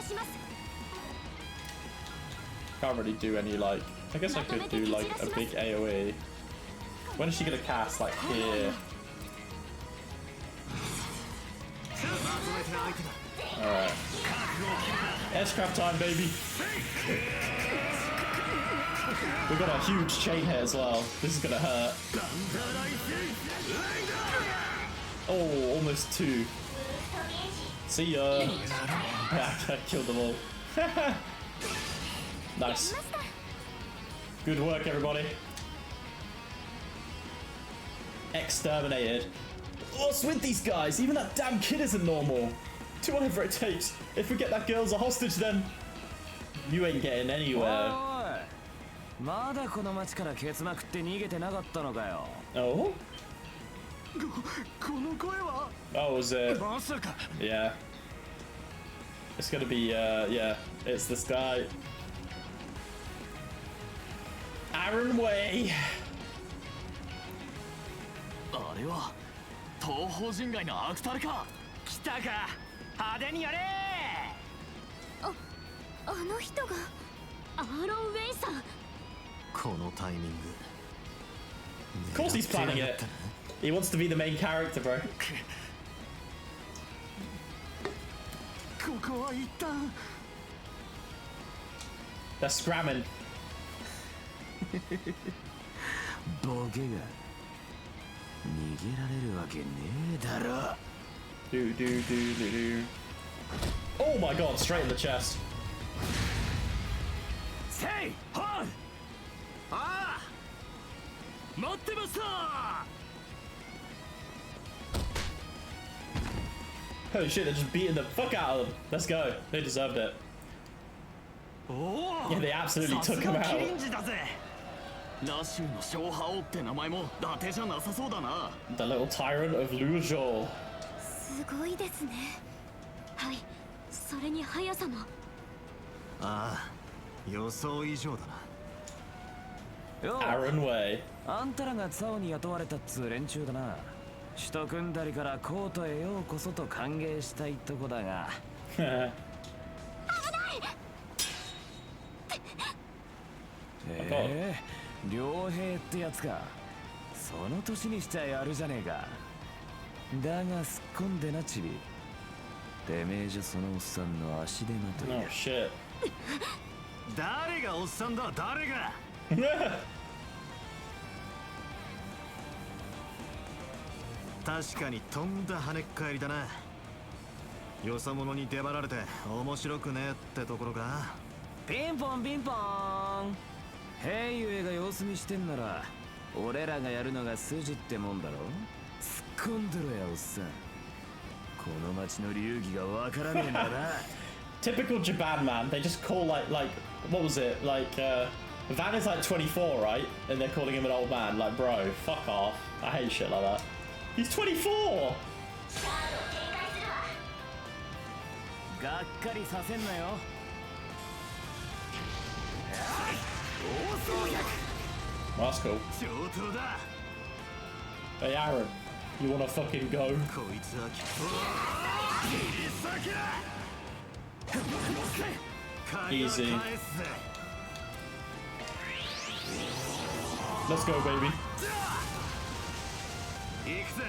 Can't really do any, like... I guess I could do, like, a big AoE. When is she gonna cast? Like, here. Alright. S-Craft time, baby! We've got a huge chain hit as well. This is gonna hurt. Oh, almost 2. See ya. I killed them all. Nice. Good work, everybody. Exterminated. What's with these guys? Even that damn kid isn't normal. Do whatever it takes. If we get that girl as a hostage, then you ain't getting anywhere. Oh? Oh, was it? Yeah. It's gonna be, yeah. It's this guy. Aaron Way. あれは東方人街のアクタルか。来たか、派手にやれ。あの人がアーロン・ウェイさん。このタイミング。 Of course he's planning it. He wants to be the main character, bro. ここは一旦 They're scramming. ボケが逃げられるわけねえだろ。 Do do do do do. Oh my god! Straight in the chest. せいほん。ああ、待ってました。 Holy shit! They're just beating the fuck out of them. Let's go. They deserved it. おお、 Yeah, they absolutely さ took す him がキリ out. ンジだぜ。ラシューの小覇王って名前も伊達じゃなさそうだな。 The little tyrant of Luzhol. すごいですね。はい、それに速さも。ああ、予想以上だな。よう Aaron Way. あんたらがツァオに雇われたっつう連中だな。首都組んだりからコートへようこそと歓迎したいとこだが。両兵ってやつか。その年にしちゃやるじゃねえか。だがすっこんでなチビ。てめえじゃそのおっさんの足手まとい Oh だ。 shit. 誰がおっさんだ、誰が。確かにとんだ跳ねっ返りだな。よそ者に出張られて面白くねえってところか。ピンポンピンポーン。ヘイユエが様子見してんなら俺らがやるのが筋ってもんだろ。突っ込んでろやおっさん。この町の流儀がわからねえんだな。Typical Japan man. They just call like what was it Van is like 24, right? And they're calling him an old man. Like, bro, fuck off. I hate shit like that. He's 24. がっかりさせんなよ。Well, that's cool. 上等だ。 Hey, Aaron, you wanna fucking go? こいつは切り裂け。 Easy. Let's go, baby. 行くぜ。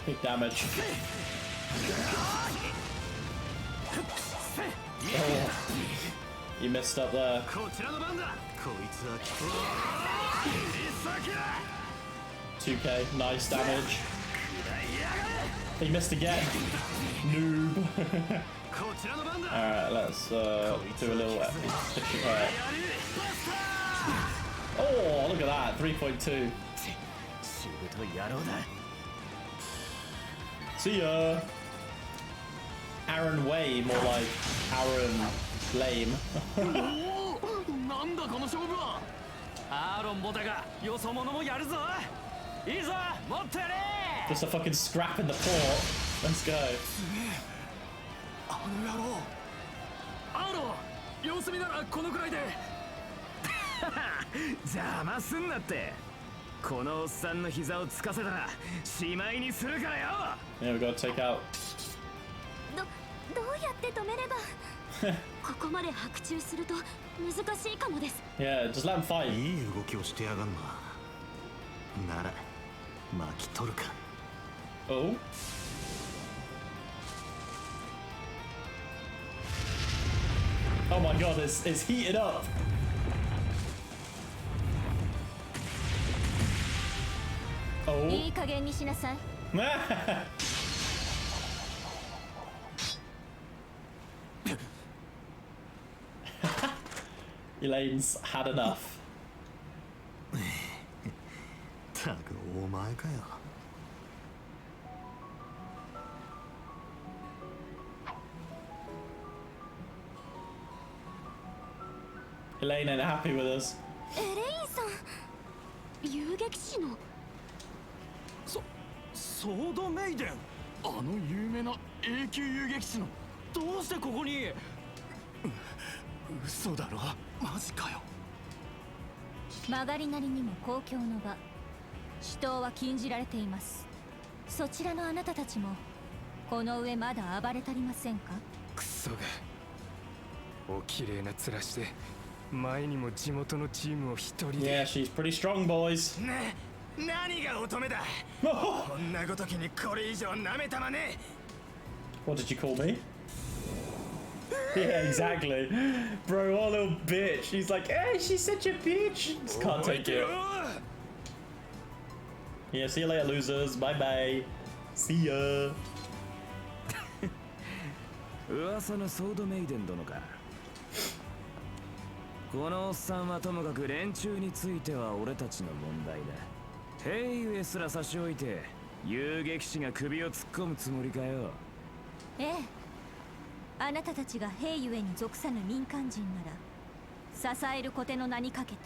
Big damage. Oh, you messed up there. こちらの番だ。こいつは切り裂け。 2k, nice damage. He missed again. Noob. こちらの番だ。 Alright, let's do a little efficient hurt. Oh, look at that. 3.2. しぶとい野郎だ。 See ya. Aaron Way, more like Aaron Lame. なんだこの勝負は。アーロンボタがよそ者もやるぞ。いいぞ、もっとやれ。 Just a fucking scrap in the port. Let's go. あの野郎。アーロン、様子見ならこのくらいで。邪魔すんなって。このおっさんの膝をつかせたらしまいにするからよ。 Yeah, we gotta take out. どうやって止めれば。ここまで白昼すると難しいかもです。 Yeah, just let him fight. いい動きをしてやがんな。なら巻き取るか。 Oh. Oh my god, it's heated up. Oh. いい加減にしなさい。 Elaine's had enough. たくお前かよ。 Elaine ain't happy with us. エレインさん、遊撃士の。ソードメイデン。あの有名な永久遊撃士の。どうしてここに。嘘だろ、マジかよ。曲がりなりにも公共の場、死闘は禁じられています。そちらのあなたたちもこの上まだ暴れ足りませんか？クソがお綺麗な面して前にも地元のチームを一人 Yeah, で she's pretty strong, boys. 何が乙女だこんなごときにこれ以上舐めたまね What did you call me? Yeah, exactly. Bro, what a little bitch. She's like, hey, she's such a bitch. Just can't take it. Yeah, see you later, losers. Bye bye. See ya. 噂のソードメイデン殿か。このおっさんはともかく連中については俺たちの問題だ。ヘイウェイすら差し置いて遊撃士が首を突っ込むつもりかよ。ええ、あなたたちが兵ゆえに属さぬ民間人なら支える小手の名にかけて、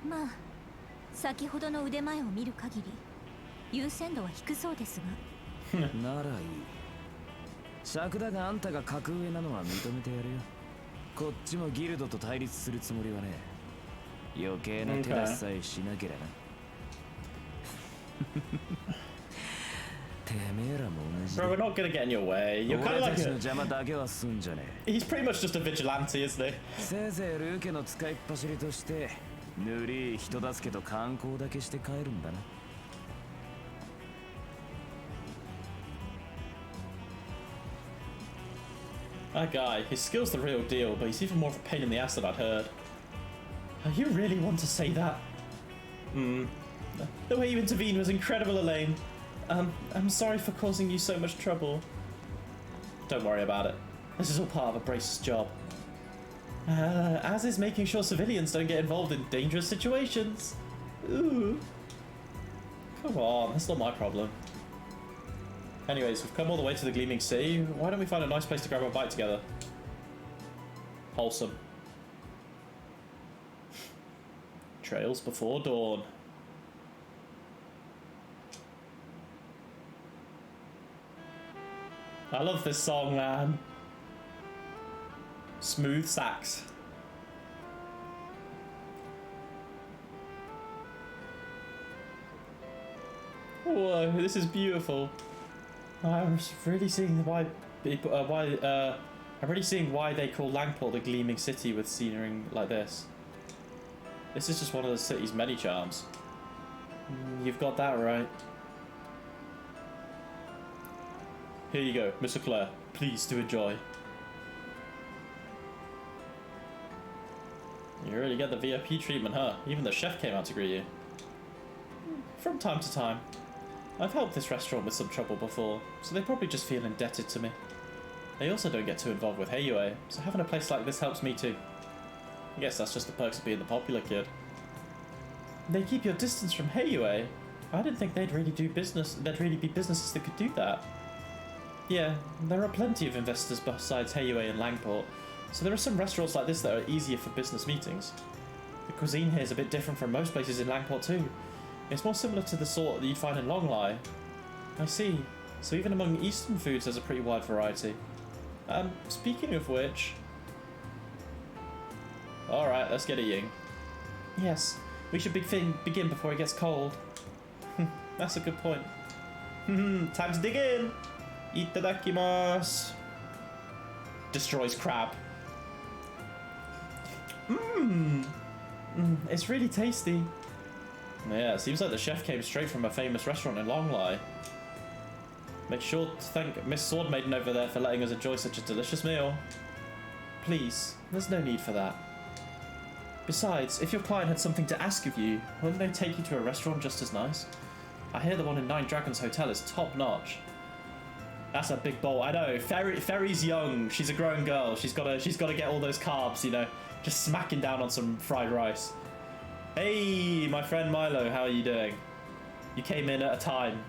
まあ先ほどの腕前を見る限り優先度は低そうですが。ならいい。尺だがあんたが格上なのは認めてやるよ。こっちもギルドと対立するつもりはね。余計な手出しさえしなければな。てめえらも同じだ。 Bro, we're not gonna get in your way. You're kind of 俺 like たちの a... 邪魔だけはすんじゃね He's pretty much just a vigilante, isn't he? え。せいぜいルーケの使いっ走りとしてぬりい人助けと観光だけして帰るんだな。That guy, his skill's the real deal, but he's even more of a pain in the ass than I'd heard. You really want to say that? The way you intervened was incredible, Elaine. I'm sorry for causing you so much trouble. Don't worry about it. This is all part of a brace's job. As is making sure civilians don't get involved in dangerous situations. Ooh. Come on, that's not my problem. Anyways, we've come all the way to the Gleaming Sea. Why don't we find a nice place to grab a bite together? Wholesome. Trails before dawn. I love this song, man. Smooth sax. Whoa, this is beautiful. I'm really seeing why people, I'm really seeing why they call Langport the Gleaming City with scenery like this. This is just one of the city's many charms. You've got that right. Here you go, Mr. Clare. Please do enjoy. You really get the VIP treatment, huh? Even the chef came out to greet you. From time to time. I've helped this restaurant with some trouble before, so they probably just feel indebted to me. They also don't get too involved with Heiyue, so having a place like this helps me too. I guess that's just the perks of being the popular kid. They keep your distance from Heiyue? I didn't think they'd really be businesses that could do that. Yeah, there are plenty of investors besides Heiyue and Langport, so there are some restaurants like this that are easier for business meetings. The cuisine here is a bit different from most places in Langport too. It's more similar to the sort that you'd find in Longlai. I see. So even among Eastern foods there's a pretty wide variety. Speaking of which... Alright, let's get eating. Yes, we should begin before it gets cold. That's a good point. Time to dig in! Itadakimasu! Destroys crab. It's really tasty. Yeah, it seems like the chef came straight from a famous restaurant in Longlai. Make sure to thank Miss Swordmaiden over there for letting us enjoy such a delicious meal. Please, there's no need for that. Besides, if your client had something to ask of you, wouldn't they take you to a restaurant just as nice? I hear the one in Nine Dragons Hotel is top notch. That's a big bowl. I know. Ferry's young. She's a grown girl. She's gotta get all those carbs, you know, just smacking down on some fried rice. Hey, my friend Milo, how are you doing? You came in at a time.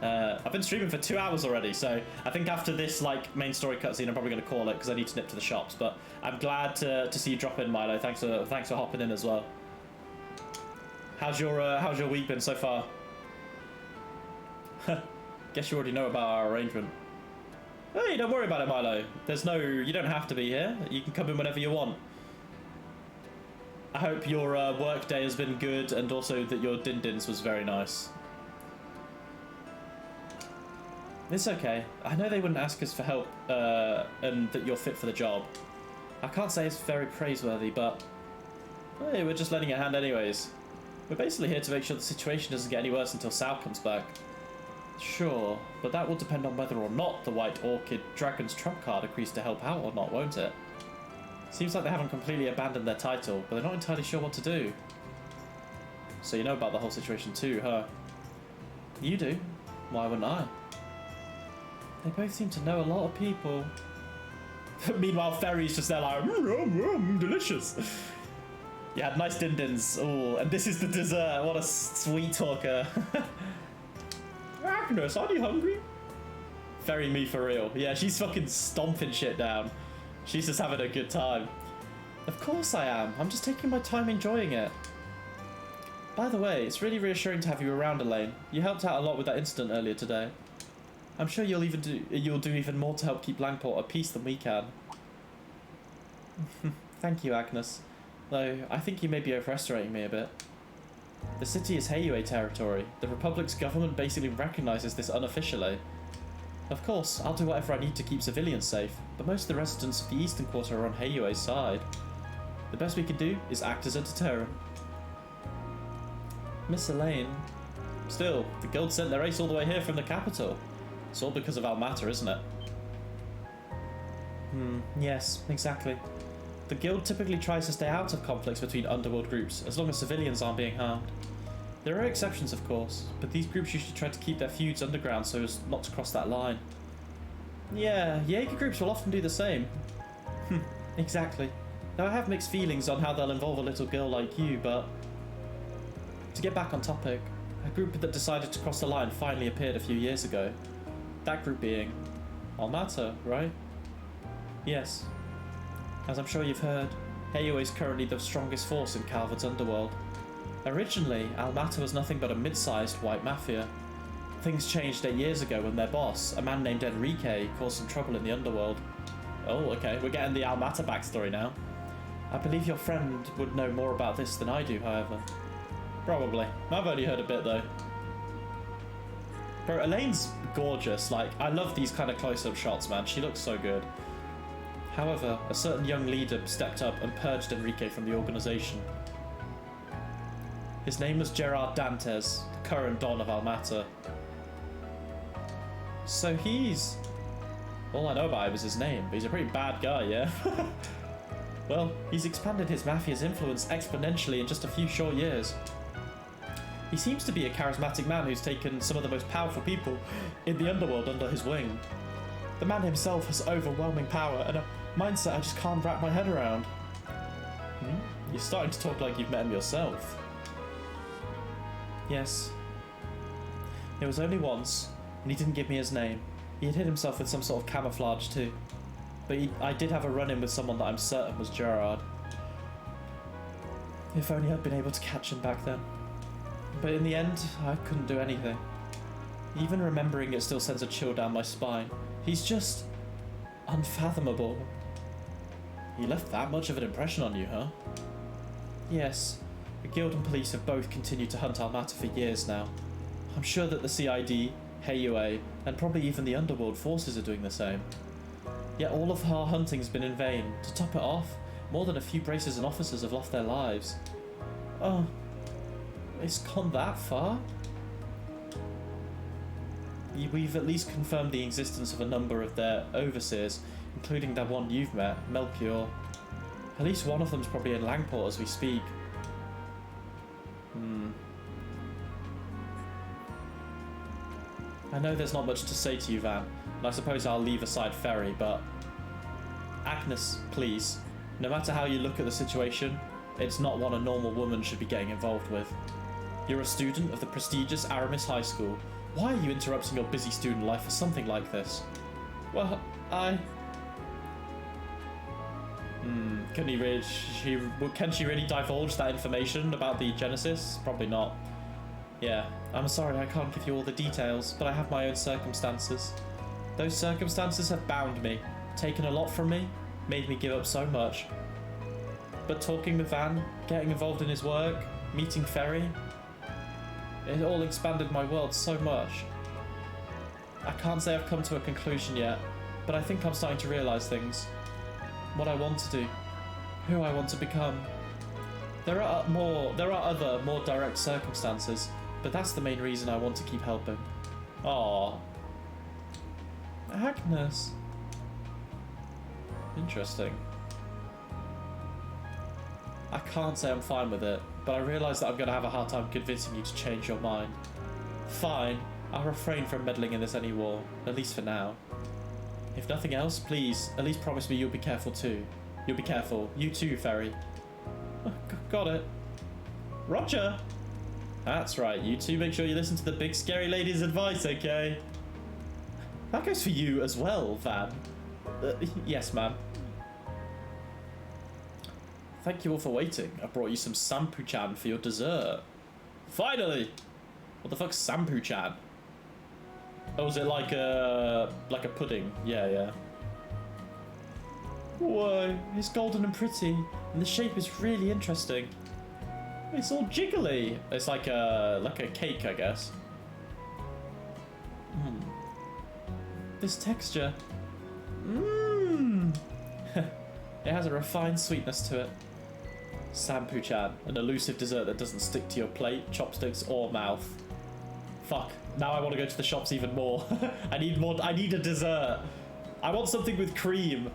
I've been streaming for 2 hours already, so I think after this like main story cutscene, I'm probably going to call it because I need to nip to the shops. But I'm glad to see you drop in, Milo. Thanks for hopping in as well. How's your week been so far? Guess you already know about our arrangement. Hey, don't worry about it, Milo. You don't have to be here. You can come in whenever you want. I hope your work day has been good, and also that your din-dins was very nice. It's okay. I know they wouldn't ask us for help, and that you're fit for the job. I can't say it's very praiseworthy, but hey, we're just lending a hand anyways. We're basically here to make sure the situation doesn't get any worse until Sal comes back. Sure, but that will depend on whether or not the White Orchid Dragon's trump card agrees to help out or not, won't it? Seems like they haven't completely abandoned their title, but they're not entirely sure what to do. So you know about the whole situation too, huh? You do. Why wouldn't I? They both seem to know a lot of people. Meanwhile, Ferry's just there like, delicious. Yeah, nice din-dins. Oh, and this is the dessert. What a sweet talker. Agnes, are you hungry? Ferry me for real. Yeah, she's fucking stomping shit down. She's just having a good time. Of course I am. I'm just taking my time enjoying it. By the way, it's really reassuring to have you around, Elaine. You helped out a lot with that incident earlier today. I'm sure you'll do even more to help keep Langport at peace than we can. Thank you, Agnes. Though, I think you may be overestimating me a bit. The city is Heiyue territory. The Republic's government basically recognises this unofficially. Of course, I'll do whatever I need to keep civilians safe, but most of the residents of the Eastern Quarter are on Heiyue's side. The best we can do is act as a deterrent. Miss Elaine. Still, the Guild sent their ace all the way here from the capital. It's all because of Almata, isn't it? Yes, exactly. The Guild typically tries to stay out of conflicts between underworld groups, as long as civilians aren't being harmed. There are exceptions, of course, but these groups usually try to keep their feuds underground so as not to cross that line. Yeah, Jaeger groups will often do the same. Exactly. Now I have mixed feelings on how they'll involve a little girl like you, but... To get back on topic, a group that decided to cross the line finally appeared a few years ago. That group being... Almata, right? Yes. As I'm sure you've heard, Heiyue is currently the strongest force in Calvard's underworld. Originally, Almata was nothing but a mid-sized white mafia. Things changed 8 years ago when their boss, a man named Enrique, caused some trouble in the underworld. Oh, okay, we're getting the Almata backstory now. I believe your friend would know more about this than I do, however. Probably. I've only heard a bit, though. Bro, Elaine's gorgeous. Like, I love these kind of close-up shots, man. She looks so good. However, a certain young leader stepped up and purged Enrique from the organization. His name was Gerard Dantes, the current Don of Almata. So he's... All I know about him is his name, but he's a pretty bad guy, yeah? Well, he's expanded his mafia's influence exponentially in just a few short years. He seems to be a charismatic man who's taken some of the most powerful people in the underworld under his wing. The man himself has overwhelming power and a mindset I just can't wrap my head around. You're starting to talk like you've met him yourself. Yes. It was only once, and he didn't give me his name. He had hid himself with some sort of camouflage too. But I did have a run-in with someone that I'm certain was Gerard. If only I'd been able to catch him back then. But in the end, I couldn't do anything. Even remembering it still sends a chill down my spine. He's just... unfathomable. He left that much of an impression on you, huh? Yes. The Guild and police have both continued to hunt Almata for years now. I'm sure that the CID, Heiyue, and probably even the underworld forces are doing the same. Yet all of our hunting's been in vain. To top it off, more than a few bracers and officers have lost their lives. Oh, it's gone that far? We've at least confirmed the existence of a number of their overseers, including that one you've met, Melchior. At least one of them's probably in Langport as we speak. I know there's not much to say to you, Van, and I suppose I'll leave aside Ferry, but... Agnes, please. No matter how you look at the situation, it's not one a normal woman should be getting involved with. You're a student of the prestigious Aramis High School. Why are you interrupting your busy student life for something like this? Well, Can she really divulge that information about the Genesis? Probably not. Yeah, I'm sorry I can't give you all the details, but I have my own circumstances. Those circumstances have bound me, taken a lot from me, made me give up so much. but talking with Van, getting involved in his work, meeting Ferry, it all expanded my world so much. I can't say I've come to a conclusion yet, but I think I'm starting to realise things. What I want to do, who I want to become. There are other, more direct circumstances, but that's the main reason I want to keep helping. Aww. Agnes. Interesting. I can't say I'm fine with it, but I realise that I'm going to have a hard time convincing you to change your mind. Fine, I'll refrain from meddling in this anymore, at least for now. If nothing else, please, at least promise me you'll be careful too. You'll be careful. You too, Ferry. Got it. Roger! That's right, you two make sure you listen to the big scary lady's advice, okay? That goes for you as well, Van. Yes, ma'am. Thank you all for waiting. I brought you some Sampu-chan for your dessert. Finally! What the fuck's Sampu-chan? Oh, is it like a pudding? Yeah. Whoa, it's golden and pretty, and the shape is really interesting. It's all jiggly. It's like a cake, I guess. This texture. It has a refined sweetness to it. Sampu-chan, an elusive dessert that doesn't stick to your plate, chopsticks, or mouth. Fuck. Now I want to go to the shops even more. I need a dessert. I want something with cream.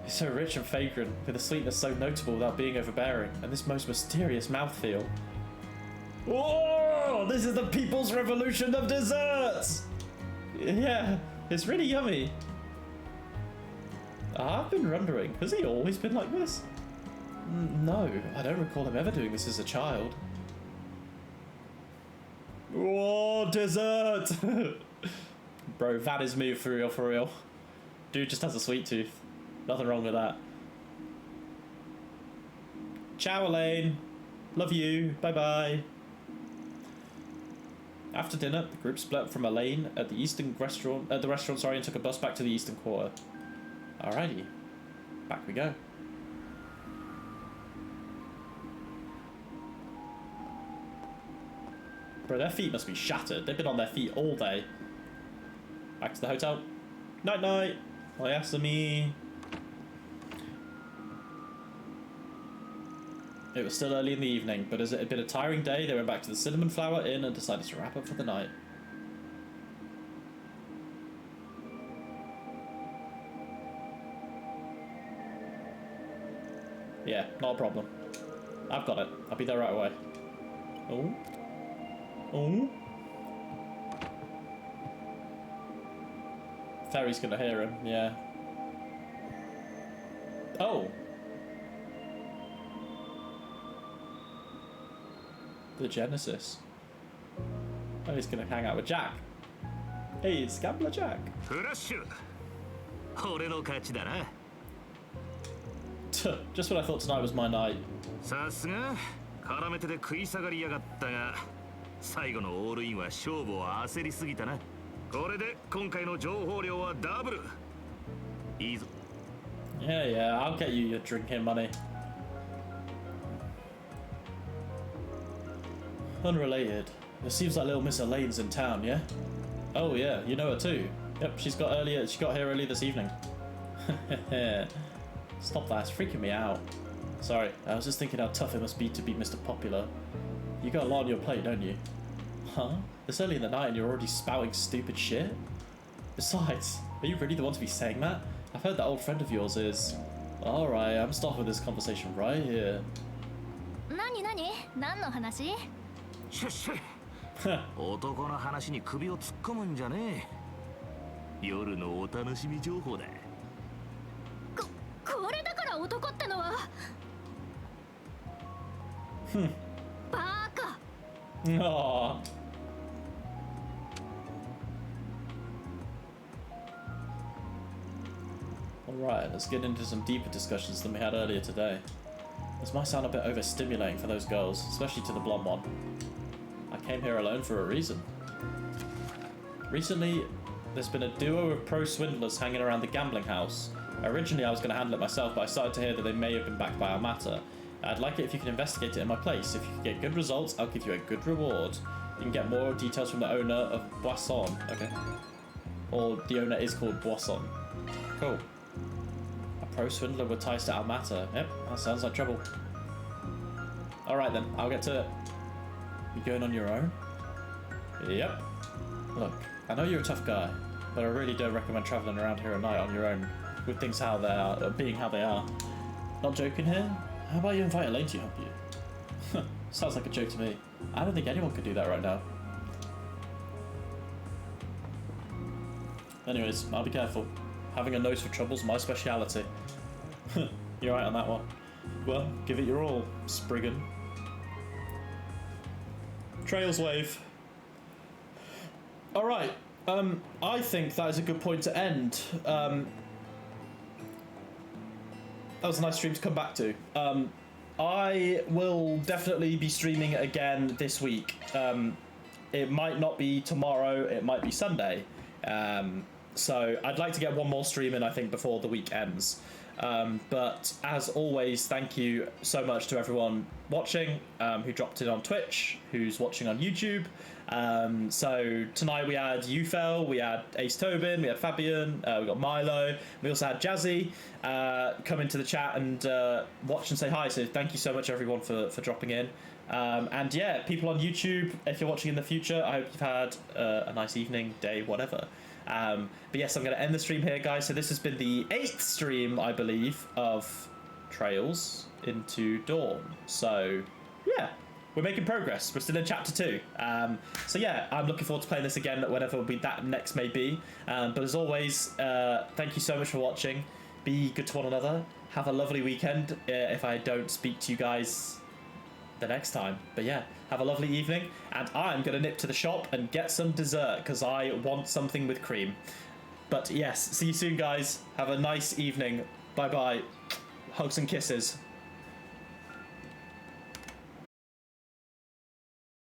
It's so rich and fragrant, with a sweetness so notable without being overbearing, and this most mysterious mouthfeel. Whoa! This is the people's revolution of desserts! Yeah, it's really yummy. I've been wondering, has he always been like this? No, I don't recall him ever doing this as a child. Whoa, dessert! Bro, Van is moved for real. Dude just has a sweet tooth. Nothing wrong with that. Ciao, Elaine. Love you. Bye-bye. After dinner, the group split up from Elaine at the restaurant, and took a bus back to the Eastern Quarter. Alrighty. Back we go. Bro, their feet must be shattered. They've been on their feet all day. Back to the hotel. Night-night. Oyasumi. It was still early in the evening, but as it had been a tiring day, they went back to the Cinnamon Flower Inn and decided to wrap up for the night. Yeah, not a problem. I've got it. I'll be there right away. Oh. Oh. Ferry's gonna hear him, yeah. Oh. The Genesis. Oh, he's gonna hang out with Jack. Hey, it's Gambler Jack. Just when I thought tonight was my night. さすが絡めてで食い下がりやがったが最後のオールインは勝負を焦りすぎたな。これで今回の情報量はダブル。いいぞ。Yeah, I'll get you your drinking money. Unrelated. It seems like little Miss Elaine's in town, yeah? Oh yeah, you know her too. Yep, she got here early this evening. Stop that, it's freaking me out. Sorry, I was just thinking how tough it must be to be Mr. Popular. You got a lot on your plate, don't you? Huh? This early in the night and you're already spouting stupid shit? Besides, are you really the one to be saying that? I've heard that old friend of yours is... Alright, I'm stopping this conversation right here. 何の話? シュッシュッ男の話に首を突っ込むんじゃねえ。夜のお楽しみ情報だ。これだから男ってのは。バカ。Aww. Alright, let's get into some deeper discussions than we had earlier today. This might sound a bit overstimulating for those girls, especially to the blonde one. I came here alone for a reason. Recently, there's been a duo of pro swindlers hanging around the gambling house. Originally, I was going to handle it myself, but I started to hear that they may have been backed by Armata. I'd like it if you can investigate it in my place. If you get good results, I'll give you a good reward. You can get more details from the owner of Boisson. Okay. Or the owner is called Boisson. Cool. A pro swindler with ties to Almata. Yep, that sounds like trouble. Alright then, I'll get to it. You going on your own? Yep. Look, I know you're a tough guy, but I really don't recommend travelling around here at night on your own, with things how they are, being how they are. Not joking here? How about you invite Elaine to help you? Sounds like a joke to me. I don't think anyone could do that right now. Anyways, I'll be careful. Having a nose for trouble's my speciality. You're right on that one. Well, give it your all, Spriggan. Trails wave. Alright, I think that is a good point to end. That was a nice stream to come back to. I will definitely be streaming again this week. It might not be tomorrow, it might be Sunday. So I'd like to get one more stream in, I think, before the week ends. But as always, thank you so much to everyone watching, who dropped in on Twitch, who's watching on YouTube. So tonight we had Ufel, we had Ace Tobin, we had Fabian, we got Milo, we also had Jazzy come into the chat and watch and say hi. So thank you so much everyone for dropping in. And yeah, people on YouTube, if you're watching in the future, I hope you've had a nice evening, day, whatever. But yes, I'm going to end the stream here, guys. So this has been the 8th stream, I believe, of Trails into Dawn. So yeah, we're making progress. We're still in chapter 2. So yeah, I'm looking forward to playing this again whenever that next may be. But as always, thank you so much for watching. Be good to one another. Have a lovely weekend if I don't speak to you guys the next time. But yeah, have a lovely evening, and I'm gonna nip to the shop and get some dessert because I want something with cream. But yes, see you soon, guys. Have a nice evening. Bye bye. Hugs and kisses.